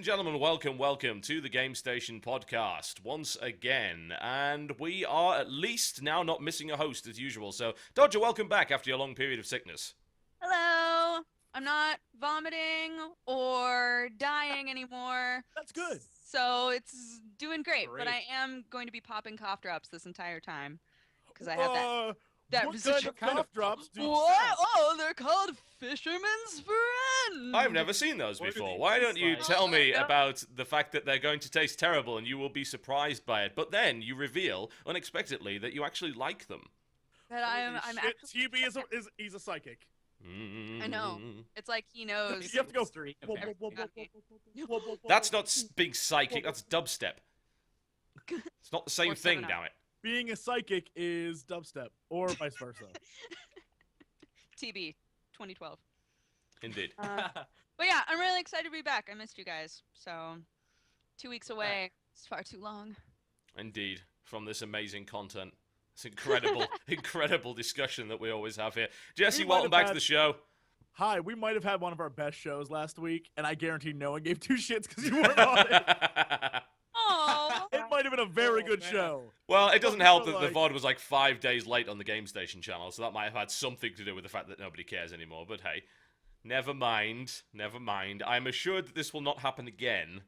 and gentlemen, welcome to the Game Station Podcast once again. And we are at least now not missing a host as usual. So, Dodger, welcome back after your long period of sickness. Hello! I'm not vomiting or dying anymore. That's good. So it's doing great, but I am going to be popping cough drops this entire time. Because I have that what kind of cough drops do you What? Oh, they're called Fisherman's Friend! I've never seen those before. Why don't you tell me about the fact that they're going to taste terrible and you will be surprised by it, but then you reveal unexpectedly that you actually like them. That I'm actually... TB he's a psychic. I know. It's like he knows. You have to go. That's not being psychic, that's dubstep. It's not the same thing, damn it. Being a psychic is dubstep, or vice versa. TB, 2012. Indeed. But yeah, I'm really excited to be back. I missed you guys. So, 2 weeks away. It's far too long. Indeed. From this amazing content. It's incredible discussion that we always have here. Jesse, welcome back to the show. Hi, we might have had one of our best shows last week, and I guarantee no one gave two shits because you weren't on it. Oh, It might have been a very good show. Well, it doesn't help that the VOD was like 5 days late on the Game Station channel, so that might have had something to do with the fact that nobody cares anymore. But hey, never mind. I'm assured that this will not happen again.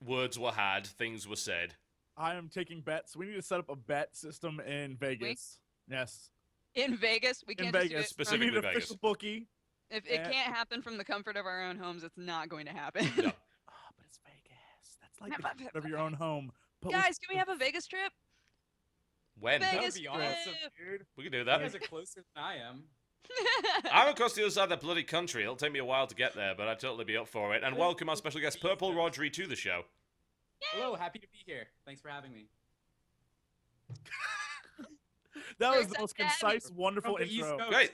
Words were had, things were said. I am taking bets. We need to set up a bet system in Vegas. Yes. in Vegas, we can't In just Vegas. do it. Specifically We need an Vegas. official bookie. If it can't happen from the comfort of our own homes, it's not going to happen. No. Oh, but it's Vegas. That's like the comfort of your own home. But Guys, can we have a Vegas trip? When? Vegas That would be awesome, trip. dude. We can do You that. guys are closer than I am. I'm across the other side of that bloody country. It'll take me a while to get there, but I'd totally be up for it. And welcome our special guest, PurpleRodri, to the show. Hello, happy to be here. Thanks for having me. That We're was the most excited to have you. concise, wonderful From the East intro. Coast. Great.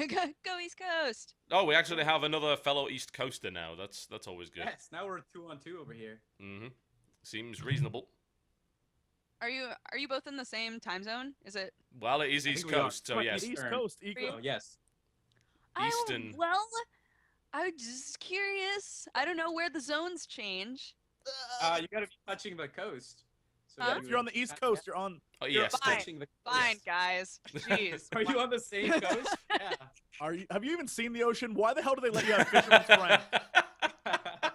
Good. Go East Coast. Oh, we actually have another fellow East Coaster now. That's always good. Yes, now we're 2-on-2 over here. Mm-hmm. Seems reasonable. Are you both in the same time zone? Is it? Well, it is East think we are. Coast, so Right, yes. East Turn. Coast. Oh, yes. Eastern. Well, I was just curious. I don't know where the zones change. You gotta be touching the coast. So Huh? that If you're on the East Coast, you're on. Oh, You're yes. Fine. touching the Fine, coast. guys. Jeez. Are you on the same coast? Yeah. Have you even seen the ocean? Why the hell do they let you have Fisherman's Friend? I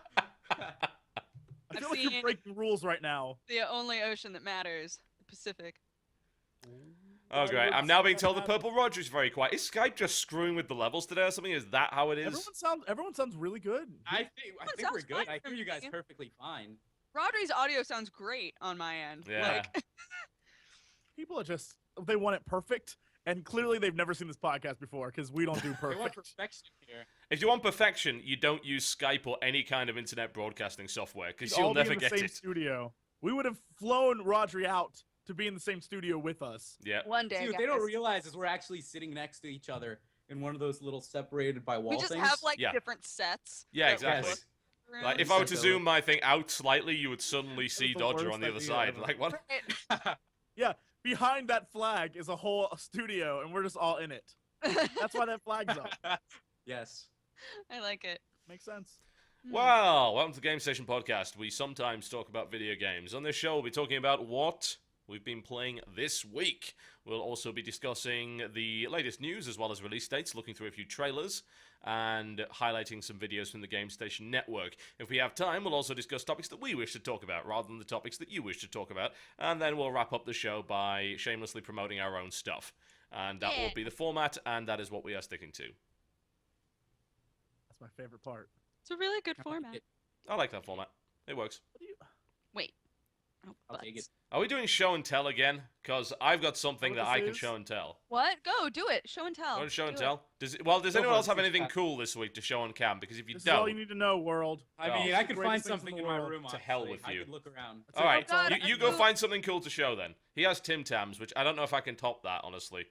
I've feel like you're seen- breaking rules right now. The only ocean that matters, the Pacific. Oh, great. I'm now being told the PurpleRodri is very quiet. Is Skype just screwing with the levels today or something? Is that how it is? Everyone sounds really good. I think we're sounds good. fine I for hear you guys me. perfectly fine. Rodri's audio sounds great on my end. Yeah. Like, People are they want it perfect, and clearly they've never seen this podcast before because we don't do We want perfect. perfection here. If you want perfection, you don't use Skype or any kind of internet broadcasting software, because We'd you'll all be never in the get same it. studio. We would have flown Rodri out to be in the same studio with us. Yeah. one day, Dude, guys. they don't realize is we're actually sitting next to each other in one of those little separated by wall We just things. have like Yeah. different sets. Yeah, that exactly. Yes. we're Like, in. if I were to Essentially. zoom my thing out slightly, you would suddenly see the Dodger worst on the other idea side. ever. Like, what? Right. Yeah, behind that flag is a whole studio, and we're just all in it. That's why that flag's up. Yes. I like it. Makes sense. Well, welcome to the Game Station Podcast. We sometimes talk about video games. On this show, we'll be talking about what we've been playing this week. We'll also be discussing the latest news as well as release dates, looking through a few trailers, and highlighting some videos from the Game Station Network. If we have time, we'll also discuss topics that we wish to talk about, rather than the topics that you wish to talk about, and then we'll wrap up the show by shamelessly promoting our own stuff. And that will be the format, and that is what we are sticking to. That's my favorite part. It's a really good format. I like that format. It works. Wait. Oh, I'll take it. butts. Are we doing show and tell again? Because I've got something What that I this can is? show and tell. What? Go do it. Show and tell. Want to show and Do it. tell? Does Go anyone for else it. have anything cool this week to show on cam? Because if you This is all don't, you need to know, world. I Oh. mean, I could find Greatest things in something the in my world. room. To hell honestly. with I you. could look around. all right, Oh, God, you I go know. find something cool to show then. He has Tim Tams, which I don't know if I can top that, honestly.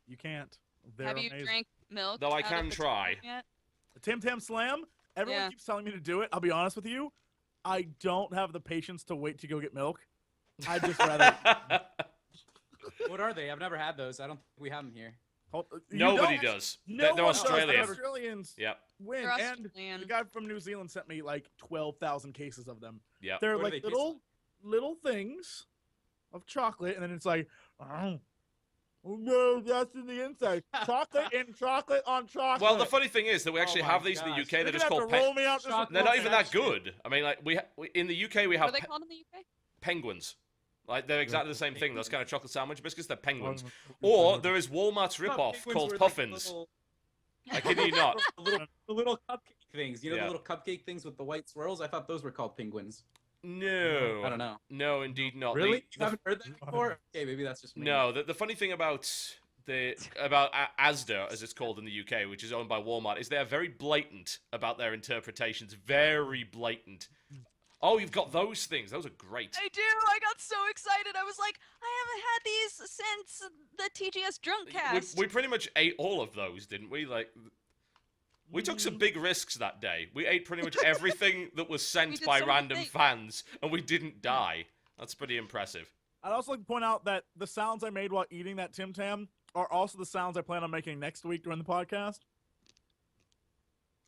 You can't. They're Have you amazing. drank milk? Though I out of can the try. tin yet? The Tim Tam Slam, everyone Yeah. keeps telling me to do it. I'll be honest with you. I don't have the patience to wait to go get milk. I'd just rather. What are they? I've never had those. I don't think we have them here. Nobody does. No They're one does. Australian. Australians Yep. win. They're And Australian. the guy from New Zealand sent me like 12,000 cases of them. Yep. They're What do like they taste little things of chocolate, and then it's like, oh no, that's in the inside. Chocolate and chocolate on chocolate. Well, the funny thing is that we Oh actually my have these in the gosh. UK. They're You're just gonna called have to roll me out this Chocolate They're not even that section. good. I mean, like in the UK we What have are they called in the UK? penguins. Like they're exactly the same thing. Those kind of chocolate sandwich biscuits. They're penguins. Oh, Or there is Walmart's I thought ripoff penguins called were like puffins. little- I kid you not. the little cupcake things. You know Yeah. the little cupcake things with the white swirls? I thought those were called penguins. No. I don't know. No, indeed not. Really? The- You haven't heard that before? Okay, maybe that's just me. No, the funny thing about Asda, as it's called in the UK, which is owned by Walmart, is they're very blatant about their interpretations. Very blatant. Oh, you've got those things. Those are great. I do. I got so excited. I was like, I haven't had these since the TGS Drunk Cast. We pretty much ate all of those, didn't we? Like, we took some big risks that day. We ate pretty much everything that was We sent did by so many random things. fans, and we didn't die. That's pretty impressive. I'd also like to point out that the sounds I made while eating that Tim Tam are also the sounds I plan on making next week during the podcast.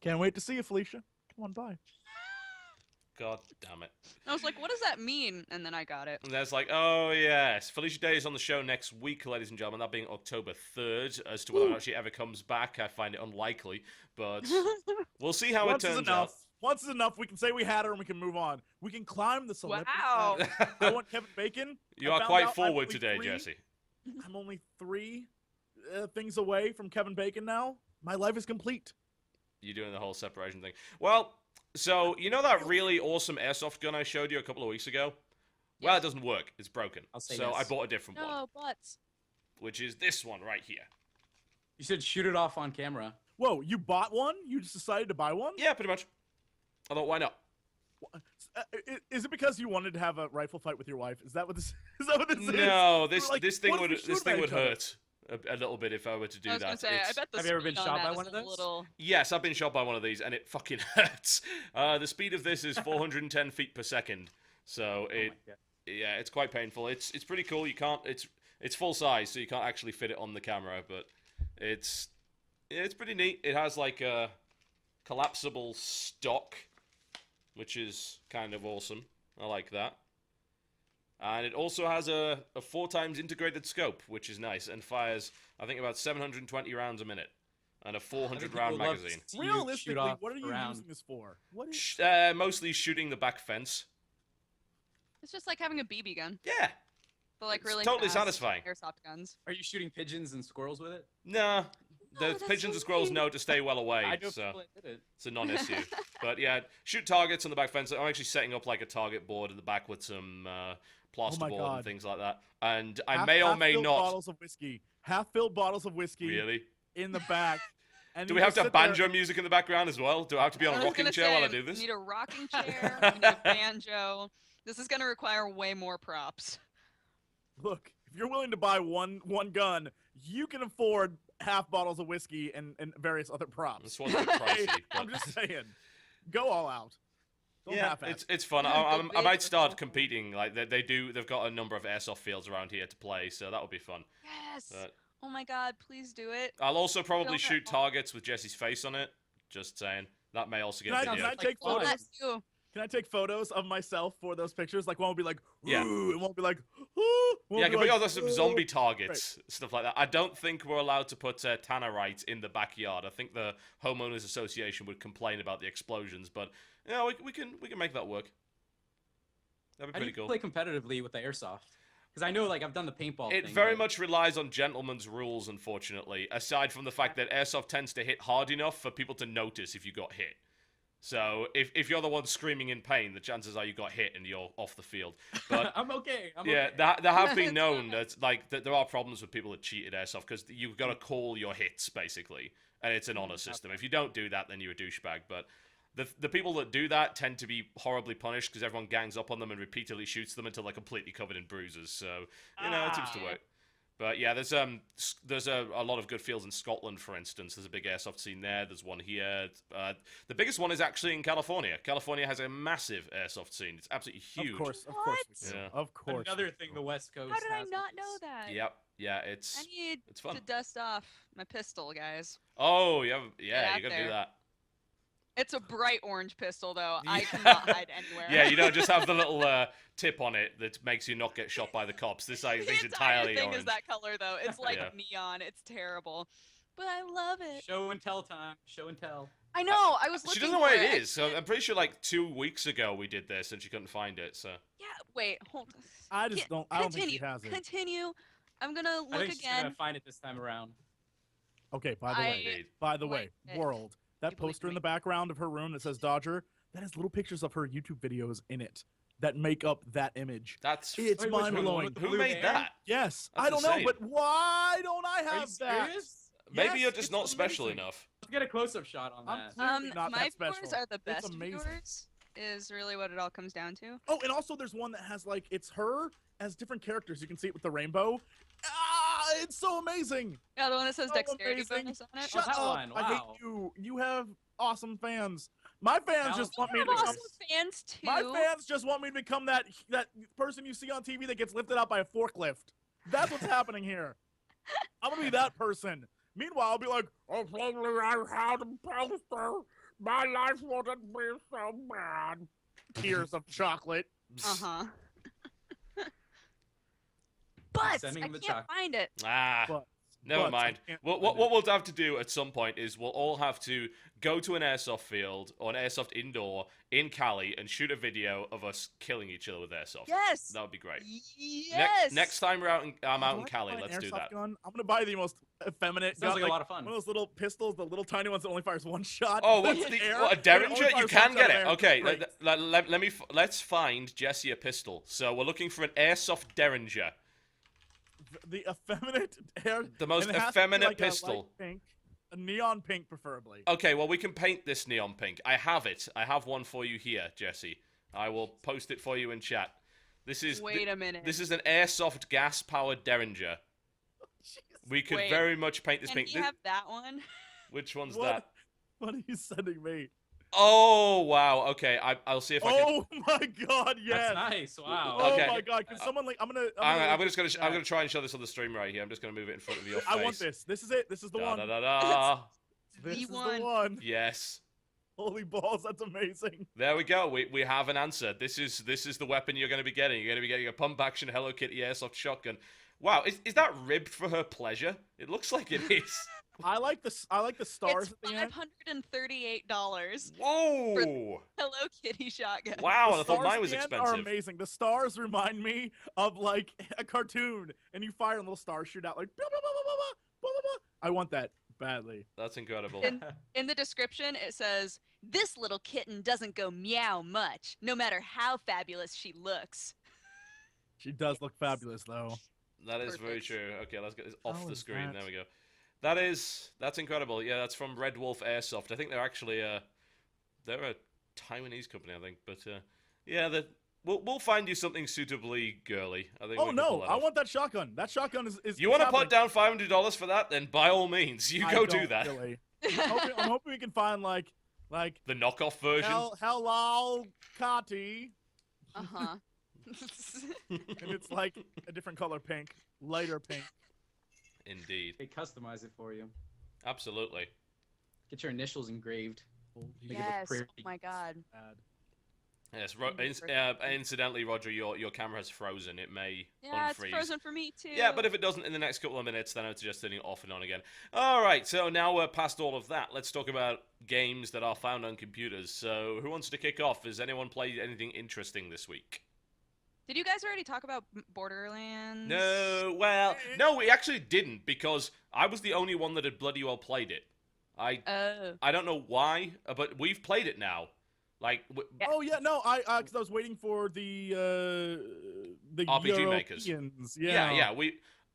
Can't wait to see you, Felicia. Come on by. God damn it. I was like, what does that mean? And then I got it. And there's like, oh yes, Felicia Day is on the show next week, ladies and gentlemen, that being October 3rd. As to whether or not she ever comes back, I find it unlikely, but we'll see how Once it is turns enough. out. Once is enough. We can say we had her and we can move on. We can climb the celebrity. Wow. I want Kevin Bacon. You I are found quite out I'm forward only today, three- Jesse. I'm only 3 things away from Kevin Bacon now. My life is complete. You're doing the whole separation thing. Well, so you know that really awesome airsoft gun I showed you a couple of weeks ago? Well, it Yes. doesn't work. It's broken. I'll say So yes. I bought a different one, No, butts. which is this one right here. You should shoot it off on camera. Whoa, you bought one? You just decided to buy one? Yeah, pretty much. I thought, why not? Is it because you wanted to have a rifle fight with your wife? Is that what this is? That what this is? No, We were like, this thing what if would we this shoot thing at would each other? hurt a little bit if I were to do I was that. gonna say, I It's- bet the Have you ever speed been on shot that by is one of a those? Little... Yes, I've been shot by one of these, and it fucking hurts. The speed of this is 410 feet per second, so Oh my God. yeah, it's quite painful. It's pretty cool. You can't it's full size, so you can't actually fit it on the camera, but it's pretty neat. It has like a collapsible stock, which is kind of awesome. I like that. And it also has a 4 times integrated scope, which is nice, and fires, I think, about 720 rounds a minute, and a 400 round People love to magazine. see you shoot Realistically, off what are you around. using this for? What is? Mostly shooting the back fence. It's just like having a BB gun, Yeah. but like It's really totally fast satisfying. airsoft guns. Are you shooting pigeons and squirrels with it? Nah. The that's pigeons so and squirrels neat. know to stay well away, I know so people that did it. it's a non-issue. But yeah, shoot targets on the back fence. I'm actually setting up like a target board in the back with some plasterboard and God. things like that. And I Half- may or may half-filled not. bottles of whiskey, half-filled bottles of whiskey Really? in the back. And Do you we have just to have sit there- banjo music in the background as well? Do I have to be on I a was rocking gonna chair say, while I do We this? need a rocking chair. We need a banjo. This is gonna require way more props. Look, if you're willing to buy one gun, you can afford half bottles of whiskey and various other props. This one's a bit pricey. I'm but- just saying, go all out. Don't Yeah, half-ass. it's fun. Yeah, I go might big, start go competing. Like they've got a number of airsoft fields around here to play, so that would be fun. Yes. But Oh my God! Please do it. I'll also probably Film it shoot all. targets with Jesse's face on it. Just saying. That may also get Can I- video. can I Sounds take fun. photos? Bless you. Can I take photos of myself for those pictures? Like one will be like, Yeah. ooh, and one will be like, ooh. one Yeah, will can be we like, got some ooh. zombie targets, stuff like that. I don't think we're allowed to put tannerite in the backyard. I think the homeowners association would complain about the explosions, but yeah, we can make that work. That'd be How do pretty you cool. play competitively with the airsoft? Because I know, like, I've done the paintball It thing. very but- much relies on gentlemen's rules, unfortunately, aside from the fact that airsoft tends to hit hard enough for people to notice if you got hit. So if you're the one screaming in pain, the chances are you got hit and you're off the field. But I'm okay. I'm yeah, okay. there have been It's known fine. that there are problems with people that cheat at airsoft because you've got to call your hits basically, and it's an honor system. If you don't do that, then you're a douchebag. But the people that do that tend to be horribly punished because everyone gangs up on them and repeatedly shoots them until they're completely covered in bruises. So it seems to work. But yeah, there's a lot of good fields in Scotland, for instance. There's a big airsoft scene there. There's one here. The biggest one is actually in California. California has a massive airsoft scene. It's absolutely huge. Of course we do. Yeah. Of course. Another thing the West Coast How did I has not with know this. that? Yep. Yeah, I it's need fun. to dust off my pistol, guys. Oh, yeah, Get you gotta out do there. that. It's a bright orange pistol, though. I Yeah. cannot hide anywhere. Yeah, you don't just have the little tip on it that makes you not get shot by the cops. This the is entire entirely thing orange. is that color, though. It's like Yeah. neon. It's terrible, but I love it. Show and tell time. Show and tell. I know. I was looking. She doesn't know for where it. it is. So I'm pretty sure like 2 weeks ago we did this and she couldn't find it. So Yeah. Wait. Hold. I just don't. I don't think she Continue. has it. Continue. I'm gonna I look think she's gonna again. find it this time around. Okay. By the way, Indeed. way, Wait, world. That you believe poster in me? the background of her room that says Dodger. That has little pictures of her YouTube videos in it that make up that image. that's It's Wait, which one? mind The one blowing. with the who blue made hair? that? Yes, That's I don't insane. know, but why don't I Are you have that? serious? Maybe Yes, you're just it's not special amazing. enough. Let's get a close-up shot on I'm that. clearly not My that special. viewers are the It's best amazing. viewers. Is really what it all comes down to. Oh, and also there's one that has like it's her as different characters. You can see it with the rainbow. Ah, it's so amazing. Yeah, the one that says So dexterity amazing. bonus on it. Shut that up! one, I hate wow. you. You have awesome fans. My fans Now- just We want me to have become. awesome fans too. My fans just want me to become that person you see on TV that gets lifted out by a forklift. That's what's happening here. I'm gonna be that person. Meanwhile, I'll be like, "Oh, probably I had a poster. My life wouldn't be so bad." Tears of chocolate. Uh-huh. But Sending I him the can't chocolate. find it. Ah. But Never But I mind. can't What find we'll have to do at some point is we'll all have to go to an airsoft field or an airsoft indoor in Cali and shoot a video of us killing each other with airsoft. Yes. That would be great. Yes. Next time I'm out in Do I Cali, buy an let's do airsoft that. Gun? I'm gonna buy the most effeminate Sounds gun, like a lot of fun. one of those little pistols, the little tiny ones that only fires one shot. Oh, that's what's the air, what, a but it only Derringer? You fires can one get shot it. of air. Okay, Great. let's find Jesse a pistol. So we're looking for an airsoft Derringer. The effeminate air. The most and it has to be effeminate like a light pistol. pink, a neon pink, preferably. Okay, well we can paint this neon pink. I have it. I have one for you here, Jesse. I will post it for you in chat. This is Wait a minute. This is an airsoft gas-powered Derringer. We could Wait. very much paint this Can pink. we have that one? Which one's What? that? What are you sending me? Oh wow. Okay, I'll see if I can. Oh my God! Yes. That's nice. Wow. Oh Okay. my God! Can someone like? I'm I'm link just this gonna in chat. try and show this on the stream right here. I'm just gonna move it in front of your face. I want this. This is it. This is the Da, one. da, da, da. This The is one. the one. Yes. Holy balls! That's amazing. There we go. We have an answer. This is the weapon you're going to be getting. You're going to be getting a pump action Hello Kitty airsoft shotgun. Wow, is that ribbed for her pleasure? It looks like it is. I like the stars It's at the end. $538. Whoa! Hello Kitty shotgun. Wow, The I thought stars mine at was the end Are expensive. amazing. The stars remind me of like a cartoon, and you fire and little stars shoot out like. Blah, blah, blah, blah, blah, blah, blah, blah. I want that badly. That's incredible. In the description, it says, "This little kitten doesn't go meow much, no matter how fabulous she looks." She does look fabulous though. That is very Perfect. true. Okay, let's get this off How the is screen. that? There we go. That's incredible. Yeah, that's from Red Wolf Airsoft. I think they're actually they're a Taiwanese company, I think. But yeah, we'll find you something suitably girly. I think. Oh we can no! pull that I off. want that shotgun. That shotgun is. You want to put down $500 for that? Then by all means, you go do that. Really. I'm hoping we can find like The knockoff version. hello Kati, Uh-huh. and it's like a different color pink, lighter pink. Indeed, They customize it for you. absolutely. Get your initials engraved. Make it look Yes. Oh pretty. my God. Bad. Yes. Mm, Incidentally, Roger, your camera has frozen. It may Yeah, it's unfreeze. frozen for me too. Yeah, but if it doesn't in the next couple of minutes, then I would suggest turning it off and on again. All right, so now we're past all of that. Let's talk about games that are found on computers. So, who wants to kick off? Has anyone played anything interesting this week? Did you guys already talk about Borderlands? No, well, no, we actually didn't because I was the only one that had bloody well played it. Oh. I don't know why, but we've played it now. Like, Yeah. Oh yeah, no, because I was waiting for the RPG makers. Europeans. yeah.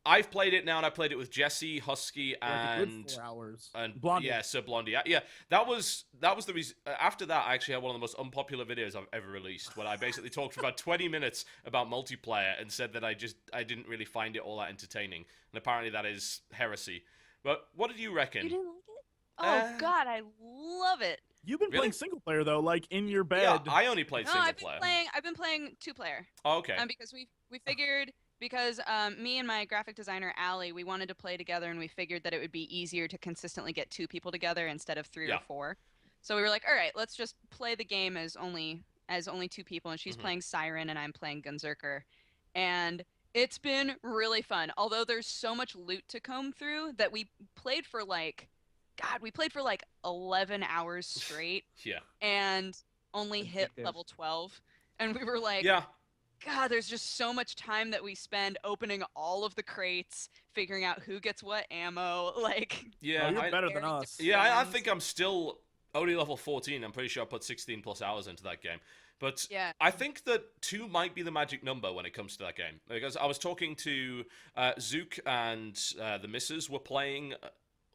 I've played it now, and I played it with Jesse, Husky, Like a good and 4 hours. Blondie. Yeah, Sir Blondie. Yeah, that was the reason. After that, I actually had one of the most unpopular videos I've ever released, where I basically talked for about 20 minutes about multiplayer and said that I didn't really find it all that entertaining, and apparently that is heresy. But what did you reckon? You didn't like it? Oh God, I love it. You've been Really? playing single player though, like in your bed. Yeah, I only played No, single I've been player. I've been playing 2-player. Oh, okay. Because we figured because me and my graphic designer Allie, we wanted to play together, and we figured that it would be easier to consistently get 2 people together instead of 3 or 4. So we were like, all right, let's just play the game as only 2 people, and she's playing Siren and I'm playing Gunzerker, and it's been really fun. Although there's so much loot to comb through that we played for like 11 hours straight. Yeah. And only hit level 12, and we were like, Yeah. God, there's just so much time that we spend opening all of the crates, figuring out who gets what ammo, like... Yeah, Oh, you're better than us. Yeah, I think I'm still only level 14. I'm pretty sure I put 16 plus hours into that game. But Yeah. I think that 2 might be the magic number when it comes to that game. Because I was talking to Zook, and the missus were playing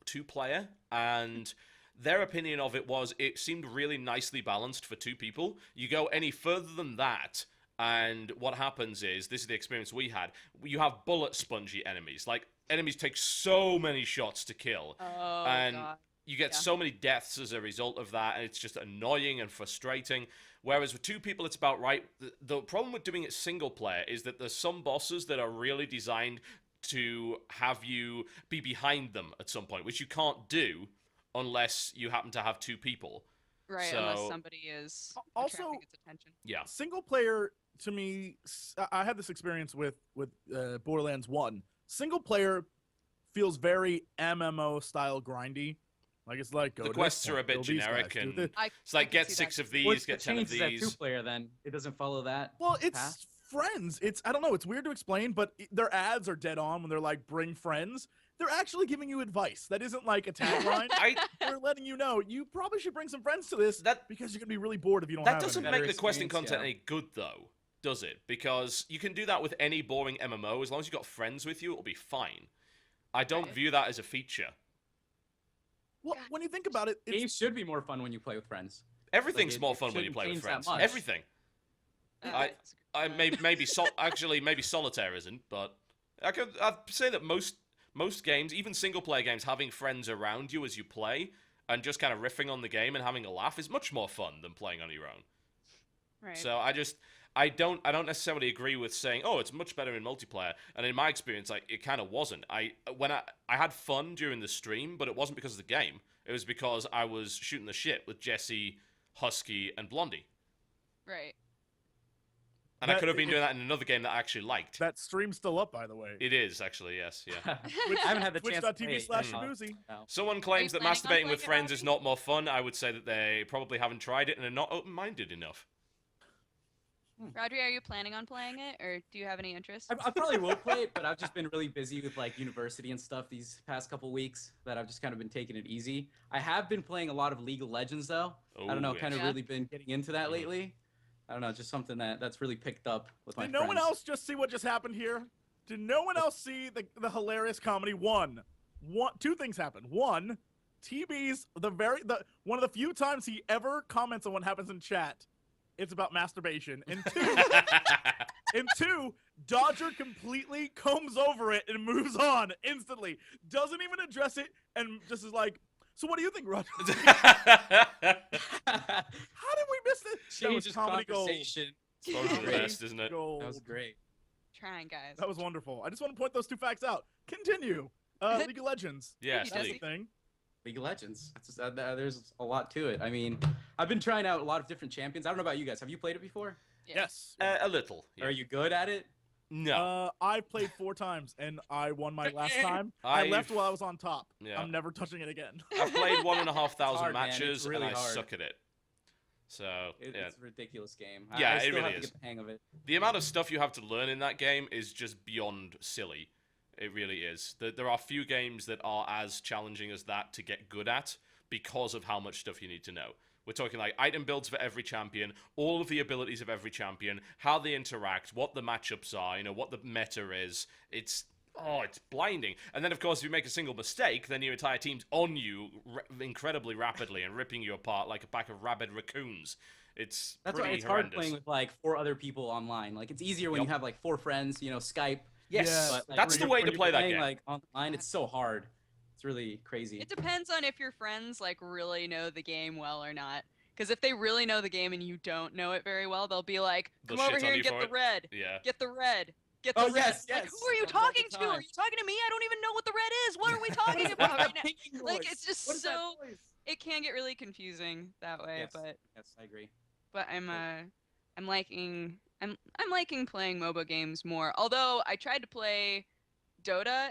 2-player, and their opinion of it was it seemed really nicely balanced for 2 people. You go any further than that, and what happens is, this is the experience we had, you have bullet spongy enemies. Like, enemies take so many shots to kill. Oh, and God. you get so many deaths as a result of that, and it's just annoying and frustrating. Whereas with 2 people, it's about right. The problem with doing it single player is that there's some bosses that are really designed to have you be behind them at some point, which you can't do unless you happen to have 2 people. Right, So- unless somebody is Also- attracting its attention. Yeah. Single player, to me, I had this experience with Borderlands 1. Single player feels very MMO style grindy. Like, it's like, go The to quests this are a point, bit kill these generic, guys, do and this. it's like, I can get see 6 that. of these, What's get the 10 of change that these. 2-player then? It doesn't follow that. Well, it's path? friends. I don't know. It's weird to explain, but their ads are dead on when they're like, bring friends. They're actually giving you advice. That isn't like a tagline. They're letting you know you probably should bring some friends to this because you're going to be really bored if you don't That have doesn't any. make Better the questing experience, content yeah. any good, though, does it? Because you can do that with any boring MMO. As long as you've got friends with you, it'll be fine. I don't Right. view that as a feature. Well, when you think about it, it's Games should be more fun when you play with friends. Everything's Like, more it fun when you shouldn't play with change that friends. much. Everything. That's a good point. Maybe solitaire isn't, but I'd say that most games, even single player games, having friends around you as you play and just kind of riffing on the game and having a laugh is much more fun than playing on your own. Right. So I don't necessarily agree with saying, oh, it's much better in multiplayer. And in my experience, it kind of wasn't. I had fun during the stream, but it wasn't because of the game. It was because I was shooting the shit with Jesse, Husky, and Blondie. Right. And I That- could have been doing that in another game that I actually liked. that stream's still up, by the way. It is, actually, yes, yeah. I haven't had the chance to play it. Twitch.tv/Shabuzi. Someone claims that planning on masturbating with playing it, friends is Robbie? not more fun. I would say that they probably haven't tried it and are not open-minded enough. Rodri, are you planning on playing it, or do you have any interest? I probably will play it, but I've just been really busy with like university and stuff these past couple weeks that I've just kind of been taking it easy. I have been playing a lot of League of Legends though. I don't know, Oh, kind of yeah. really been getting into that lately. I don't know, just something that's really picked up with my Did no friends. one else just see what just happened here? Did no one else see the hilarious comedy? Two things happened. One, TB's one of the few times he ever comments on what happens in chat, it's about masturbation. And two, Dodger completely combs over it and moves on instantly. Doesn't even address it and just is like, so what do you think, Roger? How did we miss this? That was Changes comedy gold. conversation. It's always the best, isn't it? Gold. That was great. Trying, guys. That was wonderful. I just want to point those 2 facts out. Continue. League of Legends. Yeah, Thank you, That's Steve. the thing. League of Legends. It's just, there's a lot to it. I mean, I've been trying out a lot of different champions. I don't know about you guys. Have you played it before? Yeah. Yes. A little. Yeah. Are you good at it? No. I've played 4 times and I won my last time. I left I've- while I was on top. Yeah. I'm never touching it again. I've played 1,500 hard, man. matches It's really and I hard. suck at it. So, yeah. It's a ridiculous game. Yeah, I it still really have is. to get the hang of it. The amount of stuff you have to learn in that game is just beyond silly. It really is. There are few games that are as challenging as that to get good at because of how much stuff you need to know. We're talking like item builds for every champion, all of the abilities of every champion, how they interact, what the matchups are, what the meta is. It's Oh, it's blinding. And then, of course, if you make a single mistake, then your entire team's on you incredibly rapidly and ripping you apart like a pack of rabid raccoons. That's why it's horrendous. hard playing with like 4 other people online. Like it's easier when Yep. you have like 4 friends, Skype. Yes, But, like, that's the way to play that game. Like online, it's so hard. It's really crazy. It depends on if your friends like really know the game well or not. Because if they really know the game and you don't know it very well, they'll be like, "Come They'll over shit here on and you get for the it. red. Yeah. Get the red. Get the Oh, red." yes, Like, yes. who are you Happens all the talking to? Are time. you talking to me? I don't even know what the red is. What are we talking about right now? Like, it's just What is that so. noise? It can get really confusing that way, Yes. but Yes, I agree. I'm liking playing MOBA games more. Although I tried to play Dota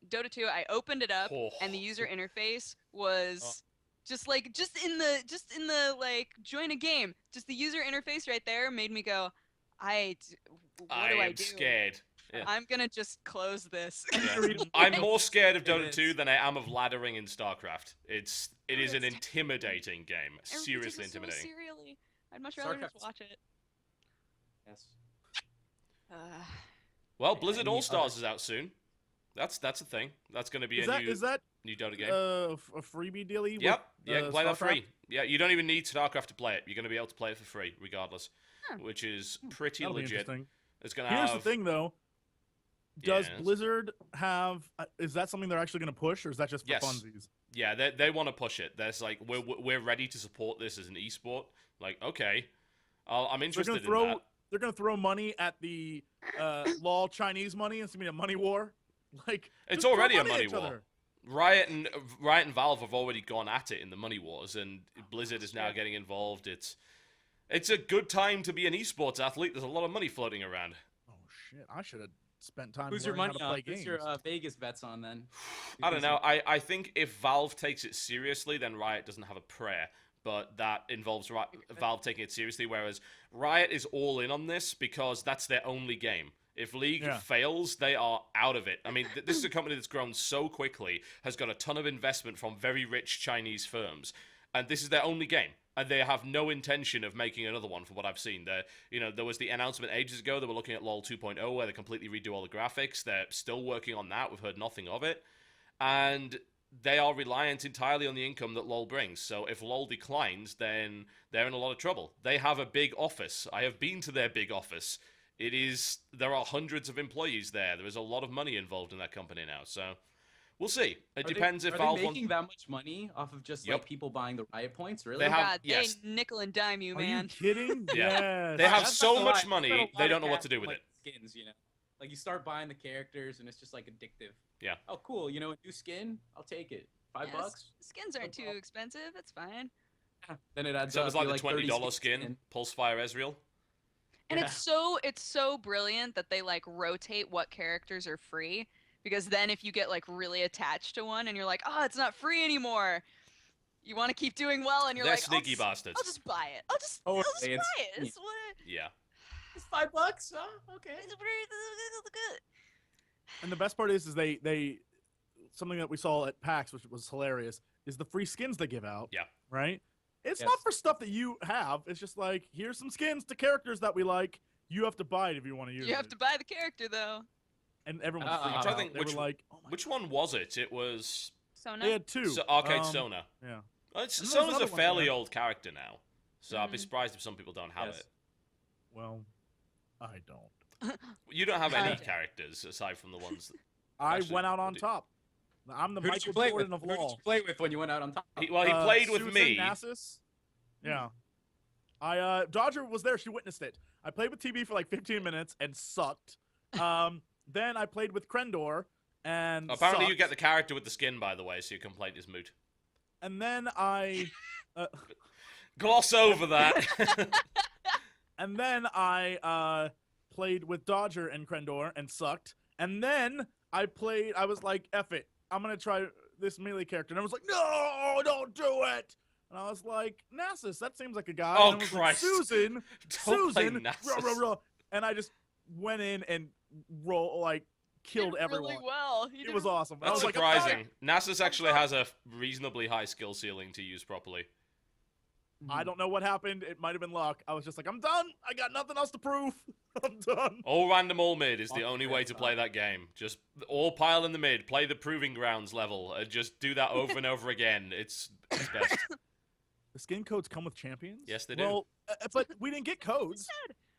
Dota 2, I opened it up and the user interface was just in the like join a game. Just the user interface right there made me go, what do I do? am scared. Yeah. I'm gonna just close this. Yeah. I'm more scared of It Dota is. 2 than I am of laddering in StarCraft. It is an intimidating game. Seriously intimidating. So serially. I'd much rather just StarCraft's- watch it. Yes. Well, Blizzard Any All Stars other- is out soon. That's a thing. That's going to be Is a that new Dota game. a freebie dealie? Yep. With, Yeah, play that StarCraft? free. Yeah, you don't even need StarCraft to play it. You're going to be able to play it for free, regardless, which is pretty That'll be legit. interesting. It's going to Here's have. the thing, though. Does Yes. Blizzard have? Is that something they're actually going to push, or is that just for Yes. funsies? Yeah, they want to push it. There's like we're ready to support this as an esport. Like, okay, I'm interested in that. They're going to throw money at the LOL Chinese money. It's going to be a money war. Like It's just throw already a money at money each war. other. Riot and Valve have already gone at it in the money wars, and Blizzard is now getting involved. It's a good time to be an esports athlete. There's a lot of money floating around. Oh shit! I should have spent time. Who's your learning money how to play on? Who's games. your Vegas bets on then? I don't know. I think if Valve takes it seriously, then Riot doesn't have a prayer. But that involves Valve taking it seriously, whereas Riot is all in on this because that's their only game. If League fails, they are out of it. I mean, this is a company that's grown so quickly, has got a ton of investment from very rich Chinese firms, and this is their only game. And they have no intention of making another one, from what I've seen. There was the announcement ages ago. They were looking at LoL 2.0, where they completely redo all the graphics. They're still working on that. We've heard nothing of it. And they are reliant entirely on the income that LoL brings. So if LoL declines, then they're in a lot of trouble. They have a big office. I have been to their big office. There are hundreds of employees there. There is a lot of money involved in that company now. So we'll see. It depends if Valve Are they making that much money off of just like people buying the Riot points? Really? They have- God, yes. they nickel and dime you, Are you man. kidding? Yeah. Yes. They have That's so not a much lot. money, That's not a they lot don't of know what to do cash, with like, it. Skins, like you start buying the characters and it's just like addictive. Yeah. Oh, cool. A new skin. I'll take it. $5 Yes, bucks. Skins aren't too expensive. It's fine. Then it adds So it up. was like to, the $20 30 skin, Pulsefire Ezreal. And Yeah. it's so brilliant that they like rotate what characters are free, because then if you get like really attached to one and you're like, oh, it's not free anymore, you want to keep doing well and you're They're like, sneaky I'll bastards. just buy it. I'll just Totally, buy it's- it. It's what Yeah. It's $5. Oh, okay. it's good. And the best part is they something that we saw at PAX, which was hilarious, is the free skins they give out. Yeah. Right? It's Yes. not for stuff that you have. It's just like, here's some skins to characters that we like. You have to buy it if you want to use it. You have to buy the character though. And everyone I'm freaked trying out. to think They which were like, oh my Which one was it? It was So They had two. Arcade Sona. Yeah. Well, And there's Sona's another a one fairly there. old character now, so I'd be Mhm. surprised if some people don't have Yes. it. Well, I don't. You don't have any Okay. characters aside from the ones. That, I Actually, went out on what top. I'm the Who did you Michael play Jordan with? of Who did LoL. you play with when you went out on top? he played with Susan me. Nasus. Yeah. Dodger was there. She witnessed it. I played with TB for like 15 minutes and sucked. Then I played with Krendor and Apparently, you sucked. get the character with the skin, by the way, so your complaint is moot. And then I Gloss over that. and then I played with Dodger and Krendor and sucked. And then I was like, F it. I'm gonna try this melee character. And I was like, no, don't do it. And I was like, Nasus, that seems like a guy. Oh, and I was Christ. Like, Susan, Don't play Susan, Nasus. and I just went in and killed Did everyone. really well. He It did was awesome. I That's was like, surprising. Nasus actually has a reasonably high skill ceiling to use properly. I don't know what happened. It might have been luck. I was just like, I'm done. I got nothing else to prove. I'm done. All random, all mid is the only way to play that game. Just all pile in the mid. Play the proving grounds level. Just do that over and over again. It's best. The skin codes come with champions? Yes, they do. Well, but we didn't get codes.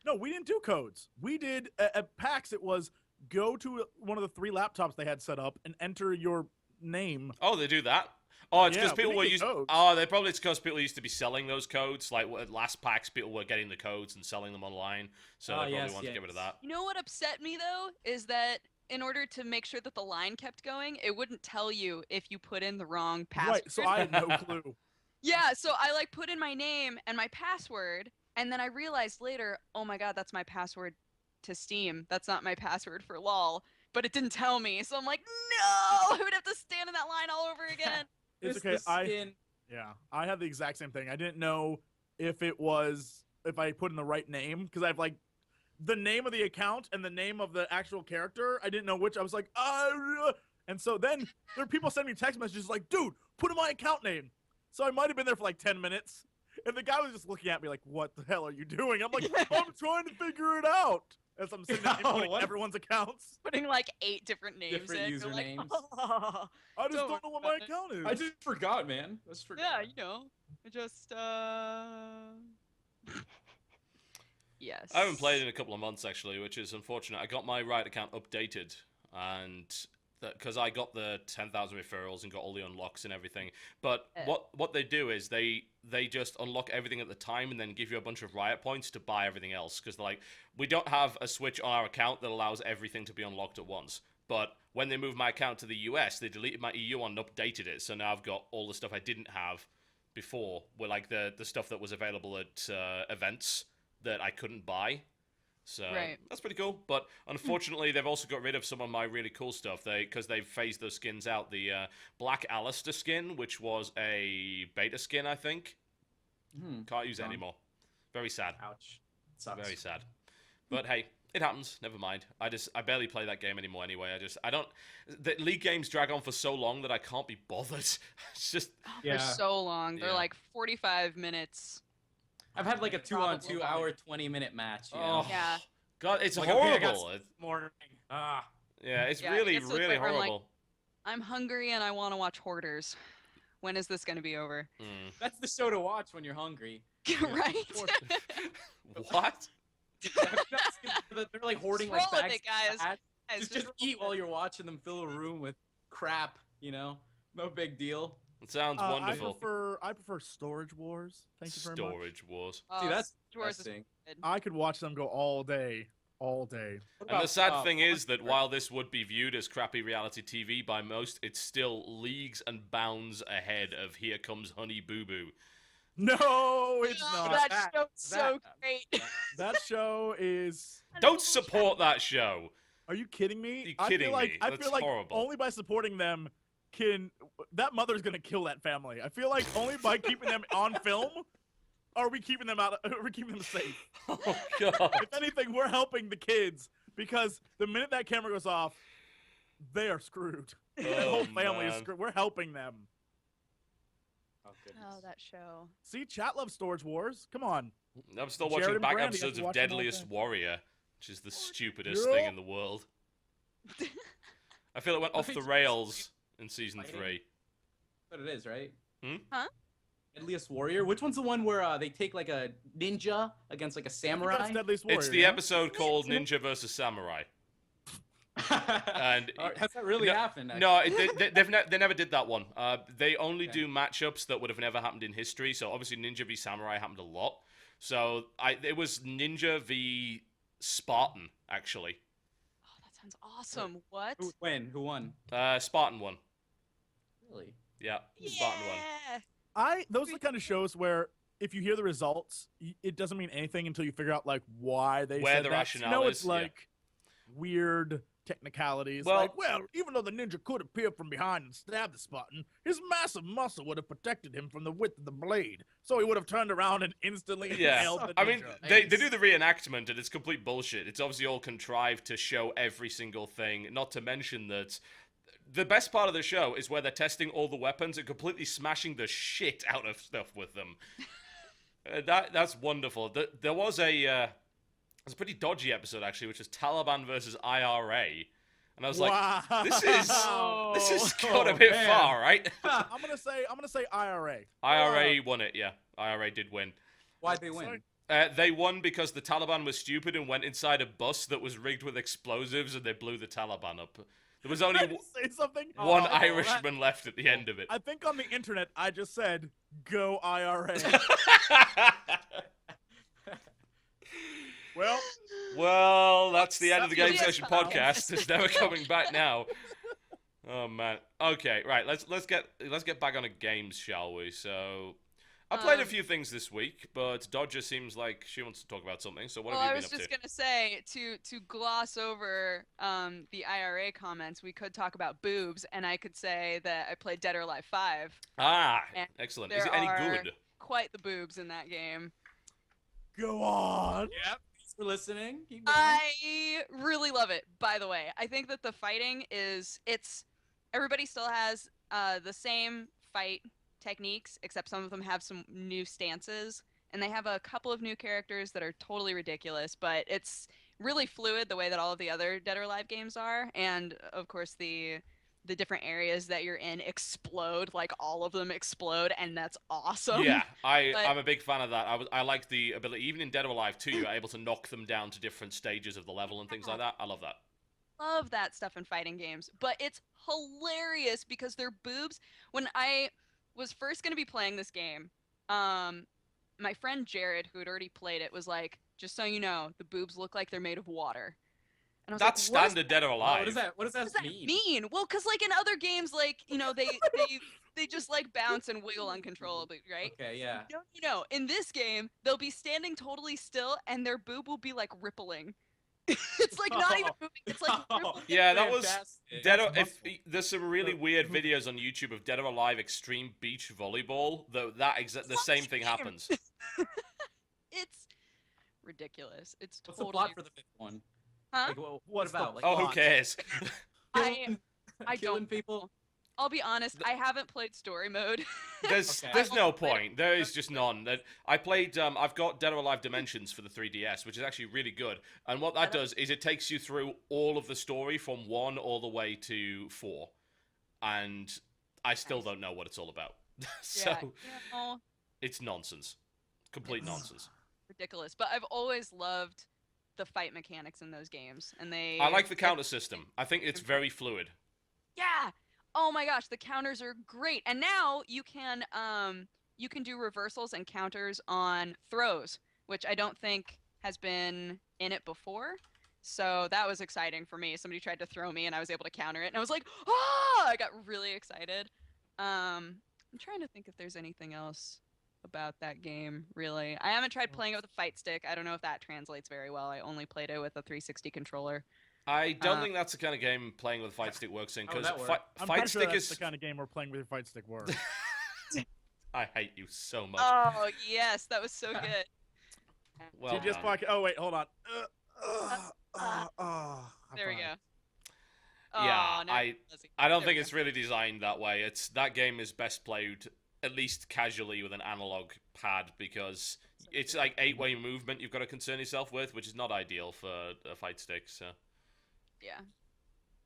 No, we didn't do codes. We did, at PAX, it was go to one of the 3 laptops they had set up and enter your name. Oh, they do that? Oh, it's because Yeah, people we were didn't get using. codes. Oh, they probably it's because people used to be selling those codes. Like at last packs, people were getting the codes and selling them online. So they probably wanted to get rid of that. You know what upset me though is that in order to make sure that the line kept going, it wouldn't tell you if you put in the wrong password. Right, so I had no clue. Yeah, so I like put in my name and my password, and then I realized later, oh my god, that's my password to Steam. That's not my password for LOL. But it didn't tell me, so I'm like, no! I would have to stand in that line all over again. It's okay. I had the exact same thing. I didn't know if I put in the right name because I have like the name of the account and the name of the actual character. I didn't know which. I was like, and so then there are people sending me text messages like, dude, put in my account name. So I might have been there for like 10 minutes, and the guy was just looking at me like, what the hell are you doing? I'm like, I'm trying to figure it out. As I'm sitting there inputting everyone's accounts. Putting like 8 different names Different in. usernames. Like, oh, I just don't know what my account is. I just forgot, man. I just forgot. yeah, you know. I just, yes. I haven't played in a couple of months actually, which is unfortunate. I got my Riot account updated, and because I got the 10,000 referrals and got all the unlocks and everything. But what they do is they just unlock everything at the time and then give you a bunch of Riot points to buy everything else. Because they're like, we don't have a switch on our account that allows everything to be unlocked at once. But when they moved my account to the US, they deleted my EU one and updated it. So now I've got all the stuff I didn't have before, with like the stuff that was available at events that I couldn't buy. So that's pretty cool. But unfortunately, they've also got rid of some of my really cool stuff. Because they've phased those skins out. The Black Alistair skin, which was a beta skin, I think. Can't use it anymore. Very sad. Ouch. Sucks. Very sad. But hey, it happens. Never mind. I barely play that game anymore anyway. The League games drag on for so long that I can't be bothered. It's just... They're so long. They're like 45 minutes. I've had like a 2-on-2 hour, 20-minute match. You know? Yeah. God, it's like, horrible. Okay, morning. Yeah, it's really, really horrible. I'm hungry and I want to watch Hoarders. When is this going to be over? That's the show to watch when you're hungry. Right? What? They're like hoarding like bags. It, guys. Just eat while you're watching them fill a room with crap, you know? No big deal. It sounds wonderful. I prefer Storage Wars. Thank you very much. Storage Wars. See, that's interesting. I could watch them go all day. All day. And the sad thing is that while this would be viewed as crappy reality TV by most, it's still leagues and bounds ahead of Here Comes Honey Boo Boo. No, it's not. That show's so great. That show is... Don't support that show. Are you kidding me? Are you kidding me? I feel like horrible. Only by supporting them that mother's gonna kill that family. I feel like only by keeping them on film are we keeping them safe. Oh god. If anything, we're helping the kids because the minute that camera goes off, they are screwed. The whole family is screwed. We're helping them. Oh, that show. See, chat loves Storage Wars. Come on. I'm still watching back episodes of Deadliest Warrior, which is the stupidest thing in the world. I feel it went off the rails in season 3. But it is, right? Huh? Deadliest Warrior? Which one's the one where they take like a ninja against like a samurai? That's Deadliest Warrior, it's the episode called Ninja vs. Samurai. And has that really happened? No, they never did that one. They only do matchups that would have never happened in history. So obviously Ninja v Samurai happened a lot. So it was Ninja v Spartan, actually. Oh, that sounds awesome. What? Who won? Spartan won. Really? Yeah, Spartan won. Those are the kind of shows where if you hear the results, it doesn't mean anything until you figure out like why they Where said the that. rationale it's is, like weird technicalities. Well, Even though the ninja could appear from behind and stab the Spartan, his massive muscle would have protected him from the width of the blade, so he would have turned around and instantly impaled the ninja. I mean, they do the reenactment, and it's complete bullshit. It's obviously all contrived to show every single thing, not to mention that the best part of the show is where they're testing all the weapons and completely smashing the shit out of stuff with them. That's wonderful. There was a pretty dodgy episode actually, which was Taliban versus IRA, and I was like, this is got a bit far, right? I'm gonna say IRA. IRA won it, yeah. IRA did win. Why'd they win? They won because the Taliban was stupid and went inside a bus that was rigged with explosives, and they blew the Taliban up. There was only say something. one Irishman left at the end of it. I think on the internet I just said, "Go IRA." Well, that's the end of the Game TGS Session podcast. It's never coming back now. Oh man. Okay, right. Let's get back on the games, shall we? So, I played a few things this week, but Dodger seems like she wants to talk about something. So, what have you been up to? I was just gonna say to gloss over the IRA comments, we could talk about boobs, and I could say that I played Dead or Alive 5. Ah, excellent. Is it any good? Quite the boobs in that game. Go on. Yep. Thanks for listening. Keep going. I really love it, by the way. I think that the fighting everybody still has the same fight techniques, except some of them have some new stances, and they have a couple of new characters that are totally ridiculous, but it's really fluid the way that all of the other Dead or Alive games are, and of course the different areas that you're in explode, like all of them explode, and that's awesome. Yeah, I'm a big fan of that. I like the ability, even in Dead or Alive 2, you're able to knock them down to different stages of the level and things like that. I love that. Love that stuff in fighting games, but it's hilarious because their boobs, when I was first going to be playing this game, my friend Jared, who had already played it, was like, just so you know, the boobs look like they're made of water. And I was That's like, standard Dead or Alive. What does that mean? Well, because like in other games, like, you know, they just like bounce and wiggle uncontrollably, right? Okay, yeah. No, in this game, they'll be standing totally still and their boob will be like rippling. It's like not even moving. It's like rippling. Yeah, that was Fantastic. there's some really weird videos on YouTube of Dead or Alive Extreme Beach Volleyball. The same thing happens. It's ridiculous. It's What's totally. the plot for the fifth one? Huh? Like, what What's the about? Like, Who cares? I killing don't. people. I'll be honest. I haven't played story mode. There's no point. There is just none. That I played. I've got Dead or Alive Dimensions for the 3DS, which is actually really good. And what that does is it takes you through all of the story from 1 all the way to 4, and I still don't know what it's all about. So it's nonsense, complete nonsense. Ridiculous. But I've always loved the fight mechanics in those games, and I like the counter system. I think it's very fluid. Yeah. Oh my gosh, the counters are great. And now you can do reversals and counters on throws, which I don't think has been in it before. So that was exciting for me. Somebody tried to throw me and I was able to counter it, and I was like, "Ah!" I got really excited. I'm trying to think if there's anything else about that game, really. I haven't tried playing it with a fight stick. I don't know if that translates very well. I only played it with a 360 controller. I don't think that's the kind of game playing with a fight stick works in, because I'm fight pretty sure stick that's is the kind of game where playing with your fight stick works. I hate you so much. Oh yes, that was so good. Well TGS done. Podcast. Oh wait, hold on. There we go. Yeah, Oh, now I There don't we think go. it's really designed that way. That game is best played at least casually with an analog pad, because it's like 8-way movement you've got to concern yourself with, which is not ideal for a fight stick. So Yeah.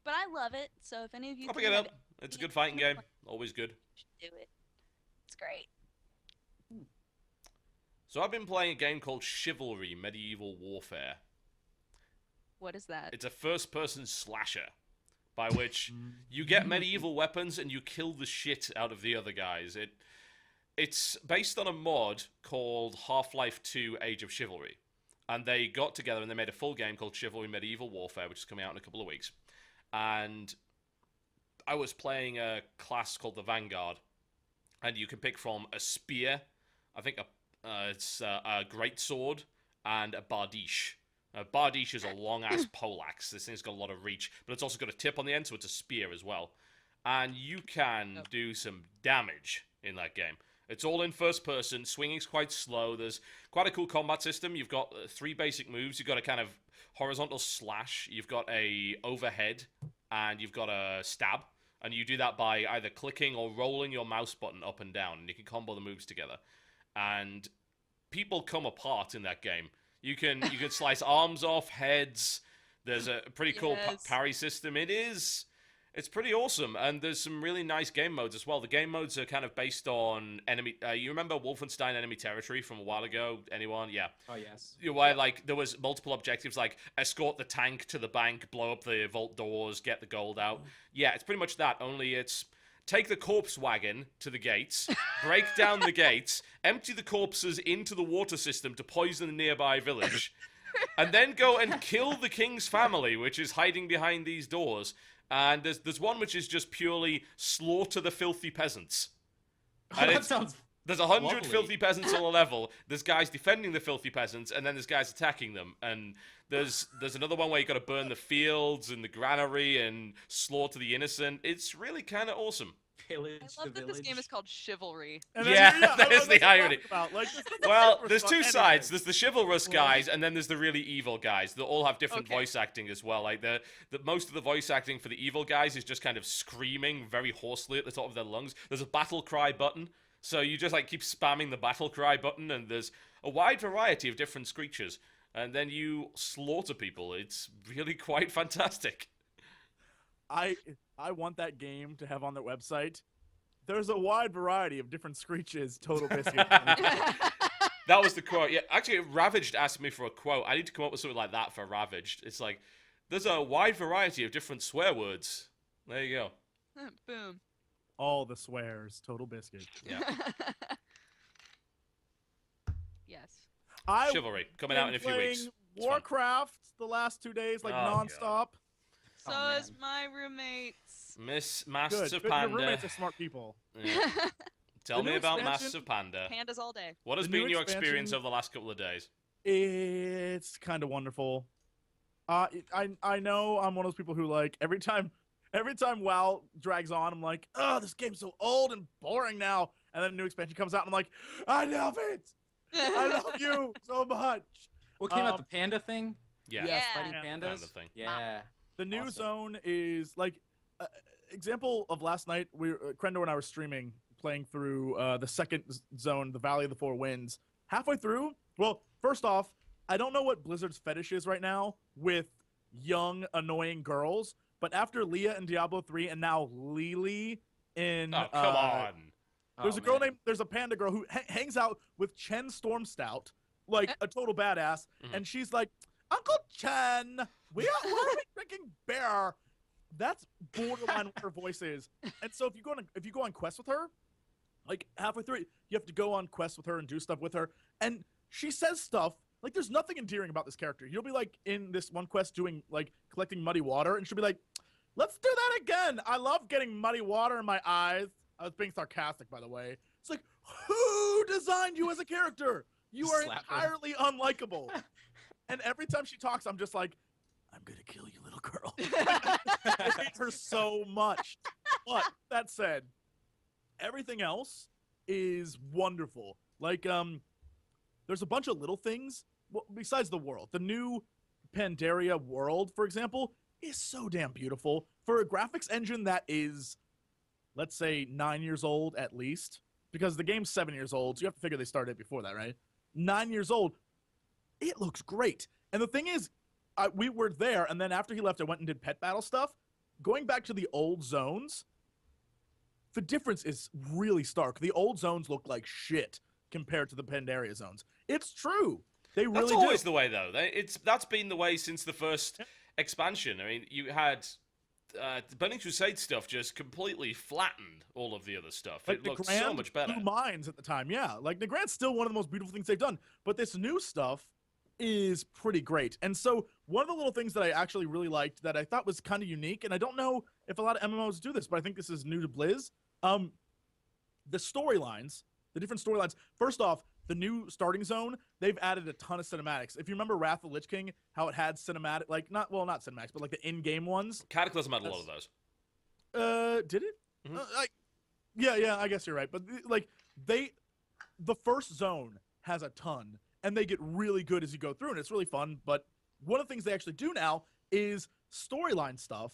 But I love it, so if any of you I'll can pick it have up. It's a good fighting game. Always good. do it. It's great. So I've been playing a game called Chivalry Medieval Warfare. What is that? It's a first-person slasher, by which you get medieval weapons and you kill the shit out of the other guys. It's based on a mod called Half-Life 2 Age of Chivalry. And they got together and they made a full game called Chivalry Medieval Warfare, which is coming out in a couple of weeks. And I was playing a class called the Vanguard. And you can pick from a spear, I think it's a greatsword, and a bardiche. Bardiche is a long-ass poleaxe. This thing's got a lot of reach, but it's also got a tip on the end, so it's a spear as well. And you can do some damage in that game. It's all in first person. Swinging's quite slow. There's quite a cool combat system. You've got 3 basic moves. You've got a kind of horizontal slash. You've got a overhead, and you've got a stab. And you do that by either clicking or rolling your mouse button up and down, and you can combo the moves together. And people come apart in that game. You can slice arms off, heads. There's a pretty cool parry system. It's pretty awesome, and there's some really nice game modes as well. The game modes are kind of based on enemy. You remember Wolfenstein Enemy Territory from a while ago? Anyone? Yeah. Oh yes. Where like there was multiple objectives like escort the tank to the bank, blow up the vault doors, get the gold out. Yeah, it's pretty much that. Only it's take the corpse wagon to the gates, break down the gates, empty the corpses into the water system to poison the nearby village, and then go and kill the king's family, which is hiding behind these doors. And there's one which is just purely slaughter the filthy peasants. And that sounds there's 100 lovely. filthy peasants on a level. There's guys defending the filthy peasants, and then there's guys attacking them. And there's another one where you got to burn the fields and the granary and slaughter the innocent. It's really kind of awesome. Pillage I love the that this game village. is called Chivalry. And Yeah, that is the that's what I'm irony. talking about. Like, Well, there's there's two anything. sides. There's the chivalrous guys, and then there's the really evil guys. They all have different Okay. voice acting as well. Like the most of the voice acting for the evil guys is just kind of screaming very hoarsely at the top of their lungs. There's a battle cry button, so you just like keep spamming the battle cry button, and there's a wide variety of different screeches, and then you slaughter people. It's really quite fantastic. I want that game to have on their website. There's a wide variety of different screeches. TotalBiscuit. That was the quote. Yeah, actually, Ravaged asked me for a quote. I need to come up with something like that for Ravaged. It's like, there's a wide variety of different swear words. There you go. Boom. All the swears. TotalBiscuit. Yeah. Yes. I Chivalry coming out in a few playing weeks. It's fun. Warcraft the last 2 days, like Oh, nonstop. So Oh, is man. my roommates. Miss Good. Master Good. Your Panda. roommates are smart people. Yeah. Tell The me new about expansion- Masters of Panda. Pandas all day. What has the new been your experience expansion- over the last couple of days? It's kind of wonderful. I know I'm one of those people who like every time WoW drags on, I'm like, oh, this game's so old and boring now. And then a new expansion comes out, and I'm like, I love it. I love you so much. What came out, the panda thing? Yeah. Yes, Yeah. Fighting Panda pandas? thing. Yeah. The new Awesome. zone is like example of last night. Krendo and I were streaming, playing through the second zone, the Valley of the Four Winds. Halfway through, well, first off, I don't know what Blizzard's fetish is right now with young, annoying girls. But after Leah in Diablo 3 and now Lily in Oh, come on. there's Oh, a girl man. named there's a panda girl who hangs out with Chen Stormstout, like a total badass, Mhm. and she's like, Uncle Chen, why are we drinking beer? That's borderline what her voice is. And so if you go on quests with her, like halfway through it, you have to go on quests with her and do stuff with her, and she says stuff like there's nothing endearing about this character. You'll be like in this one quest doing like collecting muddy water, and she'll be like, let's do that again. I love getting muddy water in my eyes. I was being sarcastic, by the way. It's like, who designed you as a character? You are Slap her. entirely unlikable. And every time she talks, I'm just like, I'm gonna kill you, little girl. I hate her so much. But that said, everything else is wonderful. Like, there's a bunch of little things. Well, besides the world, the new Pandaria world, for example, is so damn beautiful for a graphics engine that is, let's say, 9 years old at least, because the game's 7 years old. So you have to figure they started before that, right? 9 years old. It looks great. And the thing is, we were there, and then after he left, I went and did pet battle stuff. Going back to the old zones, the difference is really stark. The old zones look like shit compared to the Pandaria zones. It's true. They really That's do. always the way, though. That's been the way since the first expansion. I mean, you had the Burning Crusade stuff just completely flattened all of the other stuff. Like It looked Nagrand so much better. blew minds at the time, yeah. Like Nagrand's still one of the most beautiful things they've done, but this new stuff is pretty great. And so one of the little things that I actually really liked that I thought was kind of unique, and I don't know if a lot of MMOs do this, but I think this is new to Blizz. The storylines, the different storylines. First off, the new starting zone, they've added a ton of cinematics. If you remember Wrath of the Lich King, how it had cinematic, like not cinematics, but like the in-game ones. Cataclysm had a lot of those. Did it? Mhm. Yeah, I guess you're right. But like the first zone has a ton, and they get really good as you go through, and it's really fun. But one of the things they actually do now is storyline stuff.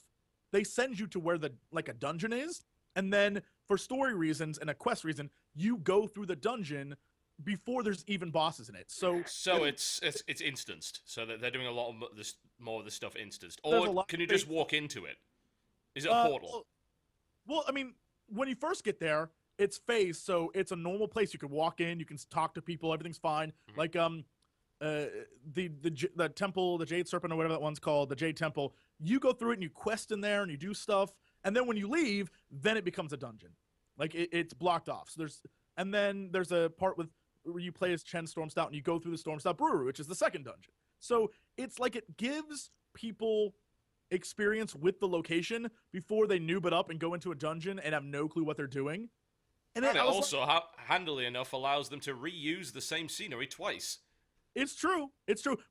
They send you to where a dungeon is, and then for story reasons and a quest reason, you go through the dungeon before there's even bosses in it. So it's instanced. So that they're doing a lot of this, more of the stuff instanced. There's a Or lot can of you just things- walk into it? Is it a portal? Well, I mean, when you first get there, it's phased, so it's a normal place. You can walk in, you can talk to people, everything's fine. Mhm. Like the temple, the Jade Serpent, or whatever that one's called, the Jade Temple. You go through it and you quest in there and you do stuff, and then when you leave, then it becomes a dungeon. Like it's blocked off. So there's a part where you play as Chen Stormstout and you go through the Stormstout Brewery, which is the second dungeon. So it's like it gives people experience with the location before they noob it up and go into a dungeon and have no clue what they're doing. And it also, handily enough, allows them to reuse the same scenery twice. It's true.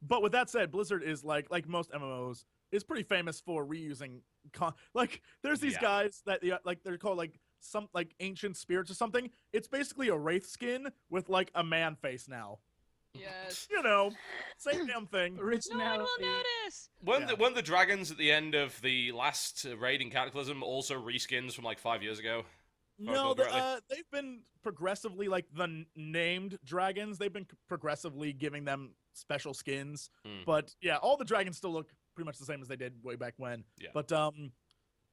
But with that said, Blizzard is like most MMOs is pretty famous for reusing. Like there's these guys that like they're called like some like ancient spirits or something. It's basically a wraith skin with like a man face now. Yes. You know, same damn thing. No one will notice. When the dragons at the end of the last raid in Cataclysm also reskins from like 5 years ago? No, they've been progressively, like the named dragons, they've been progressively giving them special skins. But yeah, all the dragons still look pretty much the same as they did way back when. Yeah. But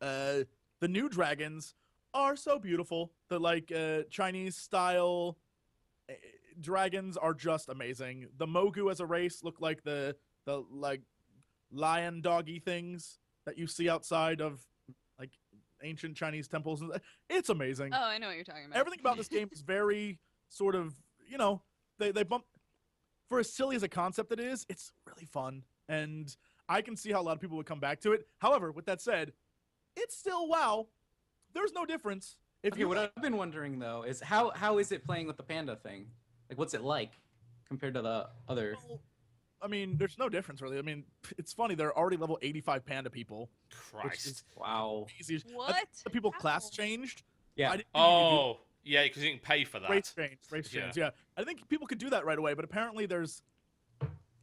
the new dragons are so beautiful. The like Chinese style dragons are just amazing. The Mogu as a race look like the like lion doggy things that you see outside of like ancient Chinese temples. It's amazing. Oh, I know what you're talking about. Everything about this game is very sort of, you know, they bump for as silly as a concept it is, it's really fun. And I can see how a lot of people would come back to it. However, with that said, it's still WoW. There's no difference. What I've been wondering though is how is it playing with the panda thing? Like what's it like compared to the other? Well, I mean, there's no difference really. I mean, it's funny. There are already level 85 panda people. Christ. Wow. Easy. What? The people class changed. Yeah. Oh, yeah, because you can pay for that. Race change, yeah. I think people could do that right away, but apparently there's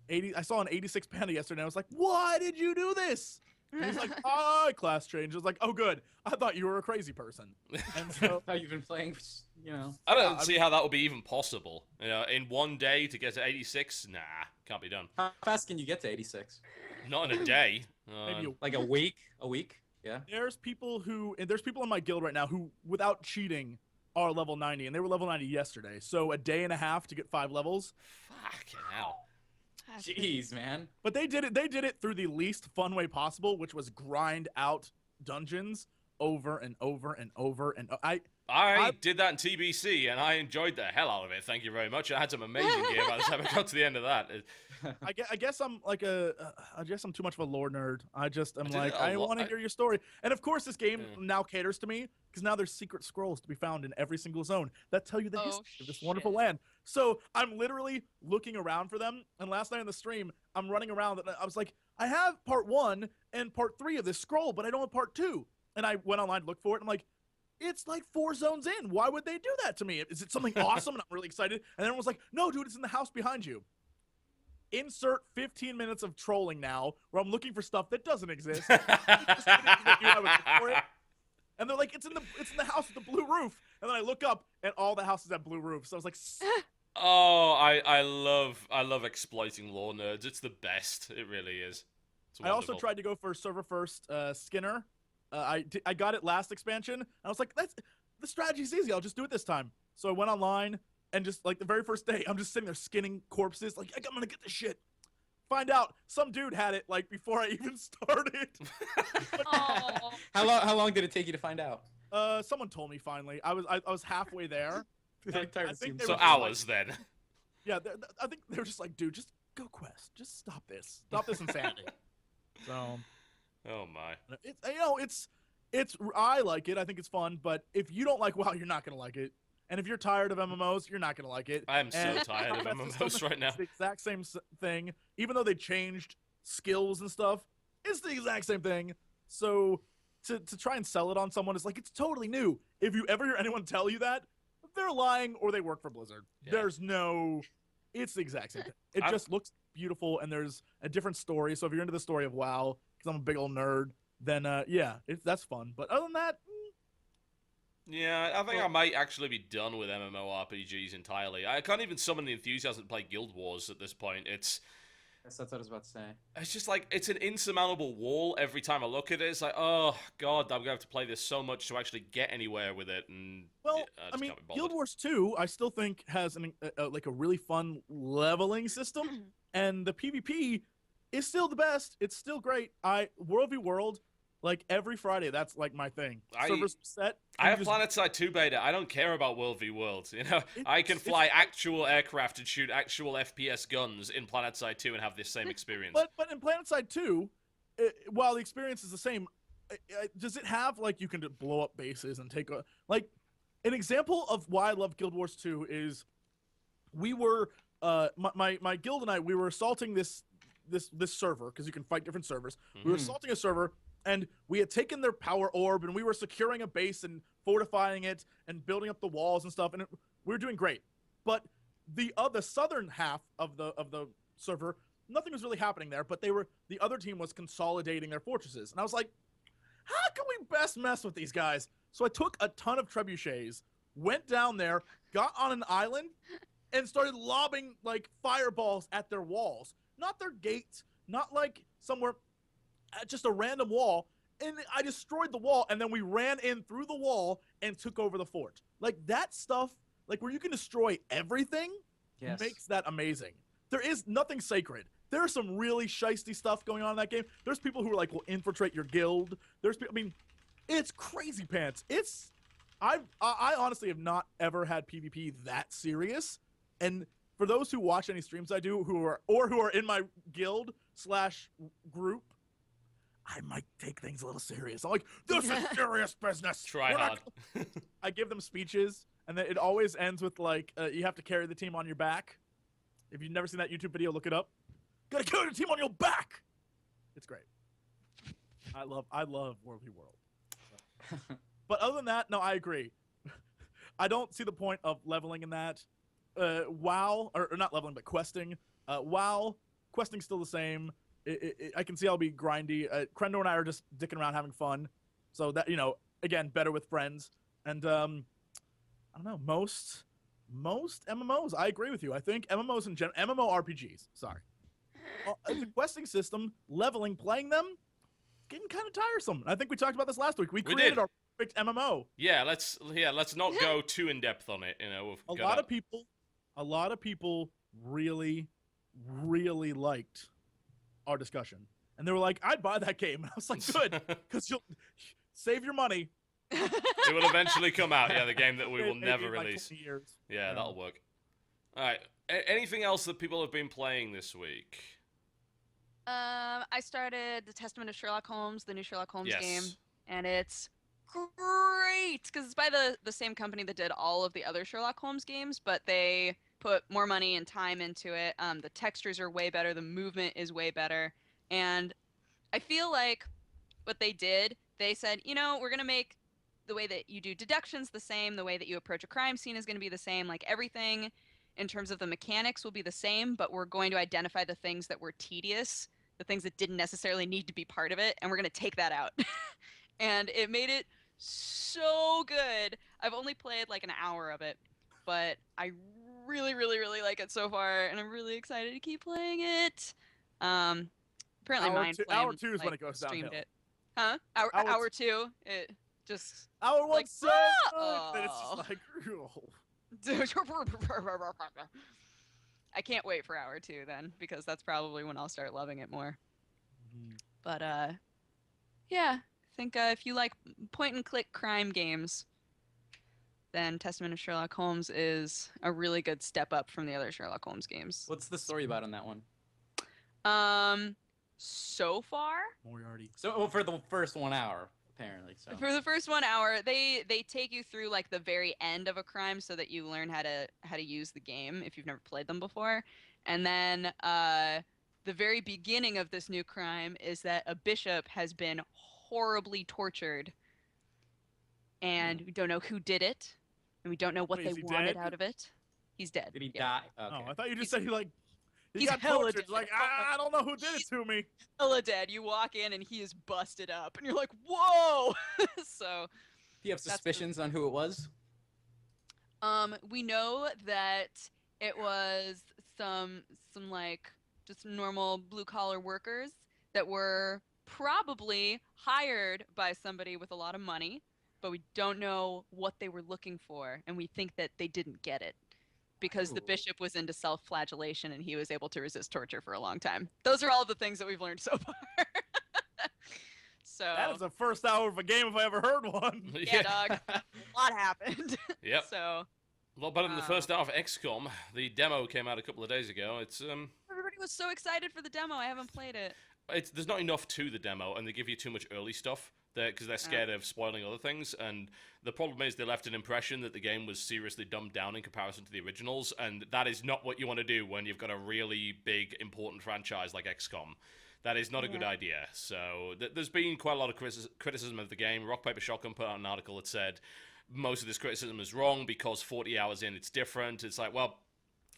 80. I saw an 86 panda yesterday, and I was like, why did you do this? And he's like, I class changed. I was like, oh, good. I thought you were a crazy person. And so, How you've been playing, you know. I don't see how that would be even possible. You know, in one day to get to 86, nah, can't be done. How fast can you get to 86? Not in a day. maybe Like a week? A week? Yeah. there's people in my guild right now who, without cheating, are level 90, and they were level 90 yesterday. So a day and a half to get 5 levels. Fucking hell. Jeez, man. But they did it through the least fun way possible, which was grind out dungeons over and over and over. And I did that in TBC, and I enjoyed the hell out of it. Thank you very much. I had some amazing gear by the time I got to the end of that. I guess I'm like I guess I'm too much of a lore nerd. I I want to hear your story. And of course, this game now caters to me because now there's secret scrolls to be found in every single zone that tell you the history of this wonderful land. So I'm literally looking around for them. And last night on the stream, I'm running around and I was like, I have part 1 and part 3 of this scroll, but I don't have part 2. And I went online to look for it. And I'm like, it's like 4 zones in. Why would they do that to me? Is it something awesome? And I'm really excited. And everyone was like, no, dude, it's in the house behind you. Insert 15 minutes of trolling now where I'm looking for stuff that doesn't exist. And they're like, it's in the house with the blue roof. And then I look up and all the houses have blue roofs. So I was like, Oh, I love exploiting lore nerds. It's the best. It really is. It's I also wonderful. tried to go for server first Skinner. I got it last expansion. And I was like, the strategy's easy. I'll just do it this time. So I went online and just like the very first day, I'm just sitting there skinning corpses. Like, I'm gonna get this shit. Find out some dude had it like before I even started. Oh. How long did it take you to find out? Someone told me finally. I was halfway there. I think they So were just hours then. Yeah, I think they were just like, dude, just go quest. Just stop this. Stop this insanity. So, Oh my. it's I like it. I think it's fun. But if you don't like WoW, you're not gonna like it. And if you're tired of MMOs, you're not gonna like it. I am so And tired of MMOs right now. It's the exact same thing. Even though they changed skills and stuff, it's the exact same thing. So to try and sell it on someone is like, it's totally new. If you ever hear anyone tell you that, they're lying or they work for Blizzard. Yeah. It's the exact same thing. It just looks beautiful and there's a different story. So if you're into the story of WoW, because I'm a big old nerd, then yeah, that's fun. But other than that, Yeah, I think I might actually be done with MMORPGs entirely. I can't even summon the enthusiasm to play Guild Wars at this point. That's what I was about to say. It's just like, it's an insurmountable wall every time I look at it. It's like, oh god, I'm gonna have to play this so much to actually get anywhere with it. And well, I mean, Guild Wars 2, I still think has like a really fun leveling system, and the PvP is still the best. It's still great. World v World, like every Friday, that's like my thing. Servers set. I have PlanetSide 2 beta. I don't care about World v World. You know, I can fly actual aircraft and shoot actual FPS guns in PlanetSide 2 and have this same experience. But in PlanetSide 2, while the experience is the same, does it have like you can blow up bases and take like an example of why I love Guild Wars 2 is we were my guild and we were assaulting this server because you can fight different servers. We were assaulting a server. And we had taken their power orb, and we were securing a base and fortifying it and building up the walls and stuff, and we were doing great. But the southern half of the server, nothing was really happening there. But the other team was consolidating their fortresses, and I was like, how can we best mess with these guys? So I took a ton of trebuchets, went down there, got on an island, and started lobbing like fireballs at their walls, not their gates, not like somewhere. Just a random wall, and I destroyed the wall, and then we ran in through the wall and took over the fort. Like, that stuff, like, where you can destroy everything, makes that amazing. There is nothing sacred. There's some really shisty stuff going on in that game. There's people who are like, will infiltrate your guild. There's people, I mean, it's crazy pants. I honestly have not ever had PvP that serious, and for those who watch any streams I do who are in my guild / group, I might take things a little serious. I'm like, this is serious business. Try hard. I give them speeches, and then it always ends with like, you have to carry the team on your back. If you've never seen that YouTube video, look it up. Gotta carry the team on your back. It's great. I love World v World. But other than that, no, I agree. I don't see the point of leveling in that. WoW, or not leveling, but questing. WoW, questing's still the same. I can see I'll be grindy. Krendor and I are just dicking around having fun. So that, again, better with friends. And I don't know, most MMOs, I agree with you. I think MMOs in general, MMORPGs, sorry. The questing system, leveling, playing them, getting kind of tiresome. I think we talked about this last week. We created our perfect MMO. Yeah, let's not go too in depth on it. A lot of people really, really liked our discussion, and they were like, I'd buy that game. And I was like, good, because you'll save your money. It will eventually come out. Yeah, the game that we will never release. Like 20 years. Yeah, that'll work. All right. Anything else that people have been playing this week? I started the Testament of Sherlock Holmes, the new Sherlock Holmes game, Yes. and it's great because it's by the same company that did all of the other Sherlock Holmes games, but they put more money and time into it. The textures are way better, the movement is way better, and I feel like what they did, they said, we're gonna make the way that you do deductions the same, the way that you approach a crime scene is gonna be the same, like everything in terms of the mechanics will be the same, but we're going to identify the things that were tedious, the things that didn't necessarily need to be part of it, and we're going to take that out. And it made it so good. I've only played like an hour of it, but I really, really, really like it so far, and I'm really excited to keep playing it. Apparently hour two is when it goes downhill. It. Huh? Hour two, it just... Hour one's like, so good that it's just like... I can't wait for hour 2 then, because that's probably when I'll start loving it more. But yeah, I think if you like point and click crime games, then Testament of Sherlock Holmes is a really good step up from the other Sherlock Holmes games. What's the story about on that one? So far, Moriarty. So for the first 1 hour. Apparently, so. For the first 1 hour, they take you through like the very end of a crime so that you learn how to use the game if you've never played them before. And then the very beginning of this new crime is that a bishop has been horribly tortured, and we don't know who did it, and we don't know what they wanted out of it. He's dead. Did he die? Okay. Oh, I thought you just said he He's got hella tortured. dead. Like, I don't know who did it to me. Hella dead. You walk in and he is busted up, and you're like, whoa. So you have suspicions on who it was? We know that it was some like just normal blue collar workers that were probably hired by somebody with a lot of money, but we don't know what they were looking for, and we think that they didn't get it because the Ooh. bishop was into self-flagellation and he was able to resist torture for a long time. Those are all the things that we've learned so far. So That is the first hour of a game if I ever heard one. yeah, dog. A lot happened. Yep. So A lot better than the first half of XCOM. The demo came out a couple of days ago. It's everybody was so excited for the demo. I haven't played it. there's not enough to the demo, and they give you too much early stuff because they're scared of spoiling other things. And the problem is they left an impression that the game was seriously dumbed down in comparison to the originals, and that is not what you want to do when you've got a really big, important franchise like XCOM. That is not a good idea. So there's been quite a lot of criticism of the game. Rock Paper Shotgun put out an article that said most of this criticism is wrong because 40 hours in it's different. It's like, well,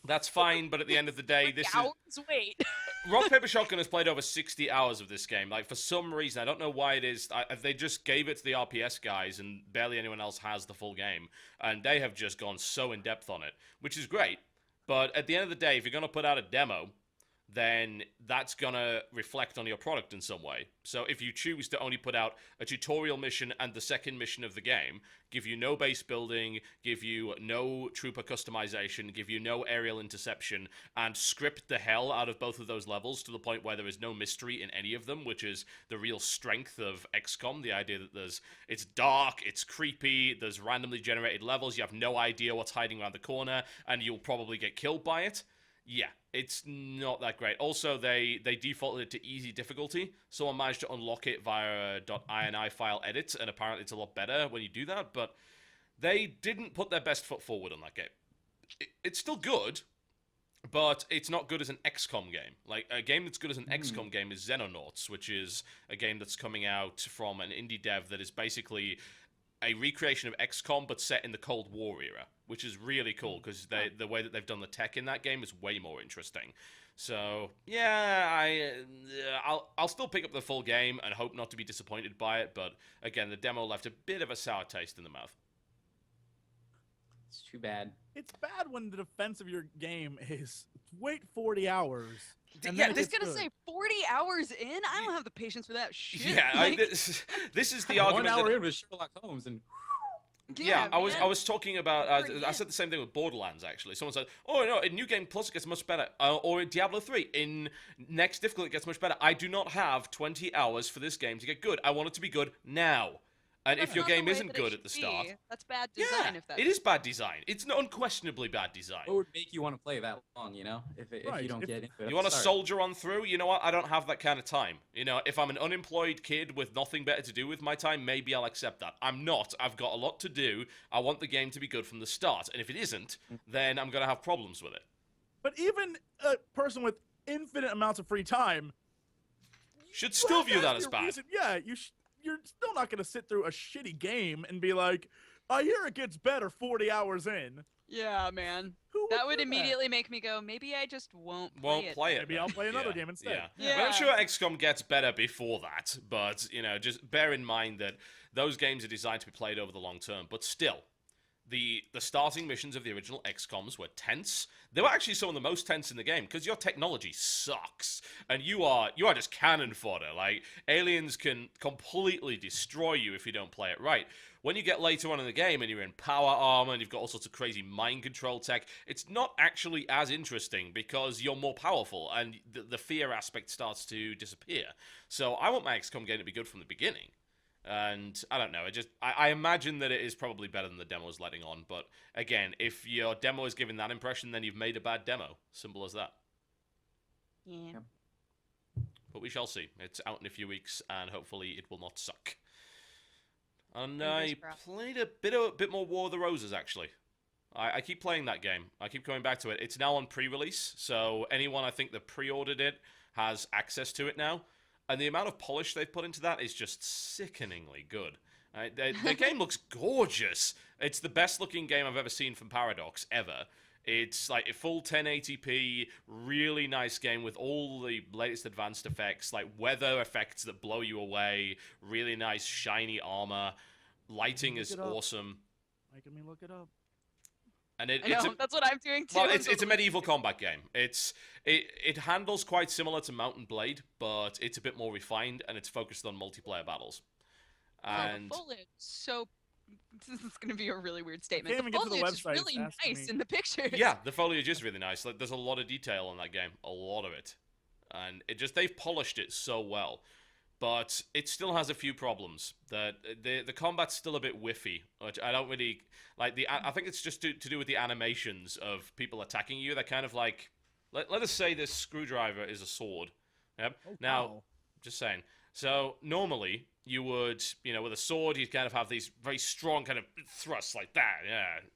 that's fine, but at the end of the day, this is... Wait. Rock Paper Shotgun has played over 60 hours of this game. Like, for some reason, I don't know why it is, they just gave it to the RPS guys, and barely anyone else has the full game. And they have just gone so in-depth on it, which is great. But at the end of the day, if you're going to put out a demo, then that's going to reflect on your product in some way. So if you choose to only put out a tutorial mission and the second mission of the game, give you no base building, give you no trooper customization, give you no aerial interception, and script the hell out of both of those levels to the point where there is no mystery in any of them, which is the real strength of XCOM, the idea that it's dark, it's creepy, there's randomly generated levels, you have no idea what's hiding around the corner, and you'll probably get killed by it. Yeah, it's not that great. Also, they defaulted it to easy difficulty. Someone managed to unlock it via .ini file edit, and apparently it's a lot better when you do that, but they didn't put their best foot forward on that game. It's still good, but it's not good as an XCOM game. Like, a game that's good as an XCOM game is Xenonauts, which is a game that's coming out from an indie dev that is basically a recreation of XCOM, but set in the Cold War era, which is really cool because the way that they've done the tech in that game is way more interesting. So yeah, I'll still pick up the full game and hope not to be disappointed by it. But again, the demo left a bit of a sour taste in the mouth. It's too bad. It's bad when the defense of your game is wait 40 hours. And Yeah, then I was it's gonna good. say 40 hours in. I don't have the patience for that shit. Yeah, Like, this is the 1 argument. hour That, in with Sherlock Holmes and yeah, I man. was talking about. I said the same thing with Borderlands. Actually, someone said, "Oh no, in New Game Plus it gets much better," or in Diablo 3 in Next Difficult it gets much better. I do not have 20 hours for this game to get good. I want it to be good now. And That's if your not the game way isn't that it good should at the start, be. That's bad design. yeah, If that's it is bad design. It's not unquestionably bad design. what would make you want to play that long, you know? If Right, you don't if- get into it. You at want the to start. soldier on through? You know what? I don't have that kind of time. You know, if I'm an unemployed kid with nothing better to do with my time, maybe I'll accept that. I'm not. I've got a lot to do. I want the game to be good from the start. And if it isn't, then I'm going to have problems with it. But even a person with infinite amounts of free time Should you still have to view that have as your bad. reason- Yeah, you're still not going to sit through a shitty game and be like, I hear it gets better 40 hours in. Yeah, man. Who That would do immediately make me go, maybe I just won't Won't play it. Maybe I'll play another Yeah, game instead. Yeah. But I'm sure XCOM gets better before that. But, you know, just bear in mind that those games are designed to be played over the long term. But still, the starting missions of the original XCOMs were tense. They were actually some of the most tense in the game because your technology sucks. And you are just cannon fodder. Like, aliens can completely destroy you if you don't play it right. When you get later on in the game and you're in power armor and you've got all sorts of crazy mind control tech, it's not actually as interesting because you're more powerful and the fear aspect starts to disappear. So I want my XCOM game to be good from the beginning. And I don't know, I imagine that it is probably better than the demo is letting on. But again, if your demo is giving that impression, then you've made a bad demo. Simple as that. Yeah. But we shall see. It's out in a few weeks, and hopefully it will not suck. And Fingers I crossed. played a bit more War of the Roses, actually. I keep playing that game. I keep coming back to it. It's now on pre-release, so anyone I think that pre-ordered it has access to it now. And the amount of polish they've put into that is just sickeningly good. The game looks gorgeous. It's the best-looking game I've ever seen from Paradox, ever. It's like a full 1080p, really nice game with all the latest advanced effects, like weather effects that blow you away, really nice shiny armor. Lighting is Look it up. awesome. Making me look it up. And I know, that's what I'm doing too. well, it's a medieval combat game. It handles quite similar to Mount and Blade, but it's a bit more refined and it's focused on multiplayer battles. And the foliage, so this is going to be a really weird statement. can't The even get to the foliage is website, really it's asking nice me. in the pictures. yeah, the foliage is really nice. Like, there's a lot of detail in that game, a lot of it, and they've polished it so well. But it still has a few problems. The combat's still a bit whiffy, which I don't really like. I think it's just to do with the animations of people attacking you. They're kind of like, let us say this screwdriver is a sword. Yep. Oh, Now, wow. just saying. So normally you would, with a sword, you'd kind of have these very strong kind of thrusts like that.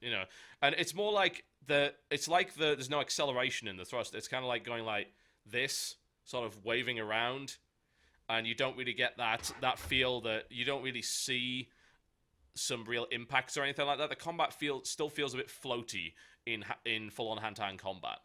Yeah, and it's more like there's no acceleration in the thrust. It's kind of like going like this, sort of waving around. And you don't really get that feel, that you don't really see some real impacts or anything like that. The combat still feels a bit floaty in full-on hand-to-hand combat,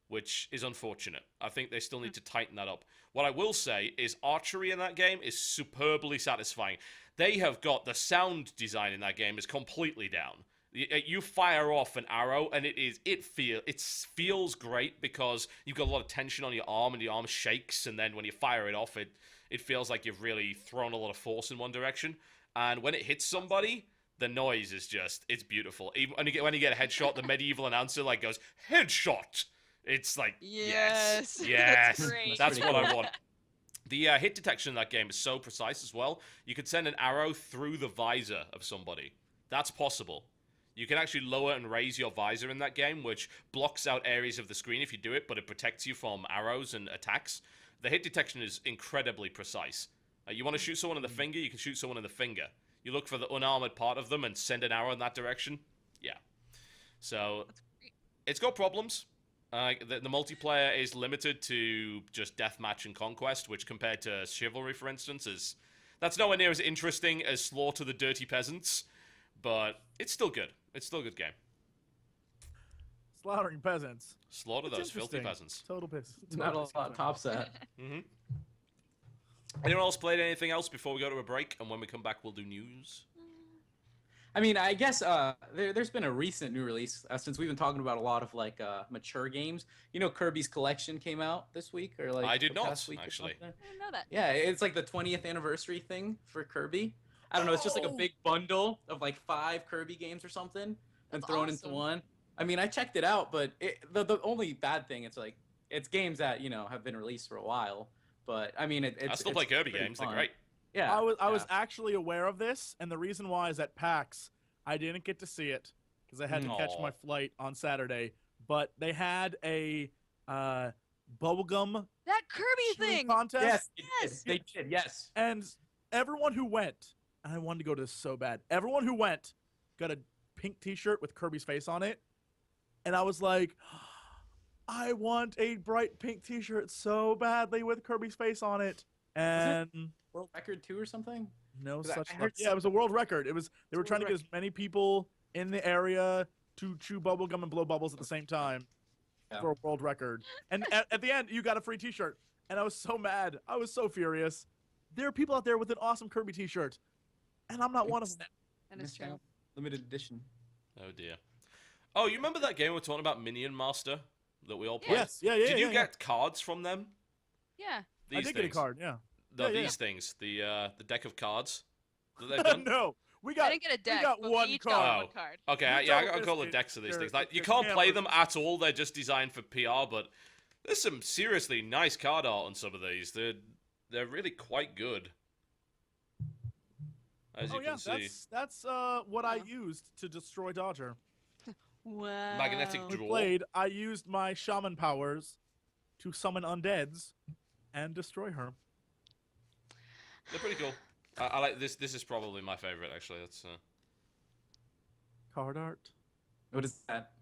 which is unfortunate. I think they still need to tighten that up. What I will say is archery in that game is superbly satisfying. They have got the sound design in that game is completely down. You fire off an arrow and it feels great because you've got a lot of tension on your arm and the arm shakes, and then when you fire it off, it feels like you've really thrown a lot of force in one direction. And when it hits somebody, the noise is it's beautiful. Even when you get a headshot, the medieval announcer like goes, "Headshot!" It's like, yes. That's great. That's what I want. The hit detection in that game is so precise as well. You could send an arrow through the visor of somebody. That's possible. You can actually lower and raise your visor in that game, which blocks out areas of the screen if you do it, but it protects you from arrows and attacks. The hit detection is incredibly precise. You want to shoot someone in the finger, you can shoot someone in the finger. You look for the unarmored part of them and send an arrow in that direction. Yeah. So, it's got problems. The multiplayer is limited to just deathmatch and conquest, which compared to Chivalry, for instance, that's nowhere near as interesting as Slaughter the Dirty Peasants, but it's still good. It's still a good game. Slaughtering peasants. Slaughter It's those filthy interesting. peasants. Total piss. Not a lot tops that. Mm-hmm. Anyone else played anything else before we go to a break? And when we come back, we'll do news. I mean, I guess there's been a recent new release since we've been talking about a lot of like mature games. Kirby's Collection came out this week, or like I did the not, past week or actually. something. I didn't know that. Yeah, it's like the 20th anniversary thing for Kirby. I don't know, it's just like a Oh. big bundle of like 5 Kirby games or something and That's thrown into awesome. one. I mean, I checked it out, but the only bad thing, it's games that have been released for a while. But I mean, I still play Kirby games. They're great. Yeah, I was actually aware of this, and the reason why is at PAX I didn't get to see it because I had to catch Aw. my flight on Saturday. But they had a bubblegum That Kirby chewing thing. contest. Yes, they did. Yes. And everyone who went, and I wanted to go to this so bad, everyone who went got a pink t-shirt with Kirby's face on it. And I was like, I want a bright pink t-shirt so badly with Kirby's face on it. And World record 2 or something. no 'Cause I such heard luck. Yeah, it was a world record. They were a trying to world get as many people in the area to chew bubblegum and blow bubbles at the same time Yeah. for a world record. And at the end, you got a free t-shirt. And I was so mad. I was so furious. There are people out there with an awesome Kirby t-shirt. And I'm not one of them. That is Missed true. out. Limited edition. Oh, dear. Oh, you remember that game we were talking about, Minion Master, that we all played? Yes, yeah. Did you yeah. get cards from them? Yeah. These I did get a card, yeah. No, Yeah, yeah. these things. The deck of cards that they've done. No, we I got didn't get a deck. got but one we each card. got Oh. one card. Okay, You yeah, I don't call the risk decks of these your- things. Like, you your can't play cameras. them at all. They're just designed for PR, but there's some seriously nice card art on some of these. They're really quite good. As you can see. that's what I Wow. used to destroy Dodger. Wow. Magnetic We Draw. played. I used my shaman powers to summon undeads and destroy her. They're pretty cool. I like this. This is probably my favorite, actually. That's Card art. What is that?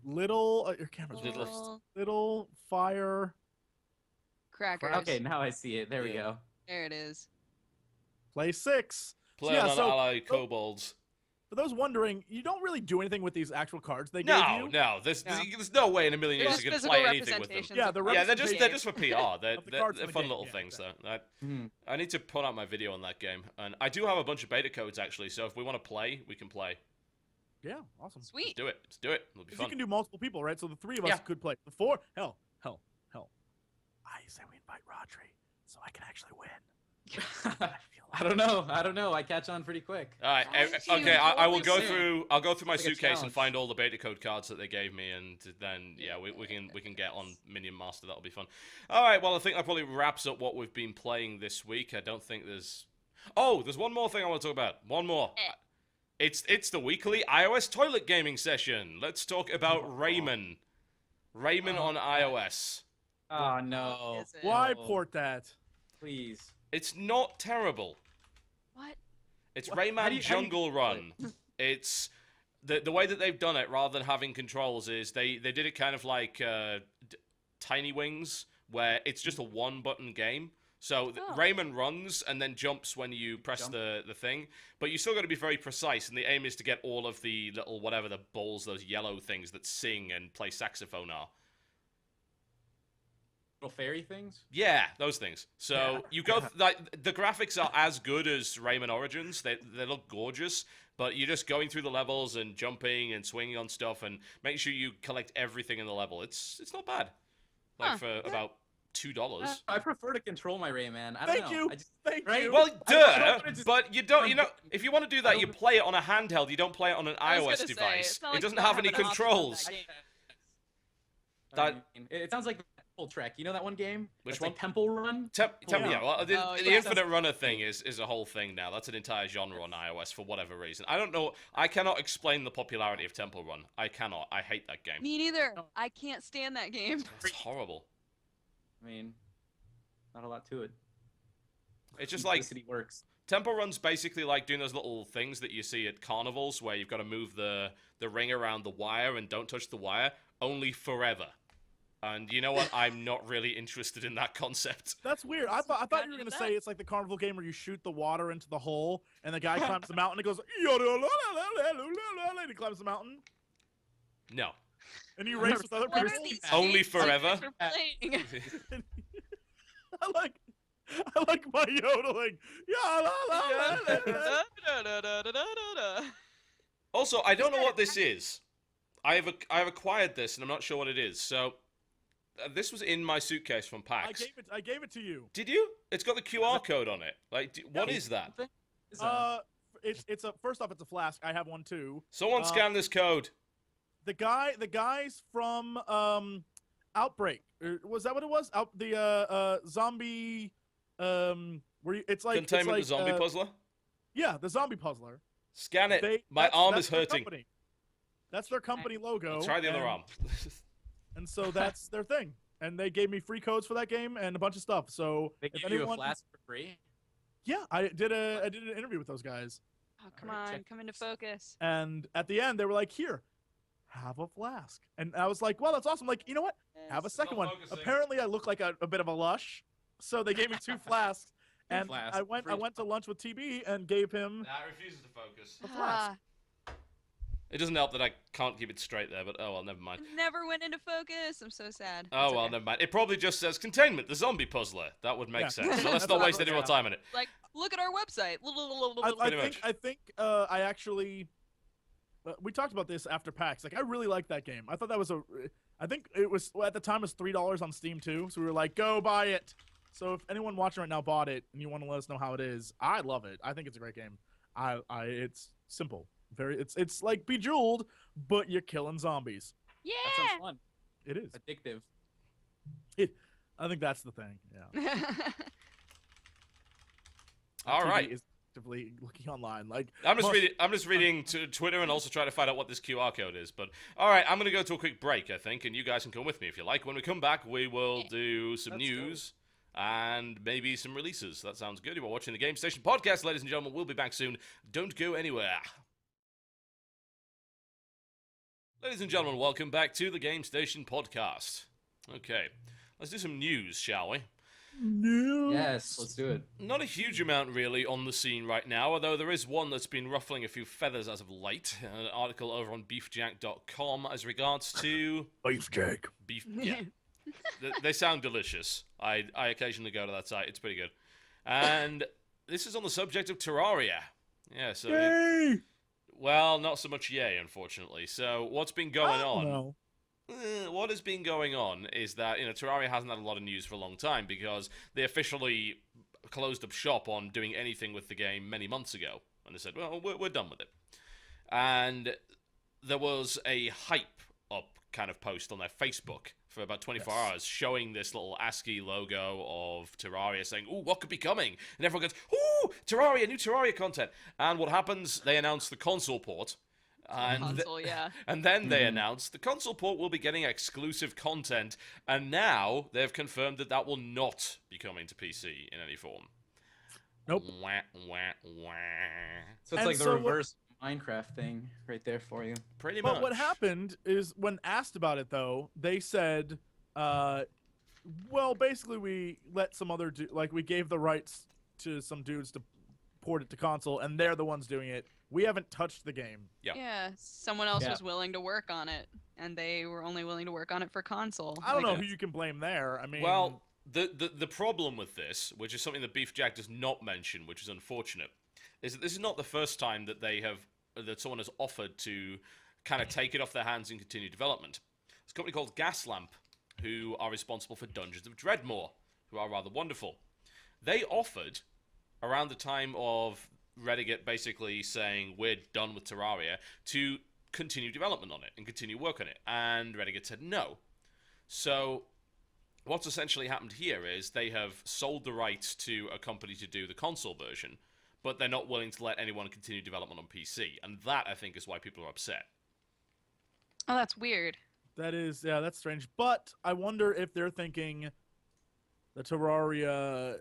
Little your camera's Little- Little little fire crackers. Okay, now I see it. There we Yeah. go. There it is. play 6. play yeah, on so- ally kobolds. For those wondering, you don't really do anything with these actual cards they gave you. No. There's no way in a million years you can play anything with them. Yeah, they're They're just for PR. They're fun little yeah, things. Exactly. I need to put out my video on that game, and I do have a bunch of beta codes actually. So if we want to play, we can play. Yeah, awesome. Sweet. Let's do it. It'll be fun. You can do multiple people, right? So the 3 of us could play. The 4, hell. I say we invite Rodri so I can actually win. I don't know. I catch on pretty quick. All right. Okay. I will go through. I'll go through my suitcase and find all the beta code cards that they gave me, and then we can get on Minion Master. That'll be fun. All right. Well, I think that probably wraps up what we've been playing this week. I don't think there's. Oh, there's one more thing I want to talk about. One more. It's the weekly iOS toilet gaming session. Let's talk about Rayman. Rayman on iOS. Oh no! Why port that? Please. It's not terrible. What? It's Rayman Jungle Run. It's the way that they've done it, rather than having controls, is they did it kind of like Tiny Wings, where it's just a one-button game. So Rayman runs and then jumps when you press the thing, but you still got to be very precise, and the aim is to get all of the little, whatever the balls, those yellow things that sing and play saxophone are. Little fairy things? Yeah, those things. So you go, like, the graphics are as good as Rayman Origins. They look gorgeous, but you're just going through the levels and jumping and swinging on stuff and making sure you collect everything in the level. It's not bad. Like for about $2. I prefer to control my Rayman. I don't know. Thank you. Well, but you don't. If you want to do that, you play it on a handheld. You don't play it on an iOS device. It doesn't have any controls. It sounds like Temple Trek. You know that one game? Which one? Like Temple Run? Yeah. Well, the Infinite Runner thing is a whole thing now. That's an entire genre on iOS for whatever reason. I don't know. I cannot explain the popularity of Temple Run. I cannot. I hate that game. Me neither. I can't stand that game. It's horrible. I mean, not a lot to it. It's just like works. Temple Run's basically like doing those little things that you see at carnivals where you've got to move the ring around the wire and don't touch the wire, only forever. And you know what? I'm not really interested in that concept. That's weird. I thought you were going to say it's like the carnival game where you shoot the water into the hole and the guy climbs the mountain and goes, and he climbs the mountain. No. And you race with other people. Only forever. I like my yodeling. Also, I don't know what this is. I've acquired this, and I'm not sure what it is. So, this was in my suitcase from PAX. I gave it to you. Did you? It's got the QR code on it. Like, what is that? It's a first off, it's a flask. I have one too. Someone scan this code. The guys from Outbreak. Was that what it was? Zombie. It's like Containment, the zombie puzzler. Yeah, the zombie puzzler. Scan it. My arm is hurting. That's their company logo. Try the other arm. And so that's their thing. And they gave me free codes for that game and a bunch of stuff. So they gave you a flask for free? Yeah, I did an interview with those guys. Oh, come on, come into focus. And at the end, they were like, "Here, have a flask." And I was like, "Well, that's awesome." Like, you know what? Have a second one. Apparently, I look like a bit of a lush, so they gave me 2 flasks. And I went to lunch with TB and gave him. Nah, it refuses to focus. A flask. It doesn't help that I can't keep it straight there, but oh well, never mind. It never went into focus. I'm so sad. Oh well, never mind. It probably just says Containment, the zombie puzzler. That would make sense. So let's not waste any more time on it. Like, look at our website. I think I actually. We talked about this after PAX. Like, I really liked that game. I thought that was I think it was at the time it was $3 on Steam too. So we were like, go buy it. So if anyone watching right now bought it and you want to let us know how it is, I love it. I think it's a great game. It's simple. It's like Bejeweled, but you're killing zombies. Yeah. That sounds fun. It is addictive. I think that's the thing. Yeah. All right. Is actively looking online. Like, I'm just reading to Twitter and also trying to find out what this QR code is. But all right, I'm gonna go to a quick break, I think, and you guys can come with me if you like. When we come back, we will do some news. And maybe some releases. That sounds good. You are watching the Game Station Podcast, ladies and gentlemen. We'll be back soon. Don't go anywhere. Ladies and gentlemen, welcome back to the Game Station Podcast. Okay, let's do some news, shall we? No. Yes, let's do it. Not a huge amount, really, on the scene right now, although there is one that's been ruffling a few feathers as of late. An article over on beefjack.com as regards to... Beefjack. Beef... Yeah. They sound delicious. I occasionally go to that site. It's pretty good. And this is on the subject of Terraria. Yeah, so... Yay! Well, not so much yay, unfortunately. So, what's been going on? No. What has been going on is that, Terraria hasn't had a lot of news for a long time because they officially closed up shop on doing anything with the game many months ago. And they said, well, we're done with it. And there was a hype up kind of post on their Facebook for about 24 hours showing this little ASCII logo of Terraria saying, ooh, what could be coming? And everyone goes, ooh, Terraria, new Terraria content. And what happens, they announce the console port. And then they announced the console port will be getting exclusive content, and now they've confirmed that will not be coming to PC in any form. Nope. Wah, wah, wah. So it's like the reverse Minecraft thing right there for you. Pretty much. But what happened is when asked about it, though, they said, well, basically we let some other we gave the rights to some dudes to port it to console, and they're the ones doing it. We haven't touched the game. Yeah, someone else was willing to work on it, and they were only willing to work on it for console. I don't know who you can blame there. I mean, well, the problem with this, which is something that Beefjack does not mention, which is unfortunate, is that this is not the first time that that someone has offered to kind of take it off their hands and continue development. There's a company called Gaslamp, who are responsible for Dungeons of Dreadmore, who are rather wonderful. They offered, around the time of Reddit basically saying we're done with Terraria, to continue development on it and continue work on it, and Reddit said no. So what's essentially happened here is they have sold the rights to a company to do the console version, but they're not willing to let anyone continue development on PC, and that, I think, is why people are upset. Oh, that's weird. That is, that's strange. But I wonder if they're thinking the Terraria,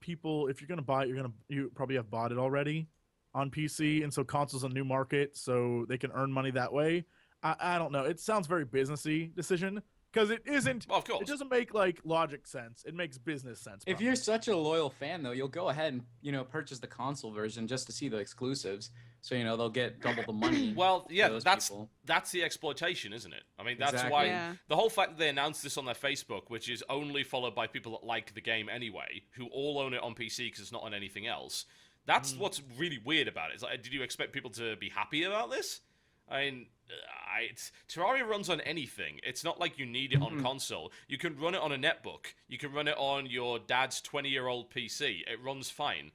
people, if you're gonna buy it, you probably have bought it already on PC, and so console's a new market, so they can earn money that way. I don't know. It sounds very businessy decision because it isn't. Well, of course. It doesn't make logic sense. It makes business sense. If you're such a loyal fan, though, you'll go ahead and purchase the console version just to see the exclusives. So they'll get double the money. Well, yeah, that's the exploitation, isn't it? I mean, that's why the whole fact that they announced this on their Facebook, which is only followed by people that like the game anyway, who all own it on PC because it's not on anything else. That's what's really weird about it. It's did you expect people to be happy about this? I mean, Terraria runs on anything. It's not like you need it on console. You can run it on a netbook. You can run it on your dad's 20-year-old PC. It runs fine.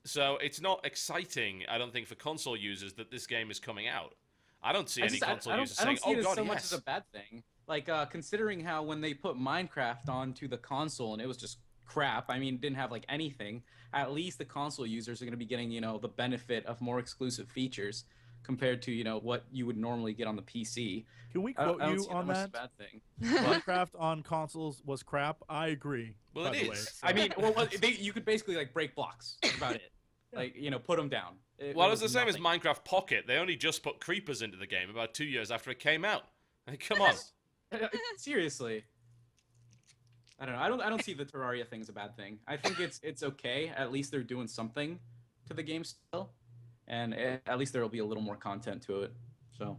So it's not exciting, I don't think, for console users that this game is coming out. I don't see any console users saying, "Oh God, yes." I don't see it so much as a bad thing. Considering how when they put Minecraft onto the console and it was just crap. I mean, it didn't have anything. At least the console users are going to be getting the benefit of more exclusive features compared to what you would normally get on the PC. Can we quote you on that? Bad thing. Minecraft on consoles was crap. I agree. Well, it is. I mean, you could basically break blocks. That's about it. Put them down. It was the same as Minecraft Pocket. They only just put creepers into the game about 2 years after it came out. Come on. Seriously. I don't know. I don't see the Terraria thing as a bad thing. I think it's okay. At least they're doing something to the game still. And at least there will be a little more content to it. So,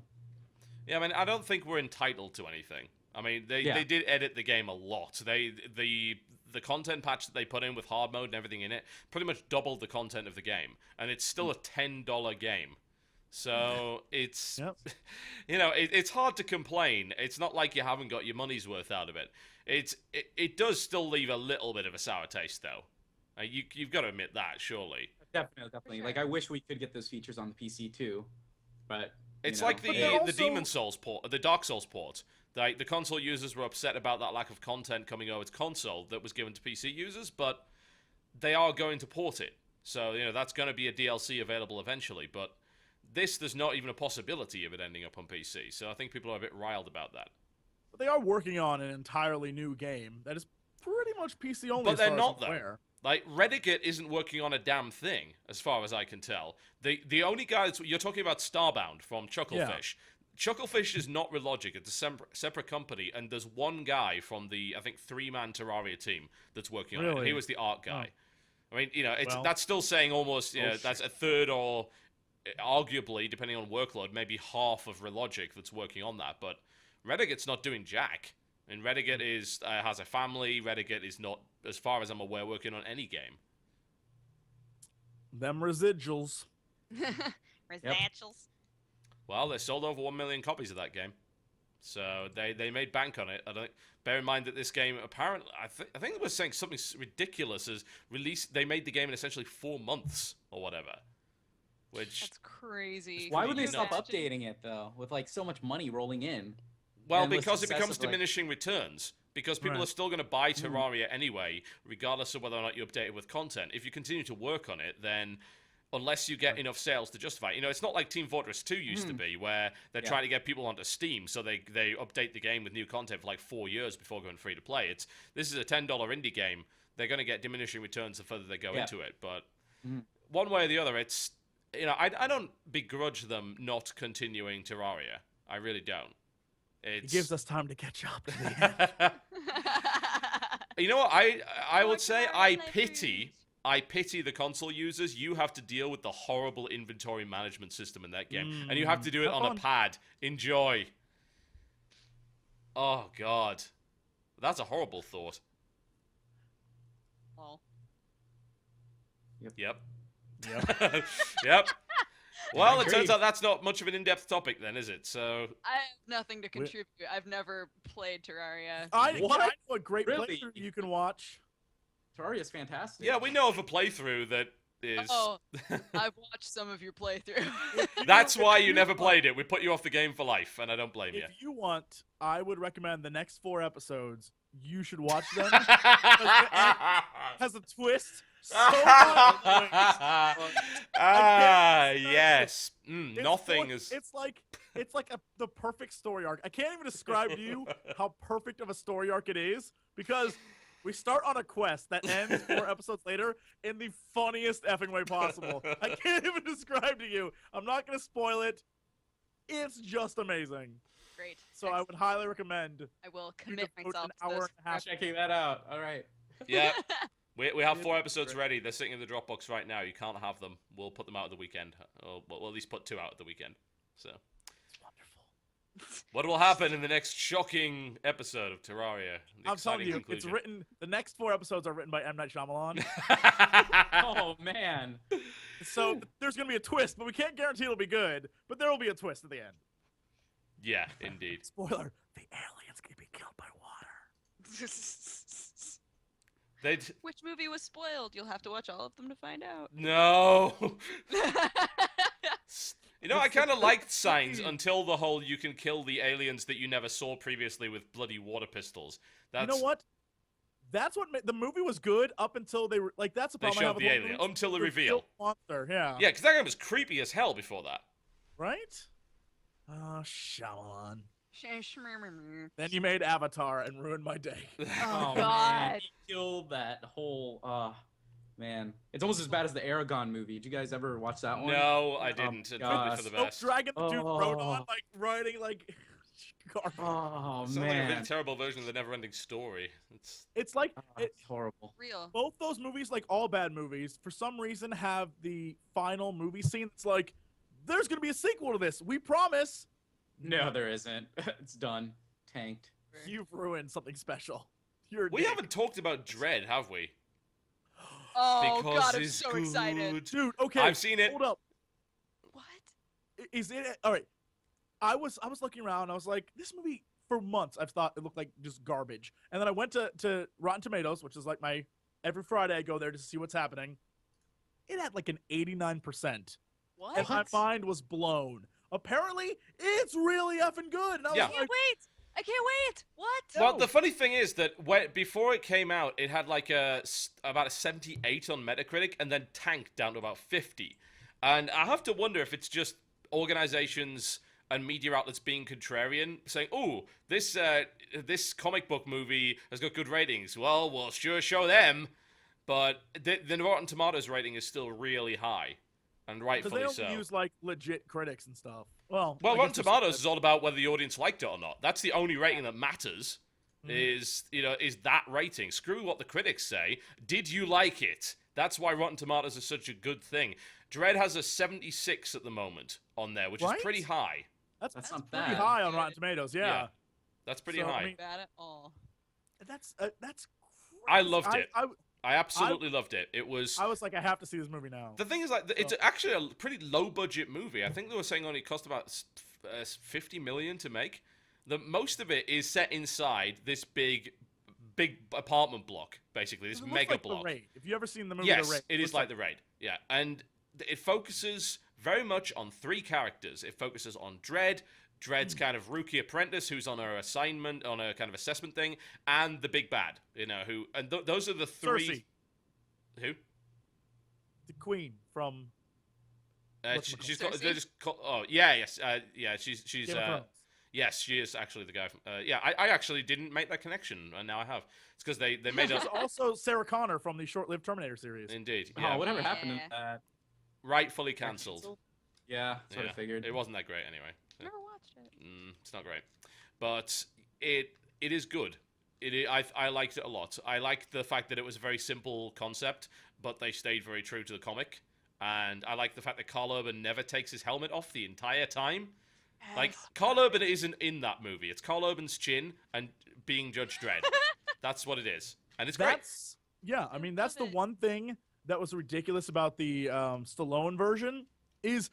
yeah, I mean, I don't think we're entitled to anything. I mean, they did edit the game a lot. The content patch that they put in with hard mode and everything in it pretty much doubled the content of the game, and it's still a $10 game. So it's it's hard to complain. It's not like you haven't got your money's worth out of it. It does still leave a little bit of a sour taste, though. You've got to admit that, surely. Definitely. Sure. I wish we could get those features on the PC too, but it's like the Demon Souls port, the Dark Souls port. The console users were upset about that lack of content coming over to console that was given to PC users, but they are going to port it. So that's going to be a DLC available eventually. But there's not even a possibility of it ending up on PC. So I think people are a bit riled about that. But they are working on an entirely new game that is pretty much PC only. But they're not, though. Reddit isn't working on a damn thing, as far as I can tell. The only guy you're talking about, Starbound from Chucklefish. Chucklefish is not Relogic. It's a separate company, and there's one guy from the, I think, 3-man Terraria team that's working on it. And he was the art guy. I mean, that's still saying almost, that's a third or arguably, depending on workload, maybe half of Relogic that's working on that. But Redigit's not doing jack. And Redigit has a family. Redigit is not, as far as I'm aware, working on any game. Them residuals. Residuals. Well, they sold over 1 million copies of that game. So they made bank on it. Bear in mind that this game, apparently, I think they were saying something ridiculous as they made the game in essentially 4 months or whatever. That's crazy. Why would they stop updating it, though, with like so much money rolling in? Well, because it becomes diminishing returns. Because people are still going to buy Terraria anyway, regardless of whether or not you update it with content. If you continue to work on it, then unless you get enough sales to justify it. It's not like Team Fortress 2 used to be, where they're trying to get people onto Steam, so they update the game with new content for like 4 years before going free to play. This is a $10 indie game. They're going to get diminishing returns the further they go into it. But one way or the other, it's I don't begrudge them not continuing Terraria. I really don't. It gives us time to catch up to the end. You know what? I would say I pity the console users. You have to deal with the horrible inventory management system in that game. And you have to do it on a pad. Enjoy. Oh, God. That's a horrible thought. Well. Yep. Yep. Well, it turns out that's not much of an in-depth topic then, is it? So I have nothing to contribute. I've never played Terraria. I know a great playthrough you can watch. Terraria is fantastic. yeah, we know of a playthrough that is... Oh, I've watched some of your playthrough. That's why you never played it. We put you off the game for life, and I don't blame you. If you want, I would recommend the next 4 episodes. You should watch them. It has a twist. So yes. Nothing is. It's like the perfect story arc. I can't even describe to you how perfect of a story arc it is, because we start on a quest that ends 4 episodes later in the funniest effing way possible. I can't even describe to you. I'm not gonna spoil it. It's just amazing. Great. So I would highly recommend. I will commit myself an to hour this. and a half. Checking that out. All right. Yeah. We have 4 episodes ready. They're sitting in the Dropbox right now. You can't have them. We'll put them out at the weekend. Or we'll at least put 2 out at the weekend. So. It's wonderful. What will happen in the next shocking episode of Terraria? I'm telling you, conclusion. it's written. The next 4 episodes are written by M. Night Shyamalan. Oh man. So there's gonna be a twist, but we can't guarantee it'll be good. But there will be a twist at the end. Yeah, indeed. Spoiler: the aliens can be killed by water. Which movie was spoiled? You'll have to watch all of them to find out. No. I kind of liked Signs until the whole you can kill the aliens that you never saw previously with bloody water pistols. You know what? That's what the movie was good up until they were like. That's the problem. They I have showed with the all alien movies. until the reveal. Monster, yeah. Yeah, because that game was creepy as hell before that. Right? Oh, Shyamalan. Then you made Avatar and ruined my day. Oh, Man. God. He killed that whole. Man, it's almost as bad as the Aragon movie. Did you guys ever watch that one? No, I didn't. It's gosh. for the best. Dragon the dude wrote on, like, writing, like, garbage. Oh Sounds like a man, really terrible version of the never-ending story. It's like, it's horrible. Real. both those movies, like all bad movies, for some reason have the final movie scene that's like, there's going to be a sequel to this. We promise. No, there isn't. It's done. Tanked. You've ruined something special. We haven't talked about Dread, have we? Oh, Because God, I'm it's so excited. good. Dude, okay. I've seen it. Hold up. What? Is it all right? I was looking around. I was like, this movie for months I've thought it looked like just garbage. And then I went to Rotten Tomatoes, which is like my every Friday I go there to see what's happening. It had like an 89%. What? And my mind was blown. Apparently, it's really effing good. And I Yeah. was like, I can't wait. What? Well, the funny thing is that before it came out, it had like about a 78 on Metacritic, and then tanked down to about 50. And I have to wonder if it's just organizations and media outlets being contrarian, saying, "Oh, this comic book movie has got good ratings. Well, we'll sure show them." But the Rotten Tomatoes rating is still really high. and Because rightfully they only so. use like legit critics and stuff. Well, I Rotten guess there's- Tomatoes is all about whether the audience liked it or not. That's the only rating that matters. Is that rating? Screw what the critics say. Did you like it? That's why Rotten Tomatoes is such a good thing. Dread has a 76 at the moment on there, which Right? is pretty high. That's not pretty bad. high on Rotten Tomatoes. Yeah. That's pretty So, I high. mean- Bad at all. That's I crazy. loved it. I I absolutely loved it. It was. I was like, I have to see this movie now. The thing is, like, it's actually a pretty low-budget movie. I think they were saying only cost about 50 million to make. Most of it is set inside this big apartment block, basically this It looks mega like block. The Raid. If you ever seen the movie Yes, The Raid, it is looks like The Raid. Yeah, and it focuses very much on 3 characters. It focuses on Dread's kind of rookie apprentice who's on her assignment, on a kind of assessment thing, and the big bad, who, and those are the 3. Cersei. Who? the Queen from She's got. Cersei? They just call, yes. She's. Game of Thrones. Yes, she is actually the guy from. I actually didn't make that connection, and now I have. It's because they made There's a. also Sarah Connor from the short-lived Terminator series. Indeed. Oh, Yeah. whatever happened to Yeah. that? Rightfully cancelled. Yeah, sort Yeah. of figured. It wasn't that great anyway. Never watched it. It's not great, but it is good. I liked it a lot. I liked the fact that it was a very simple concept, but they stayed very true to the comic. And I like the fact that Carl Urban never takes his helmet off the entire time. Like, Carl Urban isn't in that movie. It's Carl Urban's chin and being Judge Dredd. That's what it is. And it's great. I mean, that's the Love it. one thing that was ridiculous about the Stallone version is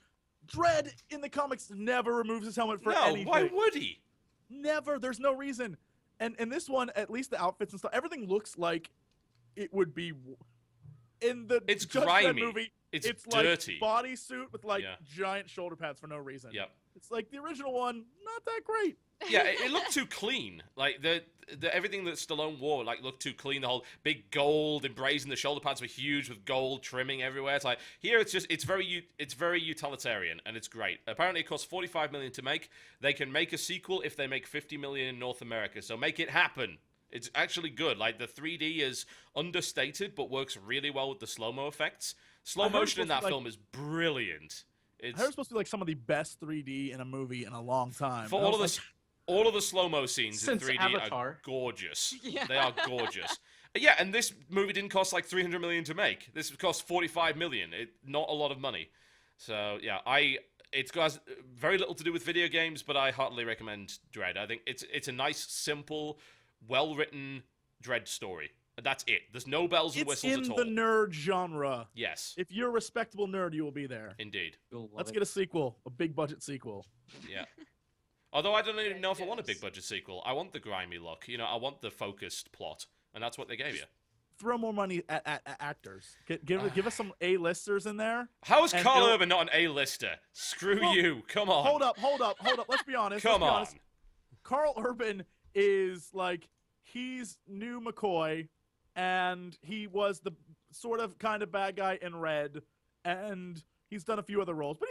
Dredd in the comics never removes his helmet for No, anything. why would he? Never. There's no reason. And in this one, at least the outfits and stuff, everything looks like it would be in the It's Judge Dredd grimy. movie. It's like dirty. bodysuit with like Yeah. giant shoulder pads for no reason. Yep. It's like the original one, not that great. Yeah, it looked too clean. Like the everything that Stallone wore, like, looked too clean. The whole big gold embracing the shoulder pads were huge with gold trimming everywhere. It's like here, it's very utilitarian and it's great. Apparently, it costs $45 million to make. They can make a sequel if they make $50 million in North America. So make it happen. It's actually good. Like, the 3D is understated but works really well with the slow-mo effects. Slow I heard it's motion in that supposed to be, film is brilliant. I heard it's supposed to be like some of the best 3D in a movie in a long time. For And I all was of all of the slow-mo scenes Since in 3D Avatar. are gorgeous. Yeah. They are gorgeous. Yeah, and this movie didn't cost like $300 million to make. This cost $45 million. Not a lot of money. So yeah, it has very little to do with video games, but I heartily recommend Dread. I think it's a nice, simple, well-written Dread story. That's it. There's no bells and it's whistles in at all. the nerd genre. Yes, If you're a respectable nerd, you will be there. indeed. You'll love Let's it. get a sequel, a big budget sequel. Yeah. Although I don't even know if I want a Yes. big budget sequel. I want the grimy look. I want the focused plot, and that's what they gave you. Throw more money at actors. Give us some A-listers in there. How is And Carl it'll- Urban not an A-lister? Screw Well, you. Come on. Hold up. Let's be honest. Come let's be on. honest. Carl Urban is like, he's new McCoy, and he was the sort of kind of bad guy in Red, and he's done a few other roles, but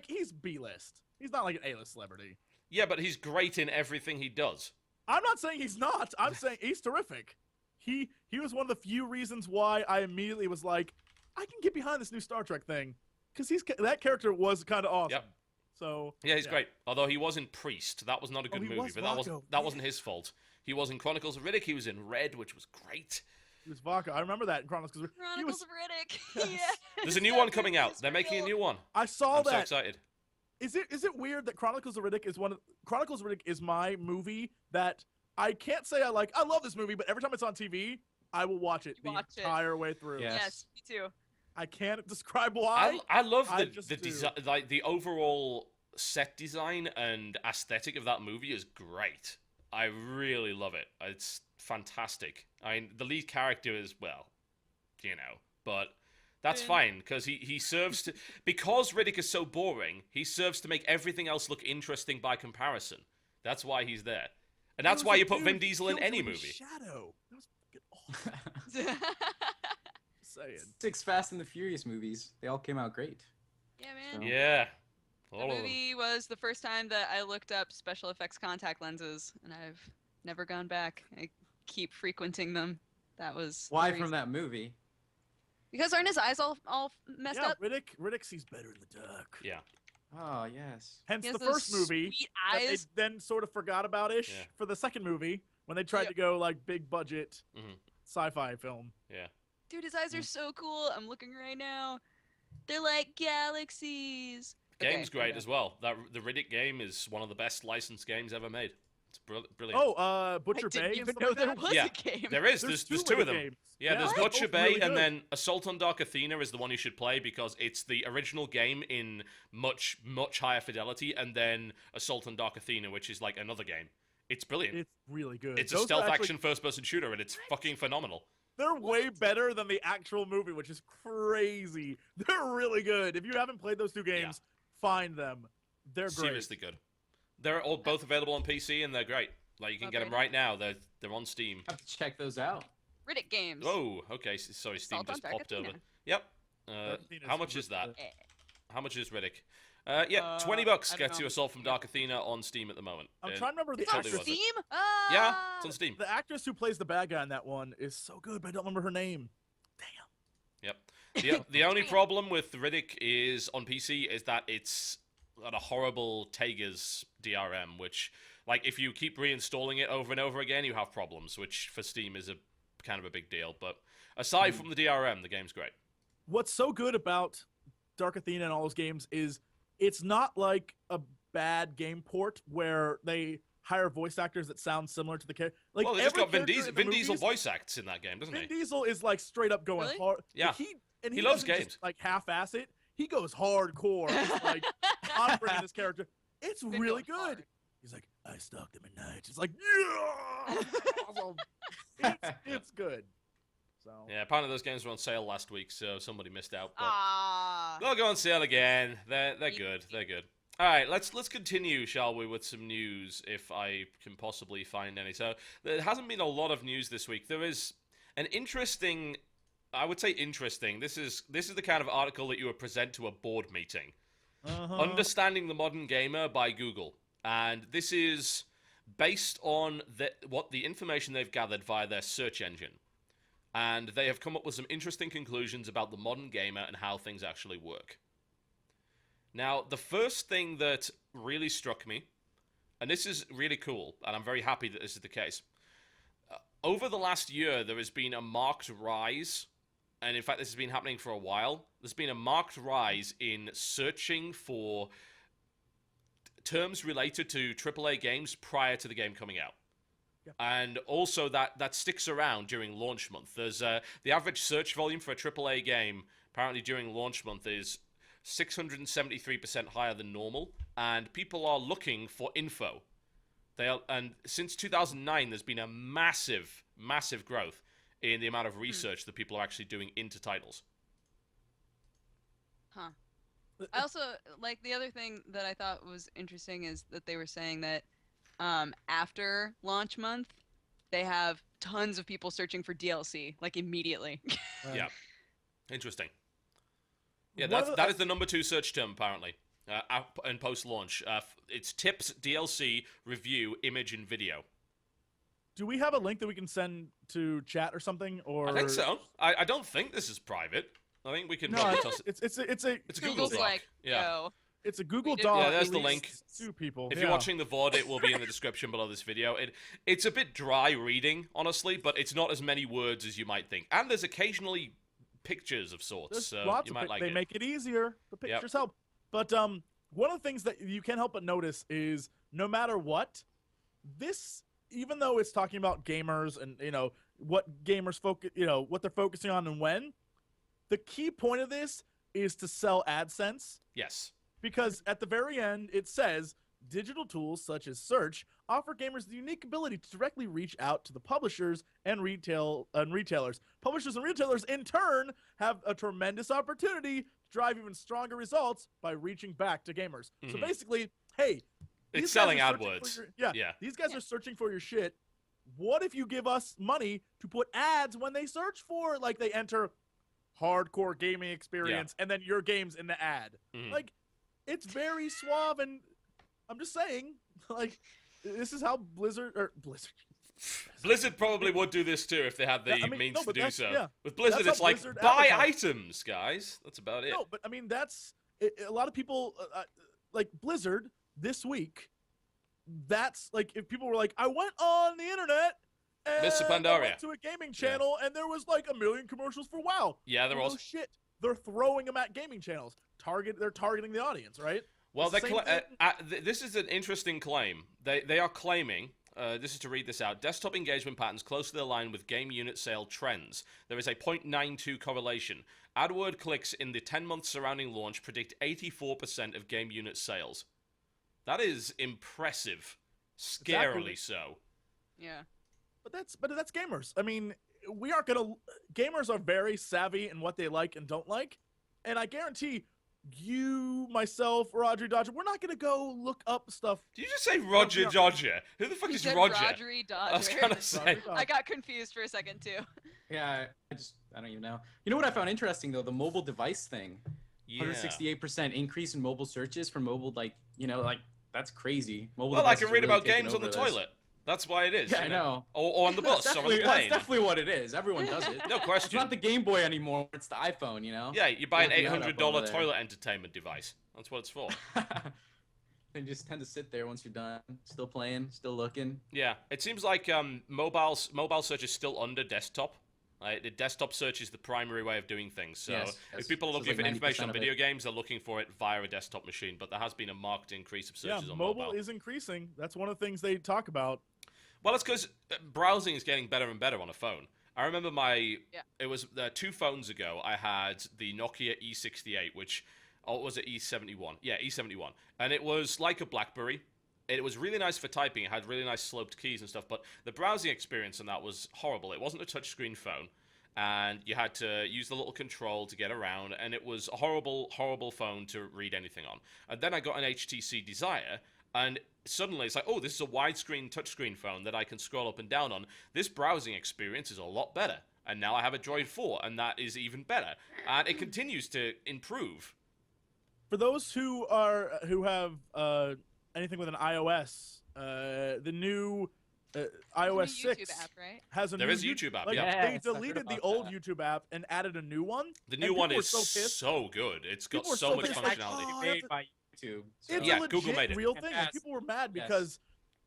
he's B-list. He's not like an A-list celebrity. Yeah, but he's great in everything he does. I'm not saying he's not. I'm saying he's terrific. He was one of the few reasons why I immediately was like, I can get behind this new Star Trek thing, because that character was kind of awesome. Yep. So Yeah, he's great. Although he was in Priest. That was not a good he movie, was but that Rocco. wasn't his fault. He was in Chronicles of Riddick. He was in Red, which was great. He was Vodka. I remember that in Chronicles. He Chronicles was, of Riddick. Yes. Yeah. There's a new one coming out. They're making a new one. I saw I'm so that. excited. Is it weird that Chronicles of Riddick is my movie that I can't say I like. I love this movie, but every time it's on TV, I will watch it You watch it. entire way through. Yeah. Yes, me too. I can't describe why. I love I the just the do. design, like the overall set design and aesthetic of that movie is great. I really love it. It's fantastic. I mean, the lead character is, well, but that's Yeah. fine because he serves to, because Riddick is so boring, he serves to make everything else look interesting by comparison. That's why he's there. And that's He why was you a put Vin dude Diesel in killed any with a movie. Shadow. That was fucking awesome. Saying. 6 Fast and the Furious movies. They all came out great. Yeah, man. So- Yeah. The All of them. movie was the first time that I looked up special effects contact lenses, and I've never gone back. I keep frequenting them. That was the Why reason. from that movie? Because aren't his eyes all messed Yeah, up? Riddick sees better in the dark. Yeah. Oh, yes. Hence He has the those first movie sweet that they eyes. then sort of forgot about-ish Yeah. for the second movie when they tried Yep. to go like big budget Mhm. sci-fi film. Yeah. Dude, his eyes are so cool. I'm looking right now. They're like galaxies. Game's Okay, great okay. as well. The Riddick game is one of the best licensed games ever made. It's brilliant. Oh, Butcher I Bay didn't and even stuff know like there that? was Yeah, a game. There is. There's two Riddick of them. games. Yeah, there's they're Butcher both Bay, really and good. then Assault on Dark Athena is the one you should play because it's the original game in much higher fidelity, and then Assault on Dark Athena, which is like another game. It's brilliant. It's really good. It's a Those are stealth actually- action first-person shooter, and it's fucking phenomenal. They're way better than the actual movie, which is crazy. They're really good. If you haven't played those two games, find them. They're great. Seriously good. They're all both available on PC, and they're great. Like you can get them right now. They're on Steam. Have to check those out. Riddick games. Oh, okay. Sorry, Steam Assault on just Dark popped over. Athena. Yep. Athena's How much is that? really Eh. How much is Riddick? Yeah, $20 I don't gets you know. Assault from Dark Athena on Steam at the moment. I'm trying to remember the It's on totally actress. worth it. Steam? Yeah, Ah! it's on Steam. The actress who plays the bad guy in that one is so good, but I don't remember her name. Damn. Yep. The only problem with Riddick is on PC is that it's got a horrible Tegas DRM, which, like, if you keep reinstalling it over and over again, you have problems, which for Steam is a kind of a big deal. But aside from the DRM, the game's great. What's so good about Dark Athena and all those games is it's not like a bad game port where they hire voice actors that sound similar to the character. Like Well, they just every got Vin character Diesel. in the Vin Diesel movies- voice acts in that game, doesn't Vin he? Diesel is like straight up going Really? hard. Yeah. Like, he loves doesn't games. Just, like half-ass it. He goes hardcore. It's like I'm bringing this character. It's Vin really goes good. hard. He's like, I stalked him at night. It's like, yeah, awesome. It's good. So Yeah, apparently those games were on sale last week, so somebody missed out. But Ah. they'll go on sale again. They're Yeep, good. yeep. They're good. All right, let's continue, shall we, with some news, if I can possibly find any. So there hasn't been a lot of news this week. There is an interesting, I would say interesting. This is the kind of article that you would present to a board meeting. Understanding the Modern Gamer by Google, and this is based on what the information they've gathered via their search engine. And they have come up with some interesting conclusions about the modern gamer and how things actually work. Now, the first thing that really struck me, and this is really cool, and I'm very happy that this is the case. Over the last year, there has been a marked rise, and in fact, this has been happening for a while. There's been a marked rise in searching for terms related to AAA games prior to the game coming out. And also that sticks around during launch month. There's the average search volume for a AAA game apparently during launch month is 673% higher than normal, and people are looking for info. And since 2009, there's been a massive growth in the amount of research that people are actually doing into titles. Huh. I also like the other thing that I thought was interesting is that they were saying that after launch month, they have tons of people searching for DLC like immediately. Yeah, interesting. Yeah, One of that is the number 2 search term apparently. In post-launch, it's tips, DLC, review, image, and video. Do we have a link that we can send to chat or something? Or I think so. I don't think this is private. I think we can. No, probably toss it. it's a It's a Google Google's Doc. like, Yeah. yo. it's a Google We did- Doc. Yeah, there's the released link. to people. If Yeah. you're watching the VOD, it will be in the description below this video. It's a bit dry reading, honestly, but it's not as many words as you might think. And there's occasionally pictures of sorts, There's so lots you of might like they it. make it easier. The pictures help. But one of the things that you can't help but notice is no matter what, this, even though it's talking about gamers and what gamers focus, what they're focusing on and when, the key point of this is to sell AdSense. Yes. Because at the very end, it says digital tools such as search offer gamers the unique ability to directly reach out to the publishers and retailers. Publishers and retailers, in turn, have a tremendous opportunity to drive even stronger results by reaching back to gamers. So Mhm. basically, hey, It's these selling guys are searching AdWords. for your- Yeah. these guys are searching for your shit. What if you give us money to put ads when they search for, like, they enter hardcore gaming experience and then your game's in the ad? Mhm. Like, it's very suave, and I'm just saying, like, this is how Blizzard Blizzard probably would do this too if they had the means to do so. Yeah. With Blizzard, That's it's how like, Blizzard buy advertises. items, guys. That's about it. No, but I mean, that's a lot of people like Blizzard this week. That's like if people were like, I went on the internet and Mr. I Pandaria. went to a gaming channel and there was like 1 million commercials for WoW. Yeah, there Well, was. no shit. They're throwing them at gaming channels. They're targeting the audience, right? Well, It's the same thing. this is an interesting claim. They are claiming, this is to read this out, desktop engagement patterns closely align with game unit sale trends. There is a 0.92 correlation. AdWord clicks in the 10 months surrounding launch predict 84% of game unit sales. That is impressive. Scarily so. Yeah. But that's gamers. I mean, we aren't gonna. Gamers are very savvy in what they like and don't like, and I guarantee you, myself, Rodri Dodger, we're not gonna go look up stuff. Did you just say Roger Dodger? Who the fuck He is said Roger? Rodri I was Dodger. gonna say. Rodri Dodger. I got confused for a second too. Yeah, I don't even know. You know what I found interesting though? The mobile device thing. Yeah. 168% increase in mobile searches for mobile, like that's crazy. Mobile Well, I devices can are read really about taking games on the over this. toilet. That's why it is. Yeah, I you know. Or on the bus, or on the That's plane. definitely what it is. Everyone does it. No It's question. not the Game Boy anymore. It's the iPhone, you know? Yeah, you buy an Walking out $800 up over there. toilet entertainment device. That's what it's for. And you just tend to sit there once you're done, still playing, still looking. Yeah, it seems like mobile search is still under desktop. The desktop search is the primary way of doing things. So Yes, if people are so it's looking like for information 90% on of it. video games, they're looking for it via a desktop machine. But there has been a marked increase of searches Yeah, on mobile is increasing. That's one of the things they talk about. Well, it's because browsing is getting better and better on a phone. I remember it was 2 phones ago, I had the Nokia E68, which, was it E71? Yeah, E71. And it was like a BlackBerry. It was really nice for typing. It had really nice sloped keys and stuff, but the browsing experience on that was horrible. It wasn't a touchscreen phone, and you had to use the little control to get around, and it was a horrible, horrible phone to read anything on. And then I got an HTC Desire, and suddenly it's like, oh, this is a widescreen touchscreen phone that I can scroll up and down on. This browsing experience is a lot better. And now I have a Droid 4, and that is even better. And it continues to improve. For those who have anything with an iOS, the new iOS There's a new 6 YouTube app, right? has a There new is a YouTube app, Like, yeah. they Yes, I heard deleted the about old that. YouTube app and added a new one. The and new people one were is so pissed. so good. It's got People were so so much pissed, like, functionality. oh, Made by YouTube. So. It's Yeah, a legit Google made it. real thing. Yes. And people were mad Yes. because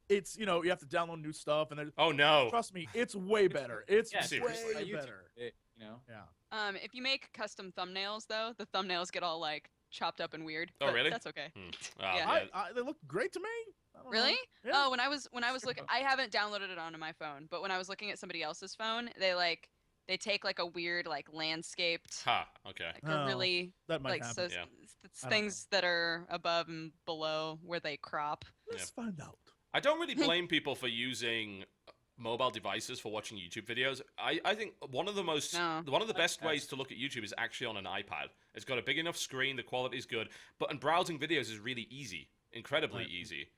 it's, you have to download new stuff and Oh, no. trust me, it's way better. It's Yeah, seriously. way YouTube, better. Yeah. If you make custom thumbnails though, the thumbnails get all like chopped up and weird. Oh, but really? That's okay. Ah, Yeah. They look great to me. I don't know. Really? Yeah. Oh, when I was looking, I haven't downloaded it onto my phone, but when I was looking at somebody else's phone, they take like a weird like landscaped, Ha, okay. like a Oh, really That might like happen. so Yeah. it's I don't things that are above and below where they crop. Let's find out. I don't really blame people for using mobile devices for watching YouTube videos. I think one of the best ways to look at YouTube is actually on an iPad. It's got a big enough screen, the quality is good, and browsing videos is really easy, incredibly easy.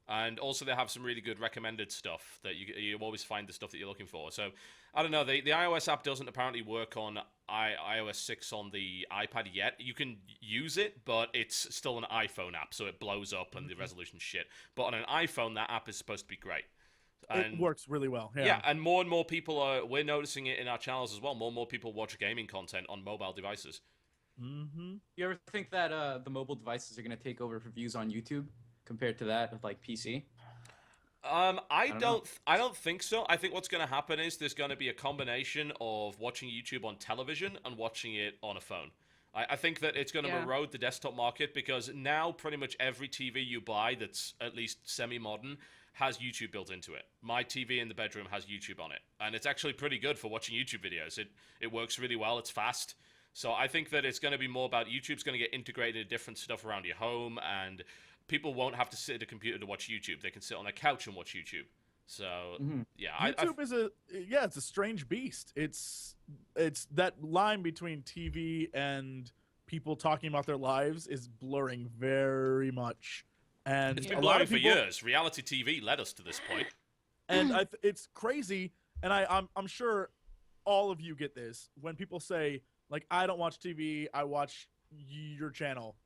And also they have some really good recommended stuff that you always find the stuff that you're looking for. So, I don't know, the iOS app doesn't apparently work on iOS 6 on the iPad yet. You can use it, but it's still an iPhone app, so it blows up and the resolution's shit. But on an iPhone, that app is supposed to be great. It works really well. Yeah, and more people we're noticing it in our channels as well. More and more people watch gaming content on mobile devices. Mm-hmm. You ever think that the mobile devices are going to take over for views on YouTube compared to that of like PC? I don't think so. I think what's going to happen is there's going to be a combination of watching YouTube on television and watching it on a phone. I think that it's going to erode the desktop market because now pretty much every TV you buy that's at least semi-modern has YouTube built into it. My TV in the bedroom has YouTube on it, and it's actually pretty good for watching YouTube videos. It works really well. It's fast. So I think that it's going to be more about YouTube's going to get integrated in different stuff around your home, and people won't have to sit at a computer to watch YouTube. They can sit on a couch and watch YouTube. So yeah, YouTube is it's a strange beast. It's that line between TV and people talking about their lives is blurring very much. And it's been a lot blurring of for people, years. Reality TV led us to this point. and it's crazy. And I'm sure all of you get this when people say like, I don't watch TV, I watch your channel.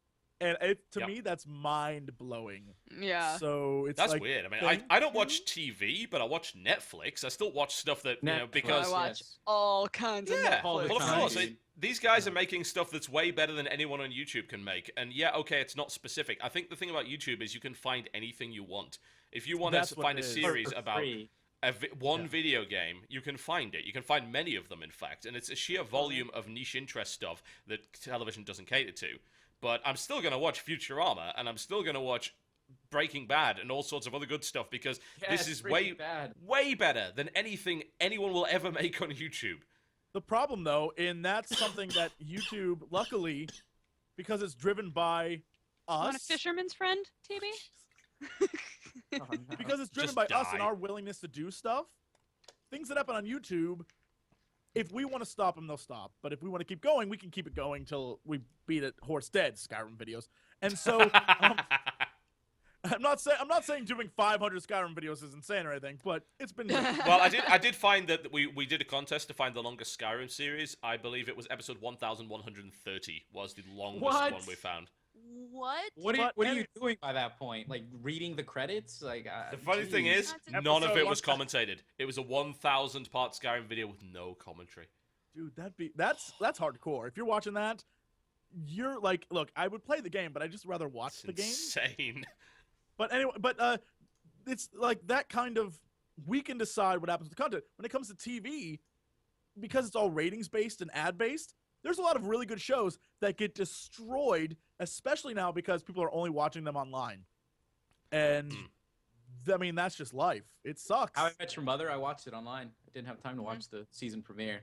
And to me, that's mind-blowing. Yeah. So it's That's like, weird. I mean, thank I don't you. watch TV, but I watch Netflix. I still watch stuff that, Netflix. because... I watch yes. all kinds of Yeah, Netflix. all the well, of time. course. These guys are making stuff that's way better than anyone on YouTube can make. And yeah, okay, it's not specific. I think the thing about YouTube is you can find anything you want. If you want That's to what find a it is. series For about free. one video game, you can find it. You can find many of them, in fact. And it's a sheer volume of niche interest stuff that television doesn't cater to. But I'm still going to watch Futurama, and I'm still going to watch Breaking Bad and all sorts of other good stuff, because this is way better than anything anyone will ever make on YouTube. The problem, though, and that's something that YouTube, luckily, because it's driven by Want a us, fisherman's friend, TB? Oh, no. because it's driven Just by us die. and our willingness to do stuff, things that happen on YouTube, if we want to stop them, they'll stop. But if we want to keep going, we can keep it going till we beat it horse dead. Skyrim videos, and so I'm not saying doing 500 Skyrim videos is insane or anything, but it's been good. Well, I did find that we did a contest to find the longest Skyrim series. I believe it was episode 1130 was the longest What? one we found. What? What But are you doing by that point? Like reading the credits? Like The funny thing geez. is, That's none of it episode was commentated. It was a 1,000 part Skyrim video with no commentary. Dude, that's hardcore. If you're watching that, you're like, look, I would play the game, but I just rather watch It's the game. insane. But anyway, it's like that kind of, we can decide what happens with the content. When it comes to TV, because it's all ratings based and ad based, there's a lot of really good shows that get destroyed, especially now because people are only watching them online. And I mean, that's just life. It sucks. How I Met Your Mother, I watched it online. I didn't have time to watch the season premiere.